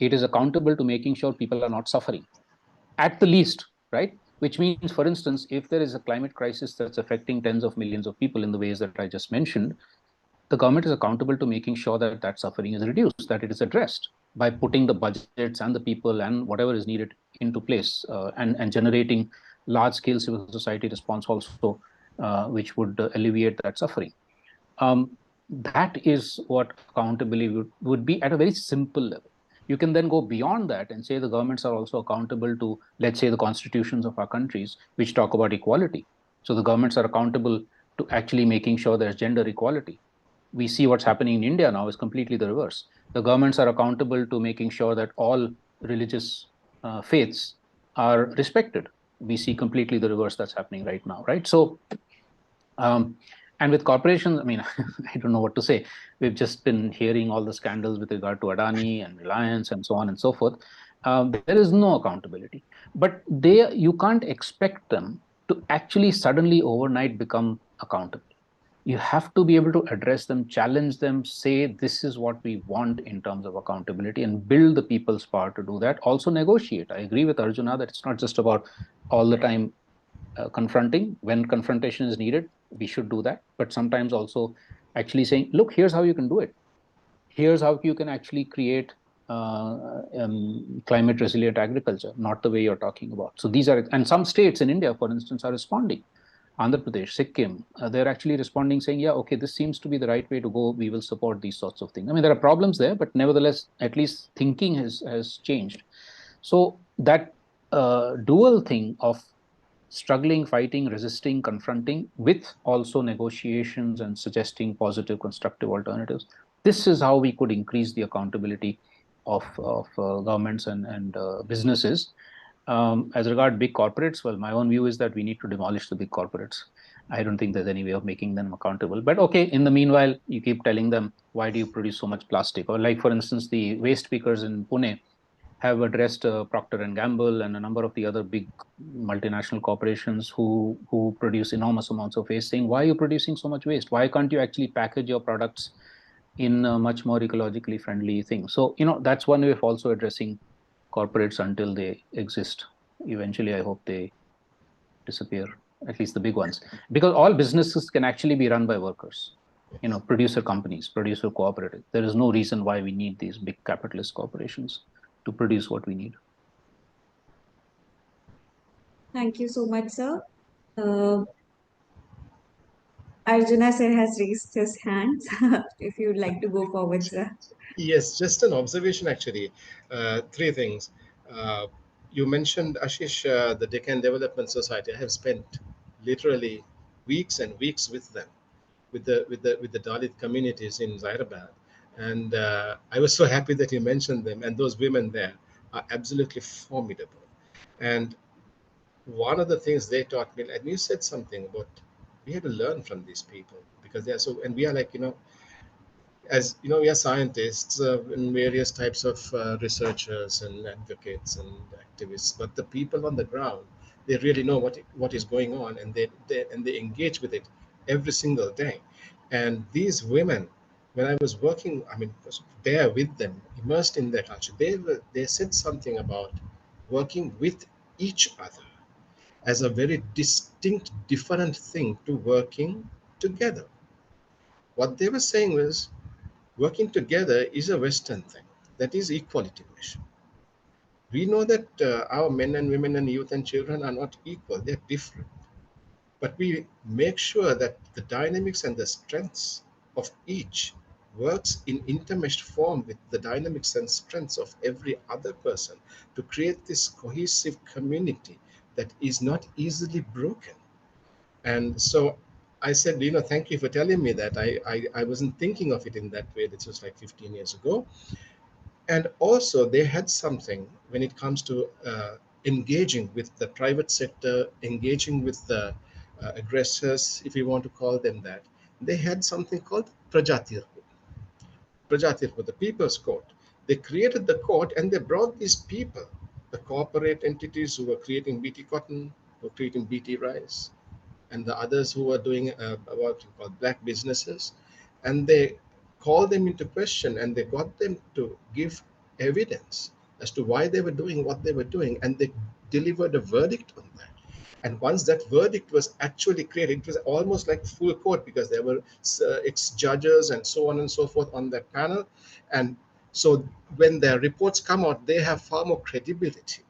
it is accountable to making sure people are not suffering, at the least, right? which means, for instance, if there is a climate crisis that's affecting tens of millions of people in the ways that I just mentioned, the government is accountable to making sure that that suffering is reduced, that it is addressed by putting the budgets and the people and whatever is needed into place, and generating large-scale civil society response also, which would alleviate that suffering. That is what accountability would be at a very simple level. You can then go beyond that and say the governments are also accountable to, let's say, the constitutions of our countries, which talk about equality. So the governments are accountable to actually making sure there's gender equality. We see what's happening in India now is completely the reverse. The governments are accountable to making sure that all religious faiths are respected. We see completely the reverse that's happening right now, right? So, and with corporations, I mean, I don't know what to say. We've just been hearing all the scandals with regard to Adani and Reliance and so on and so forth. There is no accountability, but you can't expect them to actually suddenly overnight become accountable. You have to be able to address them, challenge them, say this is what we want in terms of accountability, and build the people's power to do that. Also negotiate. I agree with Arjuna that it's not just about all the time confronting. When confrontation is needed, we should do that, but sometimes also actually saying, look, here's how you can do it. Here's how you can actually create climate resilient agriculture, not the way you're talking about. So these are, and some states in India, for instance, are responding. Andhra Pradesh, Sikkim, they're actually responding saying, yeah, okay, this seems to be the right way to go. We will support these sorts of things. I mean, there are problems there, but nevertheless, at least thinking has changed. So that dual thing of struggling, fighting, resisting, confronting, with also negotiations and suggesting positive, constructive alternatives. This is how we could increase the accountability of governments and businesses. As regard big corporates, well, my own view is that we need to demolish the big corporates. I don't think there's any way of making them accountable. But okay, in the meanwhile, you keep telling them, why do you produce so much plastic? Or like, for instance, the waste pickers in Pune have addressed Procter and Gamble and a number of the other big multinational corporations who produce enormous amounts of waste, saying, why are you producing so much waste? Why can't you actually package your products in a much more ecologically friendly thing? So, that's one way of also addressing corporates until they exist. Eventually, I hope they disappear, at least the big ones, because all businesses can actually be run by workers, producer companies, producer cooperatives. There is no reason why we need these big capitalist corporations to produce what we need. Thank you so much, sir. Arjuna sir has raised his hands. If you'd like to go forward, sir. Yes, just an observation actually. Three things. Uh, you mentioned, Ashish, the Deccan Development Society. I have spent literally weeks and weeks with them, with the Dalit communities in Hyderabad, and I was so happy that you mentioned them. And those women there are absolutely formidable. And one of the things they taught me, and you said something about we have to learn from these people because they are so, and we are like, as you know, we are scientists and various types of researchers and advocates and activists, but the people on the ground, they really know what is going on, and they engage with it every single day. And these women, when I was working, I mean, was there with them, immersed in their culture, they said something about working with each other as a very distinct, different thing to working together. What they were saying was working together is a Western thing. That is equality mission. We know that our men and women and youth and children are not equal, they're different. But we make sure that the dynamics and the strengths of each works in intermeshed form with the dynamics and strengths of every other person to create this cohesive community that is not easily broken. And so I said, thank you for telling me that. I wasn't thinking of it in that way. This was like 15 years ago. And also, they had something when it comes to engaging with the private sector, engaging with the aggressors, if you want to call them that. They had something called Prajatirhu, the People's Court. They created the court and they brought these people, the corporate entities who were creating BT cotton, who were creating BT rice, and the others who were doing what you call black businesses, and they called them into question and they got them to give evidence as to why they were doing what they were doing, and they delivered a verdict on that. And once that verdict was actually created, it was almost like full court, because there were ex-judges and so on and so forth on that panel. And so when their reports come out, they have far more credibility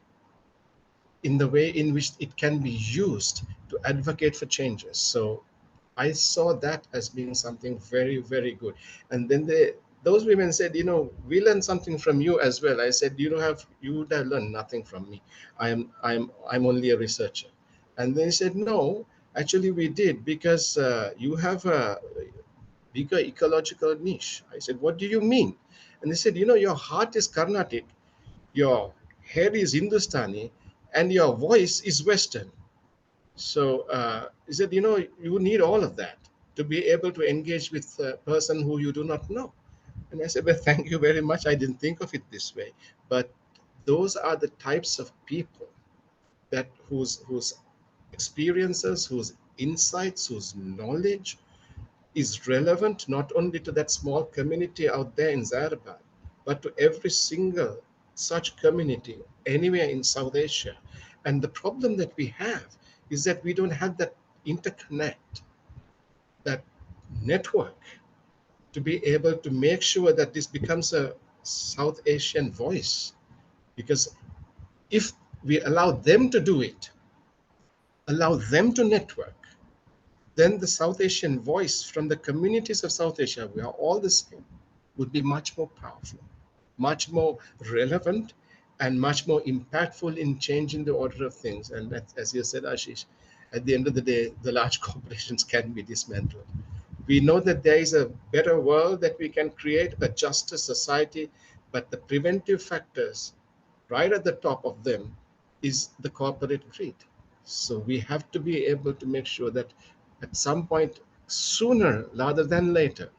in the way in which it can be used to advocate for changes. So I saw that as being something very, very good. And then those women said, we learned something from you as well. I said, you would have learned nothing from me. I'm only a researcher. And they said, no, actually we did, because you have a bigger ecological niche. I said, what do you mean? And they said, your heart is Carnatic, your hair is Hindustani, and your voice is Western. So he said, you need all of that to be able to engage with a person who you do not know. And I said, well, thank you very much. I didn't think of it this way. But those are the types of people that whose experiences, whose insights, whose knowledge is relevant not only to that small community out there in Hyderabad, but to every single such community anywhere in South Asia. And the problem that we have is that we don't have that interconnect, that network, to be able to make sure that this becomes a South Asian voice. Because if we allow them to do it, allow them to network, then the South Asian voice from the communities of South Asia, we are all the same, would be much more powerful, much more relevant, and much more impactful in changing the order of things. And that, as you said, Ashish, at the end of the day, the large corporations can be dismantled. We know that there is a better world that we can create, a juster society, but the preventive factors right at the top of them is the corporate greed. So we have to be able to make sure that at some point, sooner rather than later,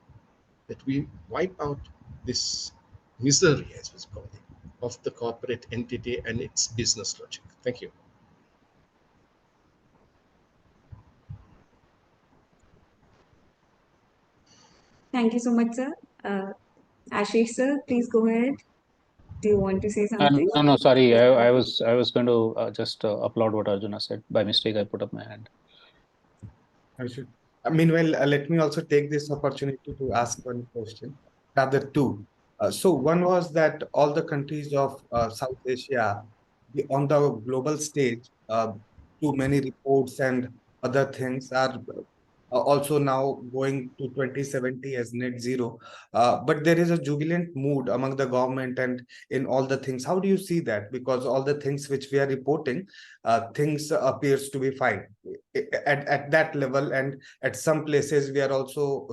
that we wipe out this misery, as we call it, of the corporate entity and its business logic. Thank you. Thank you so much, sir. Ashish, sir, please go ahead. Do you want to say something? No, sorry. I was going to just applaud what Arjuna said. By mistake, I put up my hand. I should. Meanwhile, let me also take this opportunity to ask one question, rather two. So one was that all the countries of South Asia, on the global stage, too many reports and other things are also now going to 2070 as net zero. But there is a jubilant mood among the government and in all the things. How do you see that? Because all the things which we are reporting, things appears to be fine at that level, and at some places we are also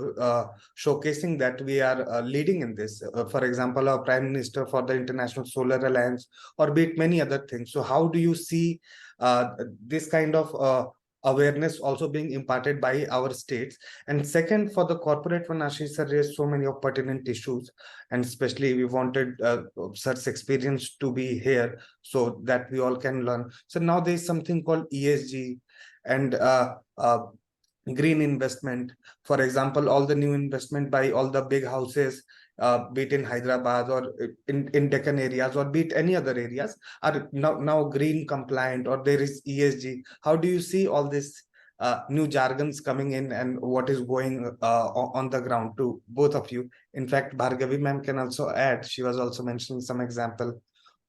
showcasing that we are leading in this. For example, our Prime Minister for the International Solar Alliance, or be it many other things. So how do you see this kind of awareness also being imparted by our states? And second, for the corporate one, Ashish sir raised so many of pertinent issues, and especially we wanted such experience to be here so that we all can learn. So now there is something called ESG and green investment. For example, all the new investment by all the big houses, be it in Hyderabad or in Deccan areas, or be it any other areas, are now green compliant, or there is ESG. How do you see all this new jargons coming in, and what is going on the ground to both of you? In fact, Bhargavi ma'am can also add. She was also mentioning some example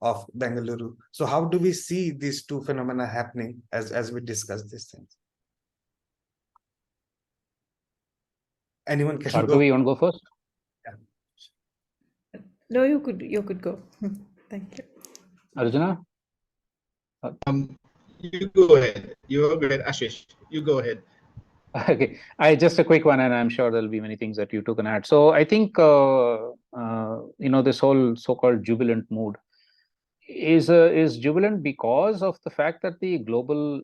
of Bengaluru. So how do we see these two phenomena happening as we discuss these things? Anyone can Bhargavi, go. you want to go first? No, you could go. Thank you. Arjuna? You go ahead. You go ahead, Ashish. You go ahead. Okay, just a quick one, and I'm sure there'll be many things that you two can add. So I think this whole so-called jubilant mood is jubilant because of the fact that the global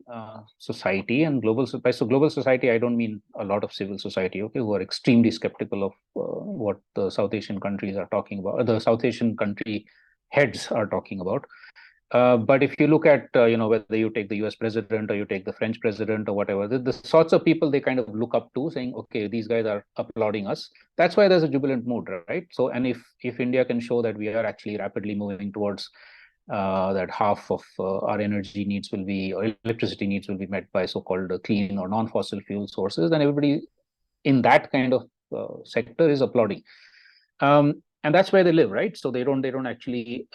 society and global society, I don't mean a lot of civil society, okay, who are extremely skeptical of what the South Asian countries are talking about, the South Asian country heads are talking about. But if you look at whether you take the US president or you take the French president or whatever, the sorts of people they kind of look up to, saying, okay, these guys are applauding us. That's why there's a jubilant mood, right? So, and if India can show that we are actually rapidly moving towards that half of our energy needs will be, or electricity needs will be met by so-called clean or non-fossil fuel sources, then everybody in that kind of sector is applauding. And that's where they live, right? So they don't actually,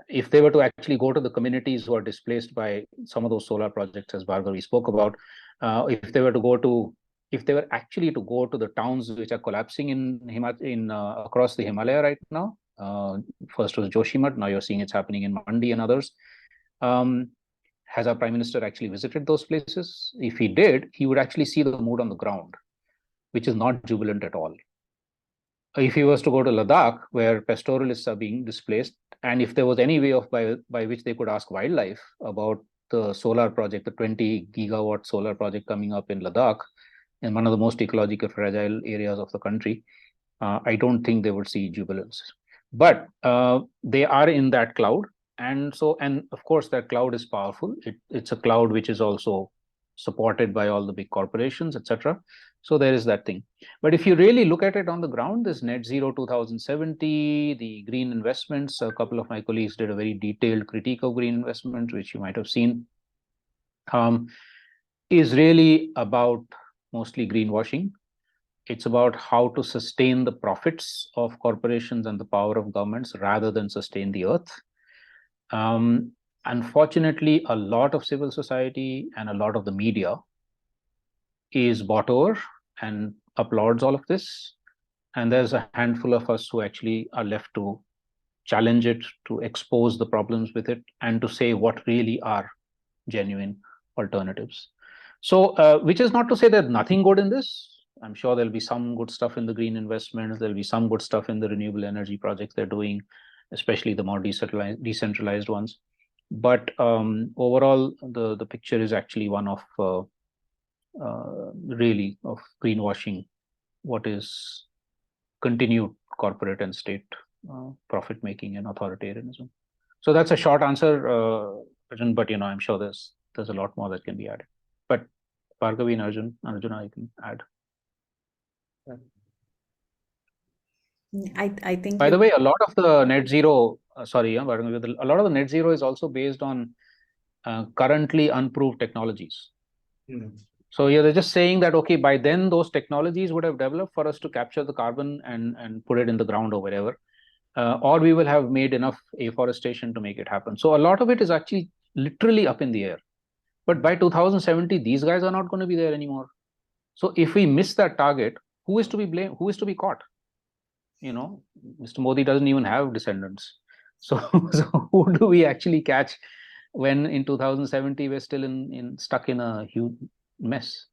if they were to actually go to the communities who are displaced by some of those solar projects, as Bhargavi spoke about, if they were actually to go to the towns which are collapsing in across the Himalaya right now, first was Joshimath, now you're seeing it's happening in Mandi and others. Has our Prime Minister actually visited those places? If he did, he would actually see the mood on the ground, which is not jubilant at all. If he was to go to Ladakh, where pastoralists are being displaced, and if there was any way of by which they could ask wildlife about the solar project, the 20 gigawatt solar project coming up in Ladakh, in one of the most ecologically fragile areas of the country, I don't think they would see jubilance. But they are in that cloud, and of course that cloud is powerful. It's a cloud which is also supported by all the big corporations, etc. So there is that thing. But if you really look at it on the ground, this net zero 2070, the green investments, a couple of my colleagues did a very detailed critique of green investments, which you might have seen, is really about mostly greenwashing. It's about how to sustain the profits of corporations and the power of governments rather than sustain the earth. Unfortunately, a lot of civil society and a lot of the media is bought over and applauds all of this. And there's a handful of us who actually are left to challenge it, to expose the problems with it, and to say what really are genuine alternatives. So, which is not to say there's nothing good in this. I'm sure there'll be some good stuff in the green investments. There'll be some good stuff in the renewable energy projects they're doing, especially the more decentralized ones. But overall, the picture is actually one of really of greenwashing what is continued corporate and state profit making and authoritarianism. So that's a short answer, Arjun, but I'm sure there's a lot more that can be added. But Bhargavi and Arjuna, you can add. I think. By the way, a lot of the net zero, a lot of the net zero is also based on currently unproved technologies. So they're just saying that, okay, by then those technologies would have developed for us to capture the carbon and put it in the ground or wherever, or we will have made enough afforestation to make it happen. So a lot of it is actually literally up in the air. But by 2070, these guys are not going to be there anymore. So if we miss that target, who is to be blamed? Who is to be caught? Mr. Modi doesn't even have descendants. So who do we actually catch when in 2070 we're still stuck in a huge mess?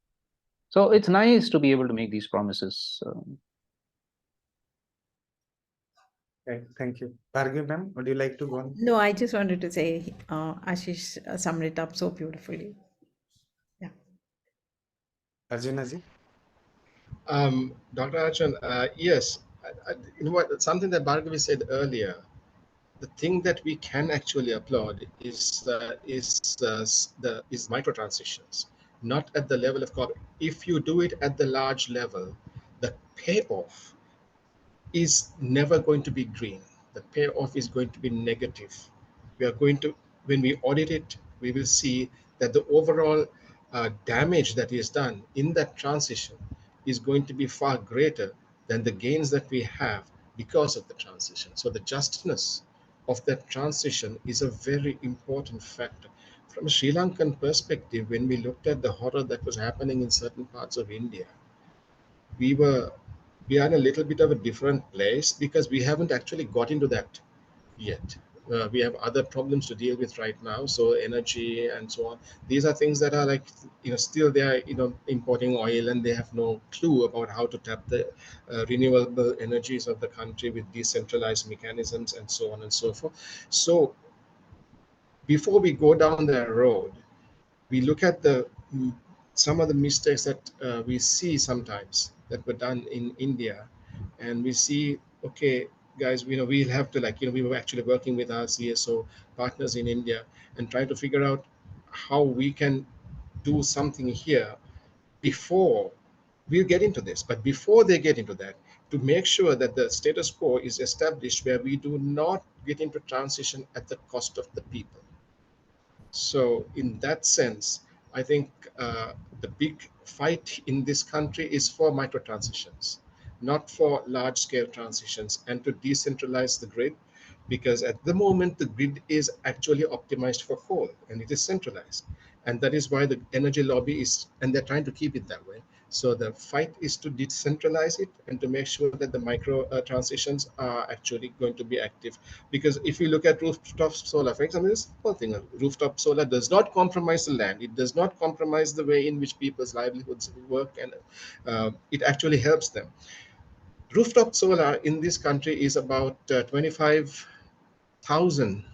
So it's nice to be able to make these promises. Okay, thank you. Bhargavi ma'am, would you like to go on? No, I just wanted to say, Ashish summed it up so beautifully. Yeah. Arjuna ji? Dr. Arjun, yes, you know what? Something that Bhargavi said earlier. The thing that we can actually applaud is micro transitions, not at the level of corporate. If you do it at the large level, the payoff is never going to be green. The payoff is going to be negative. We are going to, when we audit it, we will see that the overall damage that is done in that transition is going to be far greater than the gains that we have because of the transition. So the justness of that transition is a very important factor. From a Sri Lankan perspective, when we looked at the horror that was happening in certain parts of India, we are in a little bit of a different place because we haven't actually got into that yet. We have other problems to deal with right now, so energy and so on. These are things that are like, still they are, importing oil and they have no clue about how to tap the renewable energies of the country with decentralized mechanisms and so on and so forth. So before we go down that road, we look at some of the mistakes that we see sometimes that were done in India, and we see, okay, guys, we'll have to we were actually working with our CSO partners in India and trying to figure out how we can do something here before we'll get into this. But before they get into that, to make sure that the status quo is established, where we do not get into transition at the cost of the people. So in that sense, I think the big fight in this country is for micro transitions, not for large scale transitions, and to decentralize the grid, because at the moment the grid is actually optimized for coal and it is centralized. And that is why the energy lobby is, and they're trying to keep it that way. So the fight is to decentralize it and to make sure that the micro transitions are actually going to be active. Because if you look at rooftop solar, for example, this whole thing, rooftop solar does not compromise the land. It does not compromise the way in which people's livelihoods work, and it actually helps them. Rooftop solar in this country is about 25,000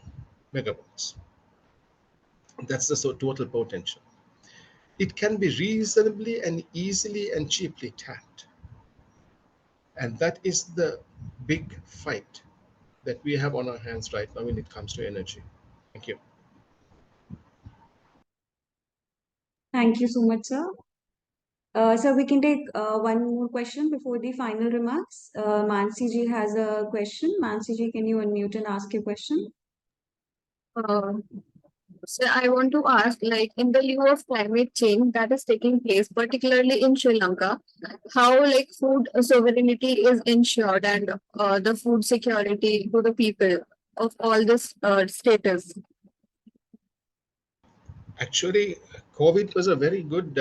megawatts. That's the total potential. It can be reasonably and easily and cheaply tapped. And that is the big fight that we have on our hands right now when it comes to energy. Thank you. Thank you so much, sir. So we can take one more question before the final remarks. Mansi ji has a question. Mansi ji, can you unmute and ask your question? Uh, So I want to ask, like in the lieu of climate change that is taking place, particularly in Sri Lanka, how like food sovereignty is ensured and the food security to the people of all this status. Actually, COVID was a very good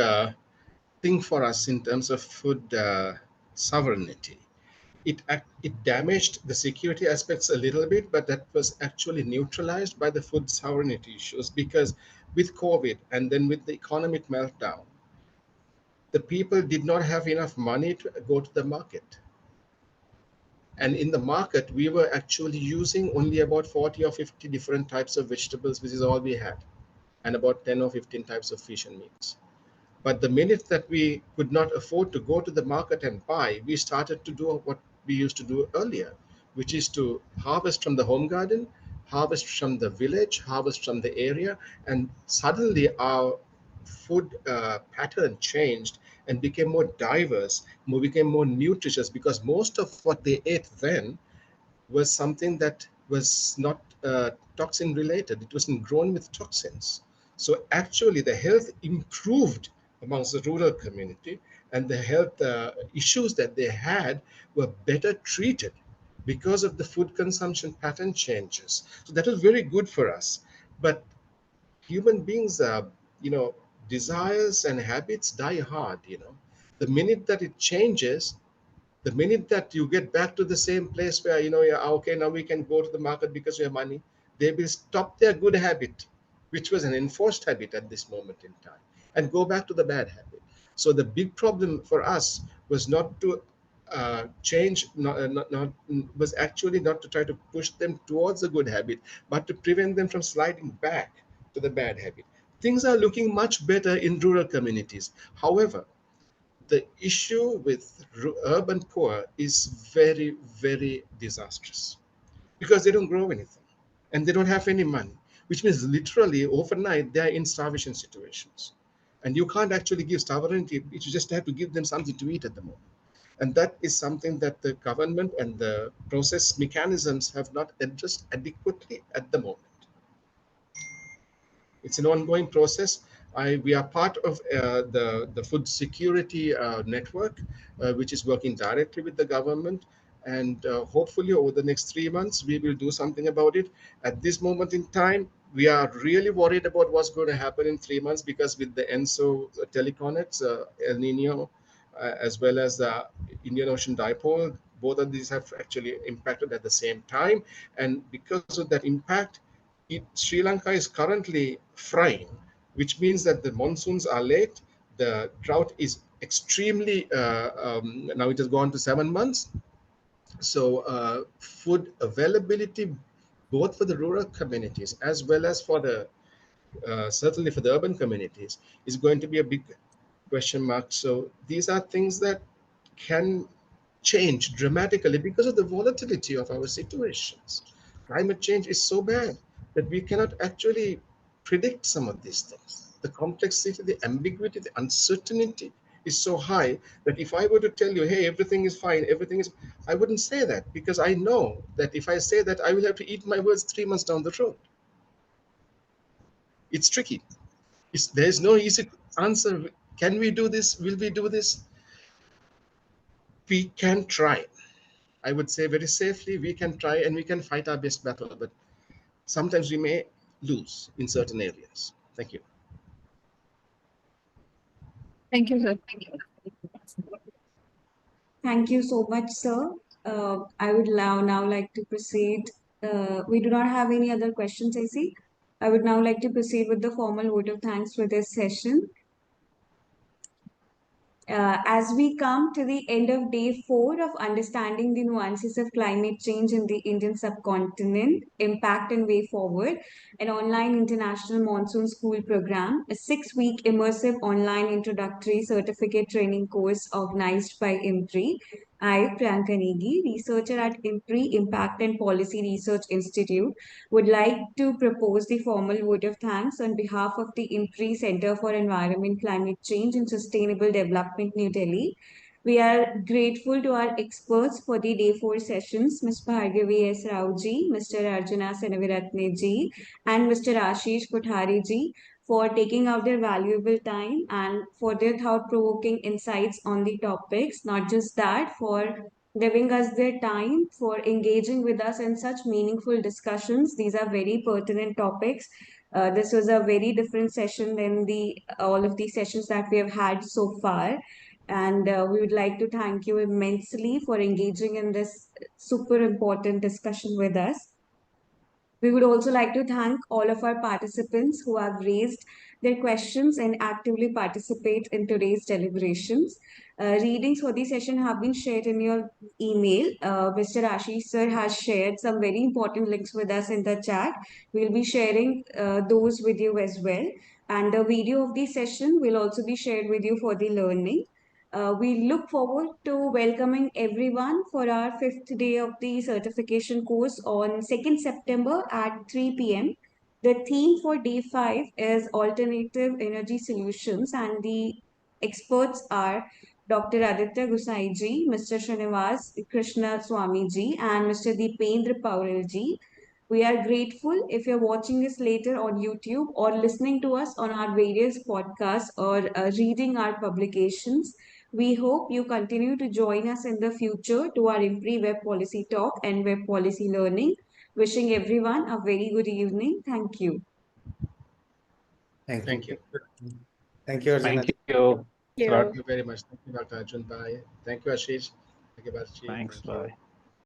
thing for us in terms of food sovereignty. It damaged the security aspects a little bit, but that was actually neutralized by the food sovereignty issues, because with COVID and then with the economic meltdown, the people did not have enough money to go to the market. And in the market, we were actually using only about 40 or 50 different types of vegetables, which is all we had, and about 10 or 15 types of fish and meats. But the minute that we could not afford to go to the market and buy, we started to do what we used to do earlier, which is to harvest from the home garden, harvest from the village, harvest from the area. And suddenly our food pattern changed and became more diverse, became more nutritious, because most of what they ate then was something that was not toxin related. It wasn't grown with toxins. So actually the health improved amongst the rural community, and the health issues that they had were better treated because of the food consumption pattern changes. So that was very good for us. But human beings, desires and habits die hard. The minute that it changes, the minute that you get back to the same place where you're okay, now we can go to the market because we have money, they will stop their good habit, which was an enforced habit at this moment in time, and go back to the bad habit. So the big problem for us was not to change, was actually not to try to push them towards a good habit, but to prevent them from sliding back to the bad habit. Things are looking much better in rural communities. However, the issue with urban poor is very, very disastrous, because they don't grow anything and they don't have any money, which means literally overnight they're in starvation situations. And you can't actually give sovereignty, you just have to give them something to eat at the moment. And that is something that the government and the process mechanisms have not addressed adequately at the moment. It's an ongoing process. We are part of the food security network, which is working directly with the government. And hopefully over the next 3 months, we will do something about it. At this moment in time, we are really worried about what's going to happen in 3 months, because with the ENSO teleconnects, El Nino, as well as the Indian Ocean Dipole, both of these have actually impacted at the same time. And because of that impact, Sri Lanka is currently frying, which means that the monsoons are late. The drought is extremely, now it has gone to 7 months. So food availability, both for the rural communities as well as for the, certainly for the urban communities, is going to be a big question mark. So these are things that can change dramatically because of the volatility of our situations. Climate change is so bad that we cannot actually predict some of these things. The complexity, the ambiguity, the uncertainty is so high that if I were to tell you, hey, everything is fine, everything is, I wouldn't say that, because I know that if I say that, I will have to eat my words 3 months down the road. It's tricky. There's no easy answer. Can we do this? Will we do this? We can try. I would say very safely, we can try and we can fight our best battle, but sometimes we may lose in certain areas. Thank you. Thank you, sir. Thank you so much, sir. I would now like to proceed. We do not have any other questions, I see. I would now like to proceed with the formal vote of thanks for this session. As we come to the end of day 4 of understanding the nuances of climate change in the Indian subcontinent, impact and way forward, an online international monsoon school program, a 6-week immersive online introductory certificate training course organized by IMPRI. I, Priyanka Negi, researcher at IMPRI Impact and Policy Research Institute, would like to propose the formal vote of thanks on behalf of the IMPRI Center for Environment, Climate Change and Sustainable Development, New Delhi. We are grateful to our experts for the day 4 sessions, Ms. Bhargavi S. Rao ji, Mr. Arjuna Seneviratne ji, and Mr. Ashish Kothari ji for taking out their valuable time and for their thought-provoking insights on the topics. Not just that, for giving us their time, for engaging with us in such meaningful discussions. These are very pertinent topics. This was a very different session than the all of the sessions that we have had so far. And we would like to thank you immensely for engaging in this super important discussion with us. We would also like to thank all of our participants who have raised their questions and actively participate in today's deliberations. Readings for the session have been shared in your email. Mr. Ashish sir has shared some very important links with us in the chat. We'll be sharing those with you as well. And the video of the session will also be shared with you for the learning. We look forward to welcoming everyone for our 5th day of the certification course on 2nd September at 3 p.m. The theme for day 5 is alternative energy solutions, and the experts are Dr. Aditya Gusai ji, Mr. Srinivas Krishna Swami ji, and Mr. Deependra Paul ji. We are grateful if you're watching this later on YouTube or listening to us on our various podcasts or reading our publications. We hope you continue to join us in the future to our IMPRI Web Policy Talk and Web Policy Learning. Wishing everyone a very good evening. Thank you. Thank Thank you. you. Thank you, Arjuna. Thank you. Thank Lot. Thank you very much. Thank you, Dr. Arjun. Bye. Thank you, Ashish. Thank you, Bhargavi. Thanks. Thank you. Bye.